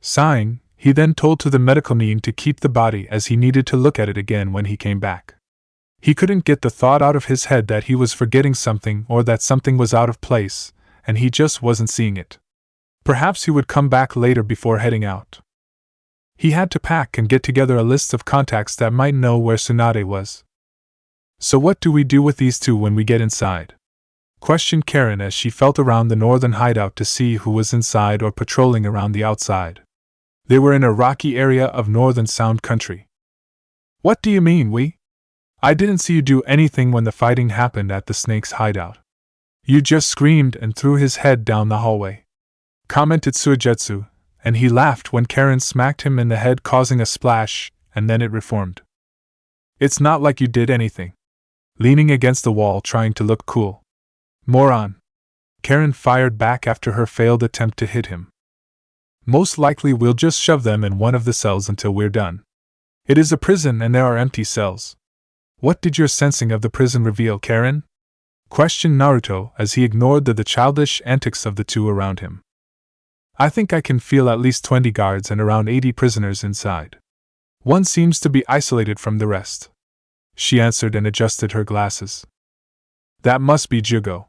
Sighing, he then told to the medical nin to keep the body, as he needed to look at it again when he came back. He couldn't get the thought out of his head that he was forgetting something or that something was out of place, and he just wasn't seeing it. Perhaps he would come back later before heading out. He had to pack and get together a list of contacts that might know where Tsunade was. "So what do we do with these two when we get inside?" questioned Karen as she felt around the northern hideout to see who was inside or patrolling around the outside. They were in a rocky area of northern Sound Country. "What do you mean, we? I didn't see you do anything when the fighting happened at the snake's hideout. You just screamed and threw his head down the hallway," commented Suigetsu, and he laughed when Karen smacked him in the head, causing a splash, and then it reformed. "It's not like you did anything." Leaning against the wall trying to look cool. "Moron," Karen fired back after her failed attempt to hit him. "Most likely we'll just shove them in one of the cells until we're done. It is a prison and there are empty cells." "What did your sensing of the prison reveal, Karen?" questioned Naruto as he ignored the childish antics of the two around him. "I think I can feel at least 20 guards and around 80 prisoners inside. One seems to be isolated from the rest," she answered and adjusted her glasses. "That must be Jugo,"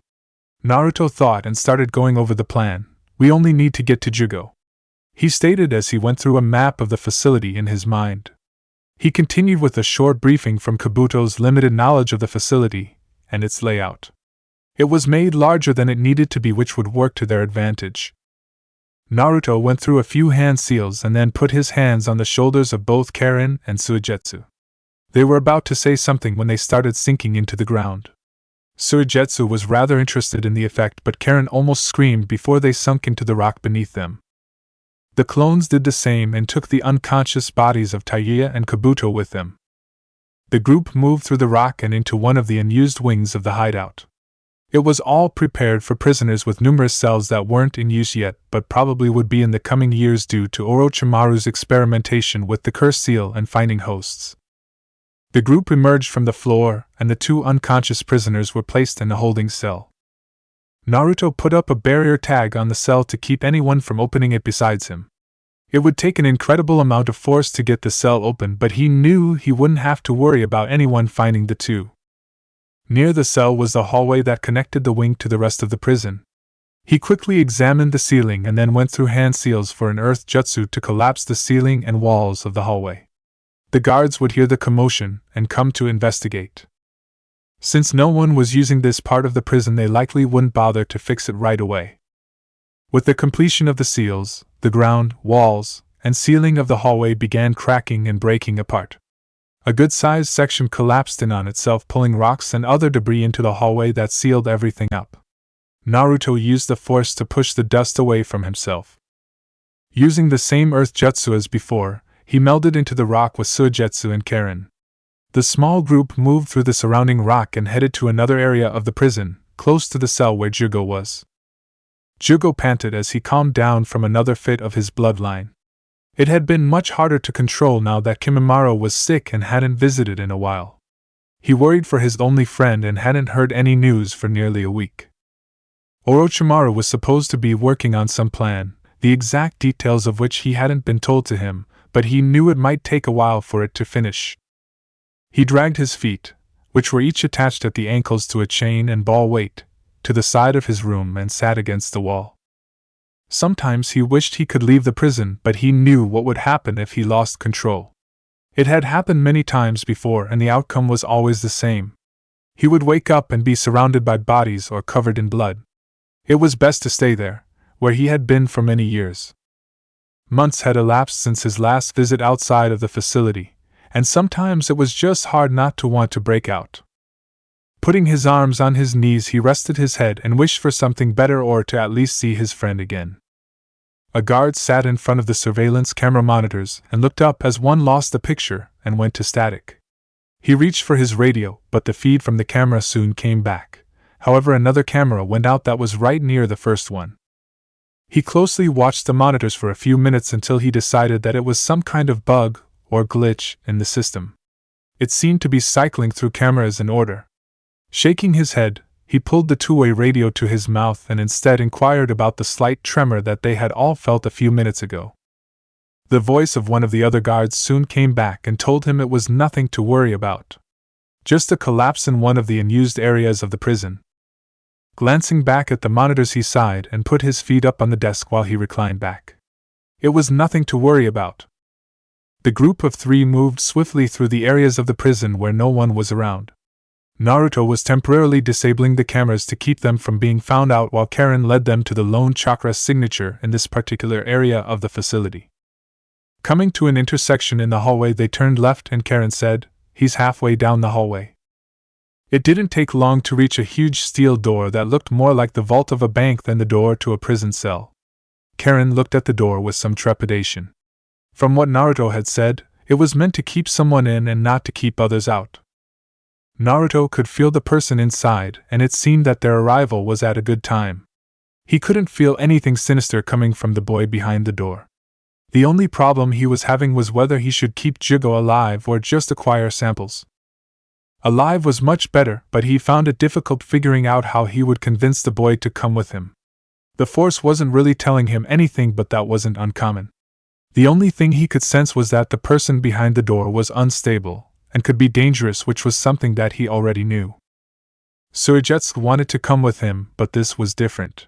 Naruto thought and started going over the plan. "We only need to get to Jugo," he stated as he went through a map of the facility in his mind. He continued with a short briefing from Kabuto's limited knowledge of the facility and its layout. It was made larger than it needed to be, which would work to their advantage. Naruto went through a few hand seals and then put his hands on the shoulders of both Karen and Suigetsu. They were about to say something when they started sinking into the ground. Suigetsu was rather interested in the effect, but Karen almost screamed before they sunk into the rock beneath them. The clones did the same and took the unconscious bodies of Jiraiya and Kabuto with them. The group moved through the rock and into one of the unused wings of the hideout. It was all prepared for prisoners, with numerous cells that weren't in use yet but probably would be in the coming years due to Orochimaru's experimentation with the curse seal and finding hosts. The group emerged from the floor, and the two unconscious prisoners were placed in a holding cell. Naruto put up a barrier tag on the cell to keep anyone from opening it besides him. It would take an incredible amount of force to get the cell open, but he knew he wouldn't have to worry about anyone finding the two. Near the cell was the hallway that connected the wing to the rest of the prison. He quickly examined the ceiling and then went through hand seals for an earth jutsu to collapse the ceiling and walls of the hallway. The guards would hear the commotion and come to investigate. Since no one was using this part of the prison, they likely wouldn't bother to fix it right away. With the completion of the seals, the ground, walls, and ceiling of the hallway began cracking and breaking apart. A good-sized section collapsed in on itself, pulling rocks and other debris into the hallway that sealed everything up. Naruto used the force to push the dust away from himself. Using the same earth jutsu as before, he melded into the rock with Suigetsu and Karen. The small group moved through the surrounding rock and headed to another area of the prison, close to the cell where Jugo was. Jugo panted as he calmed down from another fit of his bloodline. It had been much harder to control now that Kimimaro was sick and hadn't visited in a while. He worried for his only friend and hadn't heard any news for nearly a week. Orochimaru was supposed to be working on some plan, the exact details of which he hadn't been told to him, but he knew it might take a while for it to finish. He dragged his feet, which were each attached at the ankles to a chain and ball weight, to the side of his room and sat against the wall. Sometimes he wished he could leave the prison, but he knew what would happen if he lost control. It had happened many times before, and the outcome was always the same. He would wake up and be surrounded by bodies or covered in blood. It was best to stay there, where he had been for many years. Months had elapsed since his last visit outside of the facility, and sometimes it was just hard not to want to break out. Putting his arms on his knees, he rested his head and wished for something better, or to at least see his friend again. A guard sat in front of the surveillance camera monitors and looked up as one lost the picture and went to static. He reached for his radio, but the feed from the camera soon came back. However, another camera went out that was right near the first one. He closely watched the monitors for a few minutes until he decided that it was some kind of bug or glitch in the system. It seemed to be cycling through cameras in order. Shaking his head, he pulled the two-way radio to his mouth and instead inquired about the slight tremor that they had all felt a few minutes ago. The voice of one of the other guards soon came back and told him it was nothing to worry about. Just a collapse in one of the unused areas of the prison. Glancing back at the monitors, he sighed and put his feet up on the desk while he reclined back. It was nothing to worry about. The group of three moved swiftly through the areas of the prison where no one was around. Naruto was temporarily disabling the cameras to keep them from being found out while Karen led them to the lone chakra signature in this particular area of the facility. Coming to an intersection in the hallway, they turned left and Karen said, "He's halfway down the hallway." It didn't take long to reach a huge steel door that looked more like the vault of a bank than the door to a prison cell. Karen looked at the door with some trepidation. From what Naruto had said, it was meant to keep someone in and not to keep others out. Naruto could feel the person inside, and it seemed that their arrival was at a good time. He couldn't feel anything sinister coming from the boy behind the door. The only problem he was having was whether he should keep Jugo alive or just acquire samples. Alive was much better, but he found it difficult figuring out how he would convince the boy to come with him. The Force wasn't really telling him anything, but that wasn't uncommon. The only thing he could sense was that the person behind the door was unstable and could be dangerous, which was something that he already knew. Suigetsu wanted to come with him, but this was different.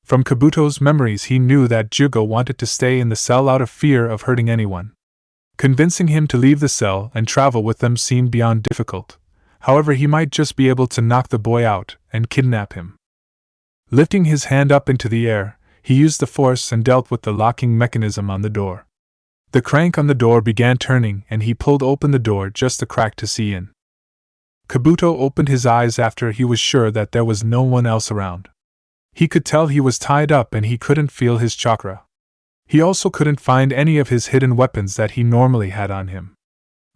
From Kabuto's memories, he knew that Jugo wanted to stay in the cell out of fear of hurting anyone. Convincing him to leave the cell and travel with them seemed beyond difficult. However, he might just be able to knock the boy out and kidnap him. Lifting his hand up into the air, he used the force and dealt with the locking mechanism on the door. The crank on the door began turning and he pulled open the door just a crack to see in. Kabuto opened his eyes after he was sure that there was no one else around. He could tell he was tied up and he couldn't feel his chakra. He also couldn't find any of his hidden weapons that he normally had on him.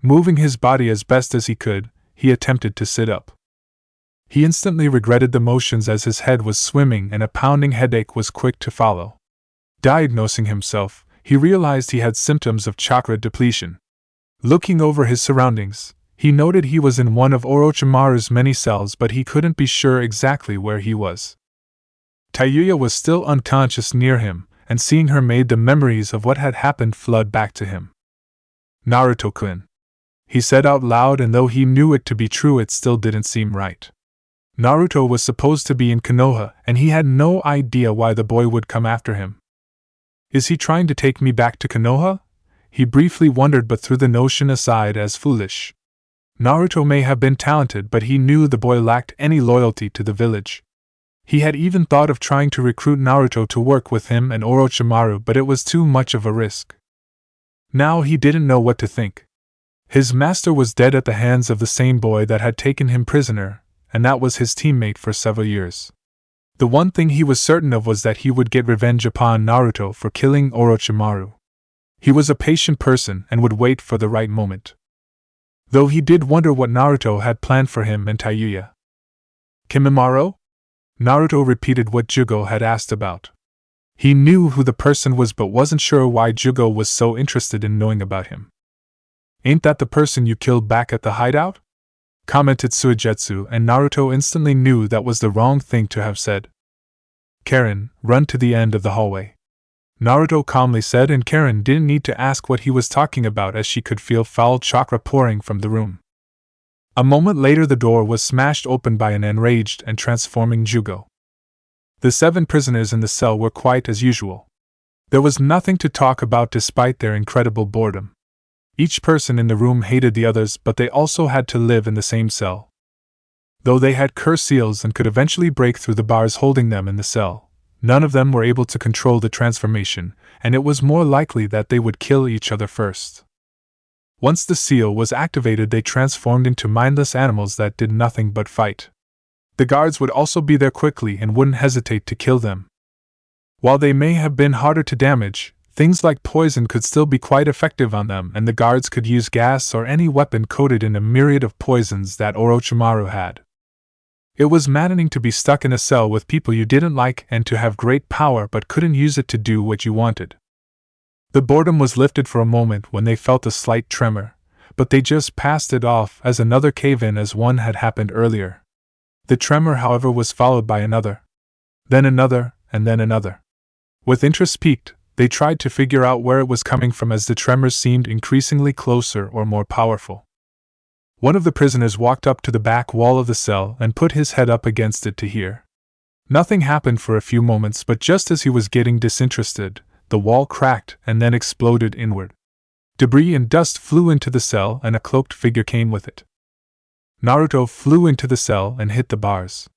Moving his body as best as he could, he attempted to sit up. He instantly regretted the motions as his head was swimming and a pounding headache was quick to follow. Diagnosing himself, he realized he had symptoms of chakra depletion. Looking over his surroundings, he noted he was in one of Orochimaru's many cells, but he couldn't be sure exactly where he was. Tayuya was still unconscious near him, and seeing her made the memories of what had happened flood back to him. "Naruto-kun," he said out loud, and though he knew it to be true, it still didn't seem right. Naruto was supposed to be in Konoha, and he had no idea why the boy would come after him. Is he trying to take me back to Konoha? He briefly wondered, but threw the notion aside as foolish. Naruto may have been talented, but he knew the boy lacked any loyalty to the village. He had even thought of trying to recruit Naruto to work with him and Orochimaru, but it was too much of a risk. Now he didn't know what to think. His master was dead at the hands of the same boy that had taken him prisoner, and that was his teammate for several years. The one thing he was certain of was that he would get revenge upon Naruto for killing Orochimaru. He was a patient person and would wait for the right moment. Though he did wonder what Naruto had planned for him and Tayuya. "Kimimaro?" Naruto repeated what Jugo had asked about. He knew who the person was but wasn't sure why Jugo was so interested in knowing about him. "Ain't that the person you killed back at the hideout?" commented Suigetsu, and Naruto instantly knew that was the wrong thing to have said. "Karen, run to the end of the hallway," Naruto calmly said, and Karen didn't need to ask what he was talking about as she could feel foul chakra pouring from the room. A moment later the door was smashed open by an enraged and transforming Jugo. The 7 prisoners in the cell were quiet as usual. There was nothing to talk about despite their incredible boredom. Each person in the room hated the others, but they also had to live in the same cell. Though they had curse seals and could eventually break through the bars holding them in the cell, none of them were able to control the transformation, and it was more likely that they would kill each other first. Once the seal was activated, they transformed into mindless animals that did nothing but fight. The guards would also be there quickly and wouldn't hesitate to kill them. While they may have been harder to damage, things like poison could still be quite effective on them, and the guards could use gas or any weapon coated in a myriad of poisons that Orochimaru had. It was maddening to be stuck in a cell with people you didn't like and to have great power but couldn't use it to do what you wanted. The boredom was lifted for a moment when they felt a slight tremor, but they just passed it off as another cave-in as one had happened earlier. The tremor, however, was followed by another, then another, and then another. With interest piqued, they tried to figure out where it was coming from as the tremors seemed increasingly closer or more powerful. One of the prisoners walked up to the back wall of the cell and put his head up against it to hear. Nothing happened for a few moments, but just as he was getting disinterested, the wall cracked and then exploded inward. Debris and dust flew into the cell and a cloaked figure came with it. Naruto flew into the cell and hit the bars.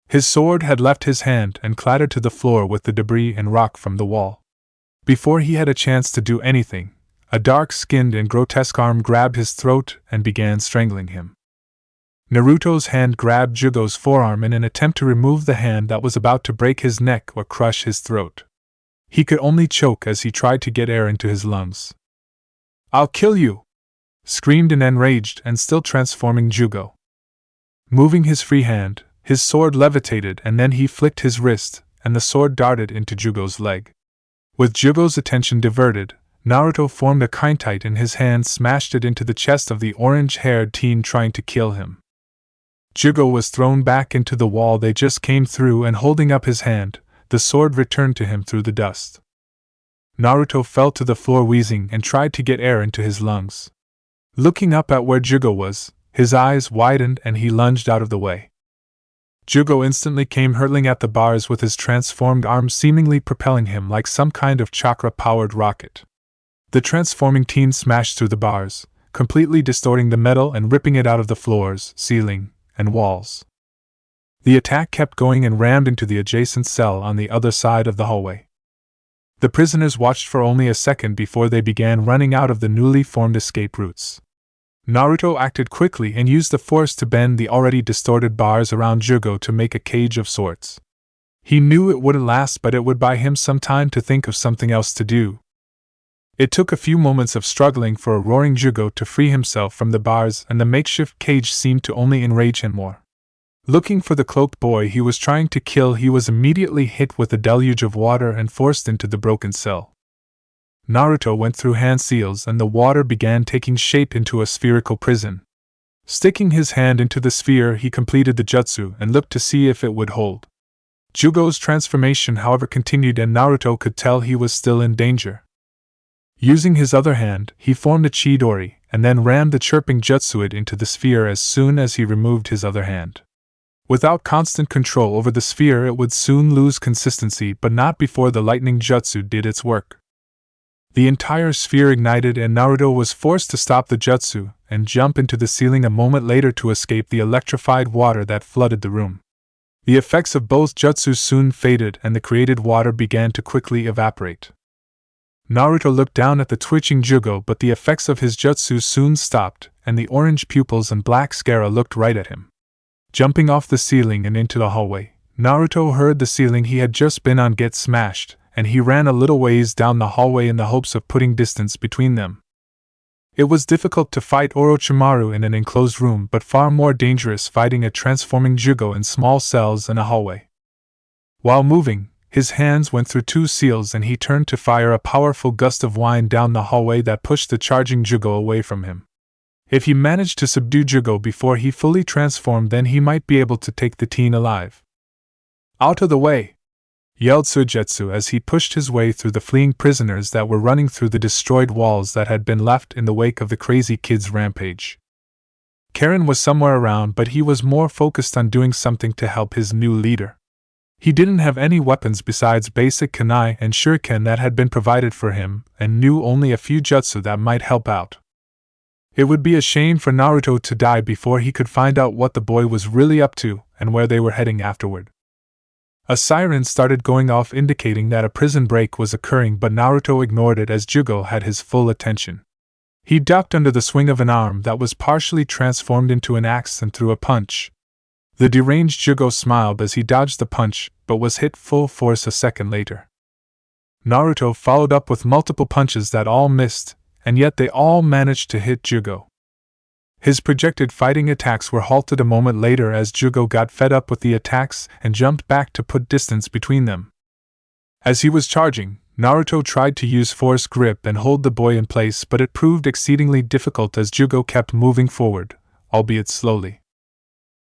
His sword had left his hand and clattered to the floor with the debris and rock from the wall. Before he had a chance to do anything, a dark-skinned and grotesque arm grabbed his throat and began strangling him. Naruto's hand grabbed Jugo's forearm in an attempt to remove the hand that was about to break his neck or crush his throat. He could only choke as he tried to get air into his lungs. "I'll kill you!" screamed an enraged and still transforming Jugo. Moving his free hand, his sword levitated and then he flicked his wrist, and the sword darted into Jugo's leg. With Jugo's attention diverted, Naruto formed a kaintai in his hand, smashed it into the chest of the orange-haired teen trying to kill him. Jugo was thrown back into the wall they just came through, and holding up his hand, the sword returned to him through the dust. Naruto fell to the floor wheezing and tried to get air into his lungs. Looking up at where Jugo was, his eyes widened and he lunged out of the way. Jugo instantly came hurtling at the bars with his transformed arms seemingly propelling him like some kind of chakra-powered rocket. The transforming teen smashed through the bars, completely distorting the metal and ripping it out of the floors, ceiling, and walls. The attack kept going and rammed into the adjacent cell on the other side of the hallway. The prisoners watched for only a second before they began running out of the newly formed escape routes. Naruto acted quickly and used the force to bend the already distorted bars around Jugo to make a cage of sorts. He knew it wouldn't last, but it would buy him some time to think of something else to do. It took a few moments of struggling for a roaring Jugo to free himself from the bars, and the makeshift cage seemed to only enrage him more. Looking for the cloaked boy he was trying to kill, he was immediately hit with a deluge of water and forced into the broken cell. Naruto went through hand seals and the water began taking shape into a spherical prison. Sticking his hand into the sphere, he completed the jutsu and looked to see if it would hold. Jugo's transformation, however, continued, and Naruto could tell he was still in danger. Using his other hand, he formed a Chidori, and then rammed the chirping jutsu into the sphere as soon as he removed his other hand. Without constant control over the sphere, it would soon lose consistency, but not before the lightning jutsu did its work. The entire sphere ignited and Naruto was forced to stop the jutsu and jump into the ceiling a moment later to escape the electrified water that flooded the room. The effects of both jutsu soon faded and the created water began to quickly evaporate. Naruto looked down at the twitching Jugo, but the effects of his jutsu soon stopped, and the orange pupils and black scara looked right at him. Jumping off the ceiling and into the hallway, Naruto heard the ceiling he had just been on get smashed, and he ran a little ways down the hallway in the hopes of putting distance between them. It was difficult to fight Orochimaru in an enclosed room, but far more dangerous fighting a transforming Jugo in small cells in a hallway. While moving, his hands went through two seals and he turned to fire a powerful gust of wind down the hallway that pushed the charging Jugo away from him. If he managed to subdue Jugo before he fully transformed, then he might be able to take the teen alive. "Out of the way!" yelled Suigetsu as he pushed his way through the fleeing prisoners that were running through the destroyed walls that had been left in the wake of the crazy kid's rampage. Karen was somewhere around, but he was more focused on doing something to help his new leader. He didn't have any weapons besides basic kunai and shuriken that had been provided for him, and knew only a few jutsu that might help out. It would be a shame for Naruto to die before he could find out what the boy was really up to and where they were heading afterward. A siren started going off indicating that a prison break was occurring, but Naruto ignored it as Jugo had his full attention. He ducked under the swing of an arm that was partially transformed into an axe and threw a punch. The deranged Jugo smiled as he dodged the punch, but was hit full force a second later. Naruto followed up with multiple punches that all missed, and yet they all managed to hit Jugo. His projected fighting attacks were halted a moment later as Jugo got fed up with the attacks and jumped back to put distance between them. As he was charging, Naruto tried to use force grip and hold the boy in place, but it proved exceedingly difficult as Jugo kept moving forward, albeit slowly.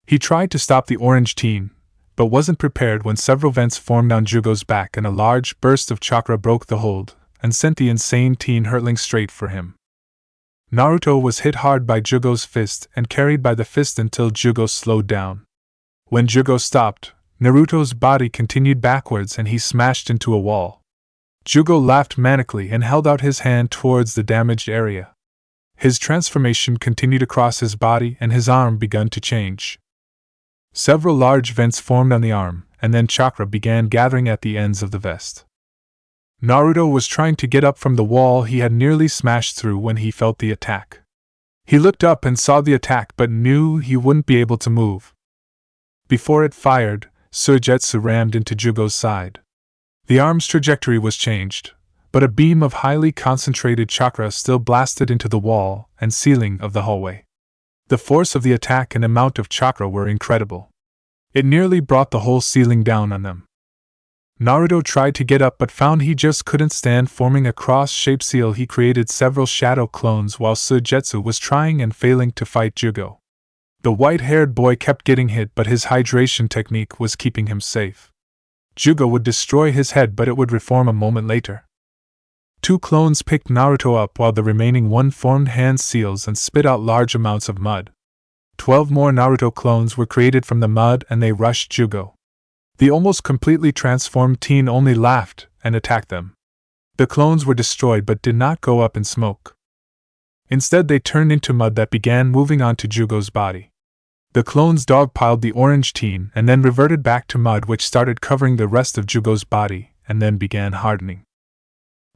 He tried to stop the orange teen, but wasn't prepared when several vents formed on Jugo's back and a large burst of chakra broke the hold and sent the insane teen hurtling straight for him. Naruto was hit hard by Jugo's fist and carried by the fist until Jugo slowed down. When Jugo stopped, Naruto's body continued backwards and he smashed into a wall. Jugo laughed manically and held out his hand towards the damaged area. His transformation continued across his body and his arm began to change. Several large vents formed on the arm, and then chakra began gathering at the ends of the vest. Naruto was trying to get up from the wall he had nearly smashed through when he felt the attack. He looked up and saw the attack but knew he wouldn't be able to move. Before it fired, Suigetsu rammed into Jugo's side. The arm's trajectory was changed, but a beam of highly concentrated chakra still blasted into the wall and ceiling of the hallway. The force of the attack and amount of chakra were incredible. It nearly brought the whole ceiling down on them. Naruto tried to get up but found he just couldn't stand. Forming a cross-shaped seal, he created several shadow clones while Suigetsu was trying and failing to fight Jugo. The white-haired boy kept getting hit, but his hydration technique was keeping him safe. Jugo would destroy his head, but it would reform a moment later. 2 clones picked Naruto up while the remaining 1 formed hand seals and spit out large amounts of mud. 12 more Naruto clones were created from the mud and they rushed Jugo. The almost completely transformed teen only laughed and attacked them. The clones were destroyed but did not go up in smoke. Instead, they turned into mud that began moving onto Jugo's body. The clones dogpiled the orange teen and then reverted back to mud, which started covering the rest of Jugo's body and then began hardening.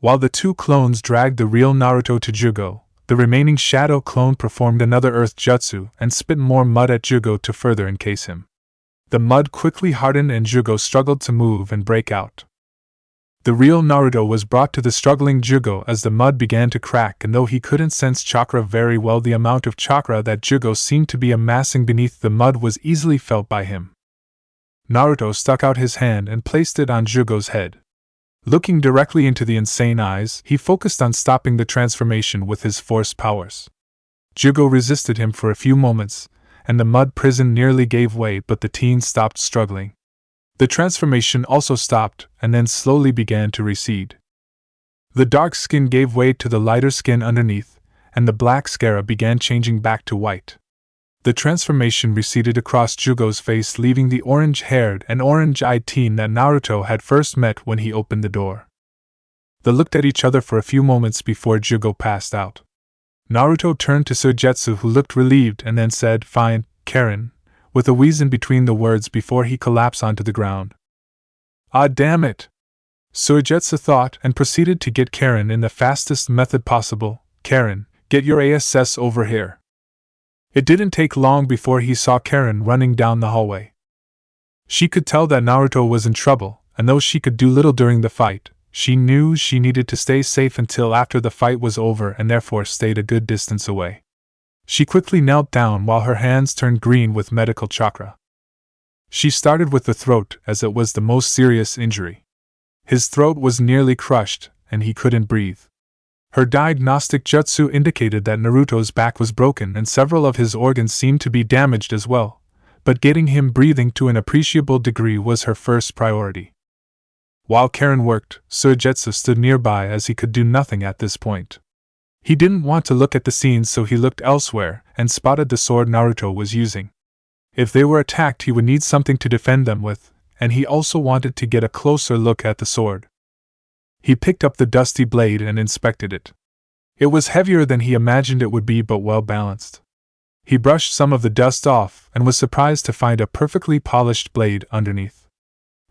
While the 2 clones dragged the real Naruto to Jugo, the remaining shadow clone performed another earth jutsu and spit more mud at Jugo to further encase him. The mud quickly hardened and Jugo struggled to move and break out. The real Naruto was brought to the struggling Jugo as the mud began to crack, and though he couldn't sense chakra very well, the amount of chakra that Jugo seemed to be amassing beneath the mud was easily felt by him. Naruto stuck out his hand and placed it on Jugo's head. Looking directly into the insane eyes, he focused on stopping the transformation with his force powers. Jugo resisted him for a few moments, and the mud prison nearly gave way, but the teen stopped struggling. The transformation also stopped and then slowly began to recede. The dark skin gave way to the lighter skin underneath, and the black scarab began changing back to white. The transformation receded across Jugo's face, leaving the orange-haired and orange-eyed teen that Naruto had first met when he opened the door. They looked at each other for a few moments before Jugo passed out. Naruto turned to Suigetsu, who looked relieved, and then said, "Fine, Karen," with a wheeze in between the words before he collapsed onto the ground. "Ah, damn it!" Suigetsu thought and proceeded to get Karen in the fastest method possible. "Karen, get your ass over here." It didn't take long before he saw Karen running down the hallway. She could tell that Naruto was in trouble, and though she could do little during the fight, she knew she needed to stay safe until after the fight was over and therefore stayed a good distance away. She quickly knelt down while her hands turned green with medical chakra. She started with the throat, as it was the most serious injury. His throat was nearly crushed, and he couldn't breathe. Her diagnostic jutsu indicated that Naruto's back was broken and several of his organs seemed to be damaged as well, but getting him breathing to an appreciable degree was her first priority. While Karen worked, Suigetsu stood nearby as he could do nothing at this point. He didn't want to look at the scenes, so he looked elsewhere and spotted the sword Naruto was using. If they were attacked, he would need something to defend them with, and he also wanted to get a closer look at the sword. He picked up the dusty blade and inspected it. It was heavier than he imagined it would be, but well balanced. He brushed some of the dust off and was surprised to find a perfectly polished blade underneath.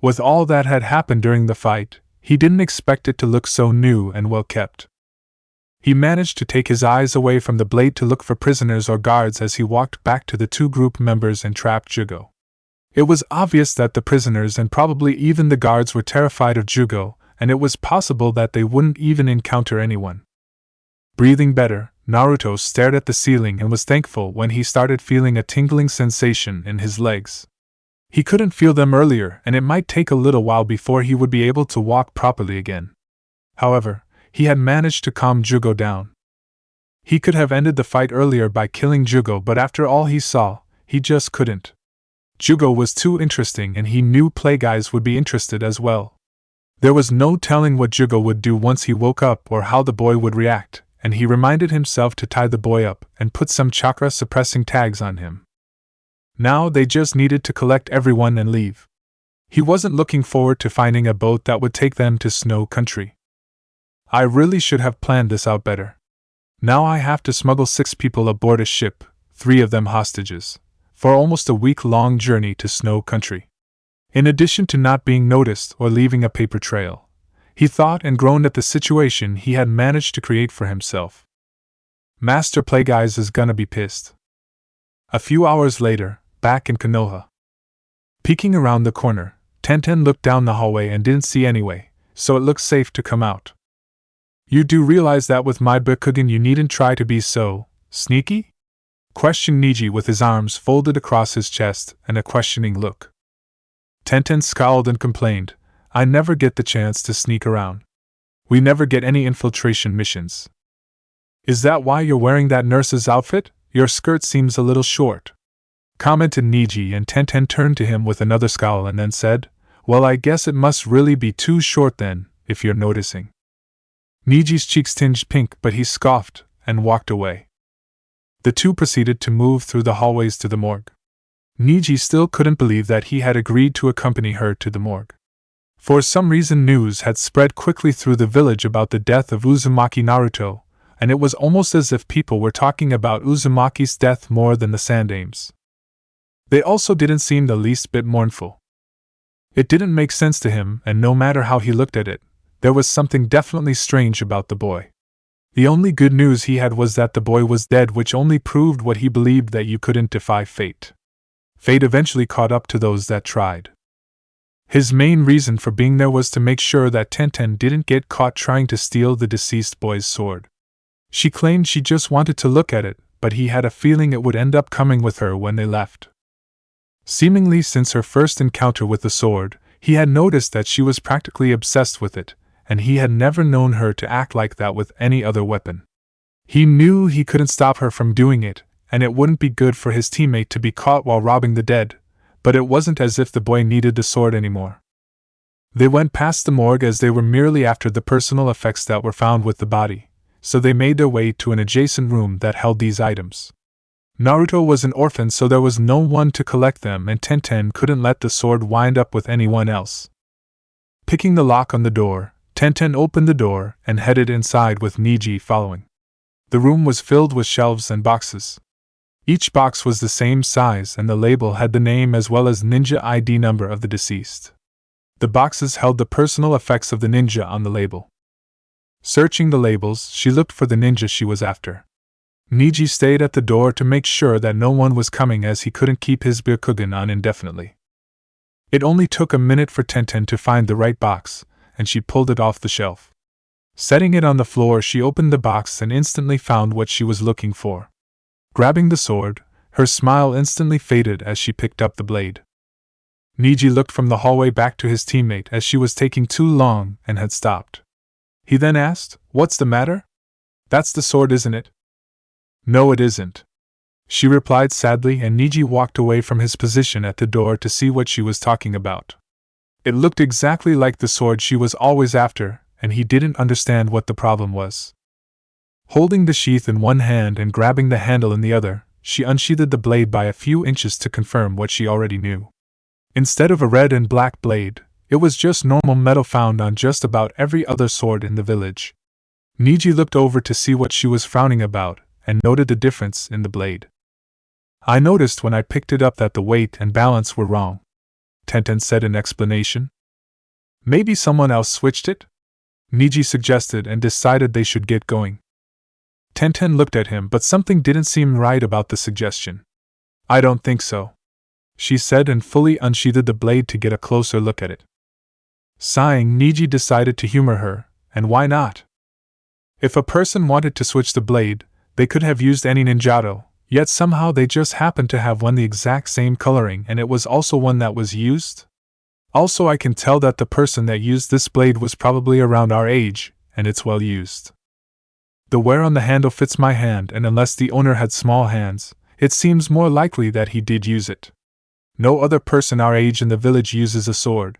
With all that had happened during the fight, he didn't expect it to look so new and well kept. He managed to take his eyes away from the blade to look for prisoners or guards as he walked back to the 2 group members and trapped Jugo. It was obvious that the prisoners and probably even the guards were terrified of Jugo, and it was possible that they wouldn't even encounter anyone. Breathing better, Naruto stared at the ceiling and was thankful when he started feeling a tingling sensation in his legs. He couldn't feel them earlier, and it might take a little while before he would be able to walk properly again. However, he had managed to calm Jugo down. He could have ended the fight earlier by killing Jugo, but after all he saw, he just couldn't. Jugo was too interesting, and he knew Play Guys would be interested as well. There was no telling what Jugo would do once he woke up or how the boy would react, and he reminded himself to tie the boy up and put some chakra-suppressing tags on him. Now they just needed to collect everyone and leave. He wasn't looking forward to finding a boat that would take them to Snow Country. I really should have planned this out better. Now I have to smuggle 6 people aboard a ship, 3 of them hostages, for almost a week-long journey to Snow Country. In addition to not being noticed or leaving a paper trail, he thought and groaned at the situation he had managed to create for himself. Master Play Guys is gonna be pissed. A few hours later, back in Konoha. Peeking around the corner, Tenten looked down the hallway and didn't see anyway, so it looked safe to come out. You do realize that with my Byakugan you needn't try to be so sneaky? Questioned Niji with his arms folded across his chest and a questioning look. Tenten scowled and complained, I never get the chance to sneak around. We never get any infiltration missions. Is that why you're wearing that nurse's outfit? Your skirt seems a little short. Commented Niji, and Tenten turned to him with another scowl and then said, Well, I guess it must really be too short then, if you're noticing. Niji's cheeks tinged pink, but he scoffed and walked away. The two proceeded to move through the hallways to the morgue. Niji still couldn't believe that he had agreed to accompany her to the morgue. For some reason news had spread quickly through the village about the death of Uzumaki Naruto, and it was almost as if people were talking about Uzumaki's death more than the Sandames. They also didn't seem the least bit mournful. It didn't make sense to him, and no matter how he looked at it, there was something definitely strange about the boy. The only good news he had was that the boy was dead, which only proved what he believed, that you couldn't defy fate. Fate eventually caught up to those that tried. His main reason for being there was to make sure that Tenten didn't get caught trying to steal the deceased boy's sword. She claimed she just wanted to look at it, but he had a feeling it would end up coming with her when they left. Seemingly since her first encounter with the sword, he had noticed that she was practically obsessed with it, and he had never known her to act like that with any other weapon. He knew he couldn't stop her from doing it, and it wouldn't be good for his teammate to be caught while robbing the dead, but it wasn't as if the boy needed the sword anymore. They went past the morgue as they were merely after the personal effects that were found with the body, so they made their way to an adjacent room that held these items. Naruto was an orphan, so there was no one to collect them, and Tenten couldn't let the sword wind up with anyone else. Picking the lock on the door, Tenten opened the door and headed inside with Niji following. The room was filled with shelves and boxes. Each box was the same size, and the label had the name as well as ninja ID number of the deceased. The boxes held the personal effects of the ninja on the label. Searching the labels, she looked for the ninja she was after. Niji stayed at the door to make sure that no one was coming, as he couldn't keep his Byakugan on indefinitely. It only took a minute for Tenten to find the right box, and she pulled it off the shelf. Setting it on the floor, she opened the box and instantly found what she was looking for. Grabbing the sword, her smile instantly faded as she picked up the blade. Niji looked from the hallway back to his teammate as she was taking too long and had stopped. He then asked, What's the matter? That's the sword, isn't it? No, it isn't. She replied sadly, and Niji walked away from his position at the door to see what she was talking about. It looked exactly like the sword she was always after, and he didn't understand what the problem was. Holding the sheath in one hand and grabbing the handle in the other, she unsheathed the blade by a few inches to confirm what she already knew. Instead of a red and black blade, it was just normal metal found on just about every other sword in the village. Niji looked over to see what she was frowning about, and noted the difference in the blade. I noticed when I picked it up that the weight and balance were wrong, Tenten said in explanation. Maybe someone else switched it? Niji suggested, and decided they should get going. Tenten looked at him, but something didn't seem right about the suggestion. I don't think so, she said, and fully unsheathed the blade to get a closer look at it. Sighing, Niji decided to humor her, and why not? If a person wanted to switch the blade, they could have used any ninjato, yet somehow they just happened to have one the exact same coloring and it was also one that was used? Also, I can tell that the person that used this blade was probably around our age, and it's well used. The wear on the handle fits my hand, and unless the owner had small hands, it seems more likely that he did use it. No other person our age in the village uses a sword,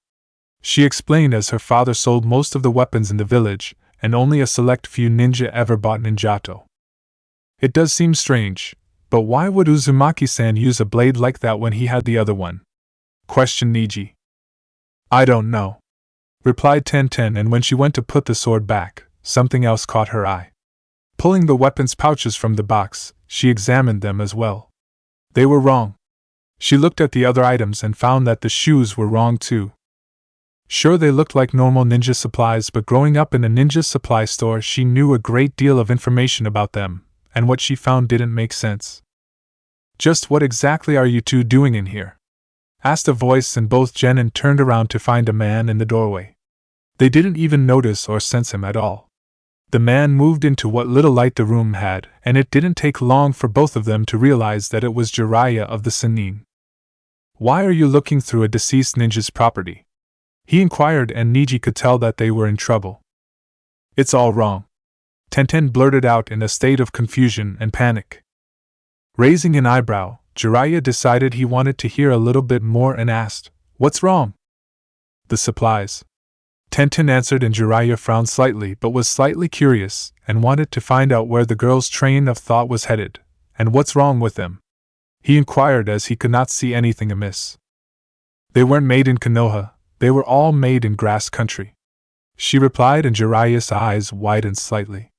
she explained as her father sold most of the weapons in the village, and only a select few ninja ever bought ninjato. It does seem strange, but why would Uzumaki-san use a blade like that when he had the other one? Questioned Niji. I don't know, replied Tenten, and when she went to put the sword back, something else caught her eye. Pulling the weapons pouches from the box, she examined them as well. They were wrong. She looked at the other items and found that the shoes were wrong too. Sure, they looked like normal ninja supplies, but growing up in a ninja supply store, she knew a great deal of information about them, and what she found didn't make sense. Just what exactly are you two doing in here? Asked a voice, and both Jen and turned around to find a man in the doorway. They didn't even notice or sense him at all. The man moved into what little light the room had, and it didn't take long for both of them to realize that it was Jiraiya of the chunin. Why are you looking through a deceased ninja's property? He inquired, and Niji could tell that they were in trouble. It's all wrong, Tenten blurted out in a state of confusion and panic. Raising an eyebrow, Jiraiya decided he wanted to hear a little bit more and asked, "What's wrong?" "The supplies," Tenten answered, and Jiraiya frowned slightly but was slightly curious and wanted to find out where the girl's train of thought was headed, and what's wrong with them, he inquired as he could not see anything amiss. "They weren't made in Konoha, they were all made in grass country," she replied, and Jiraiya's eyes widened slightly.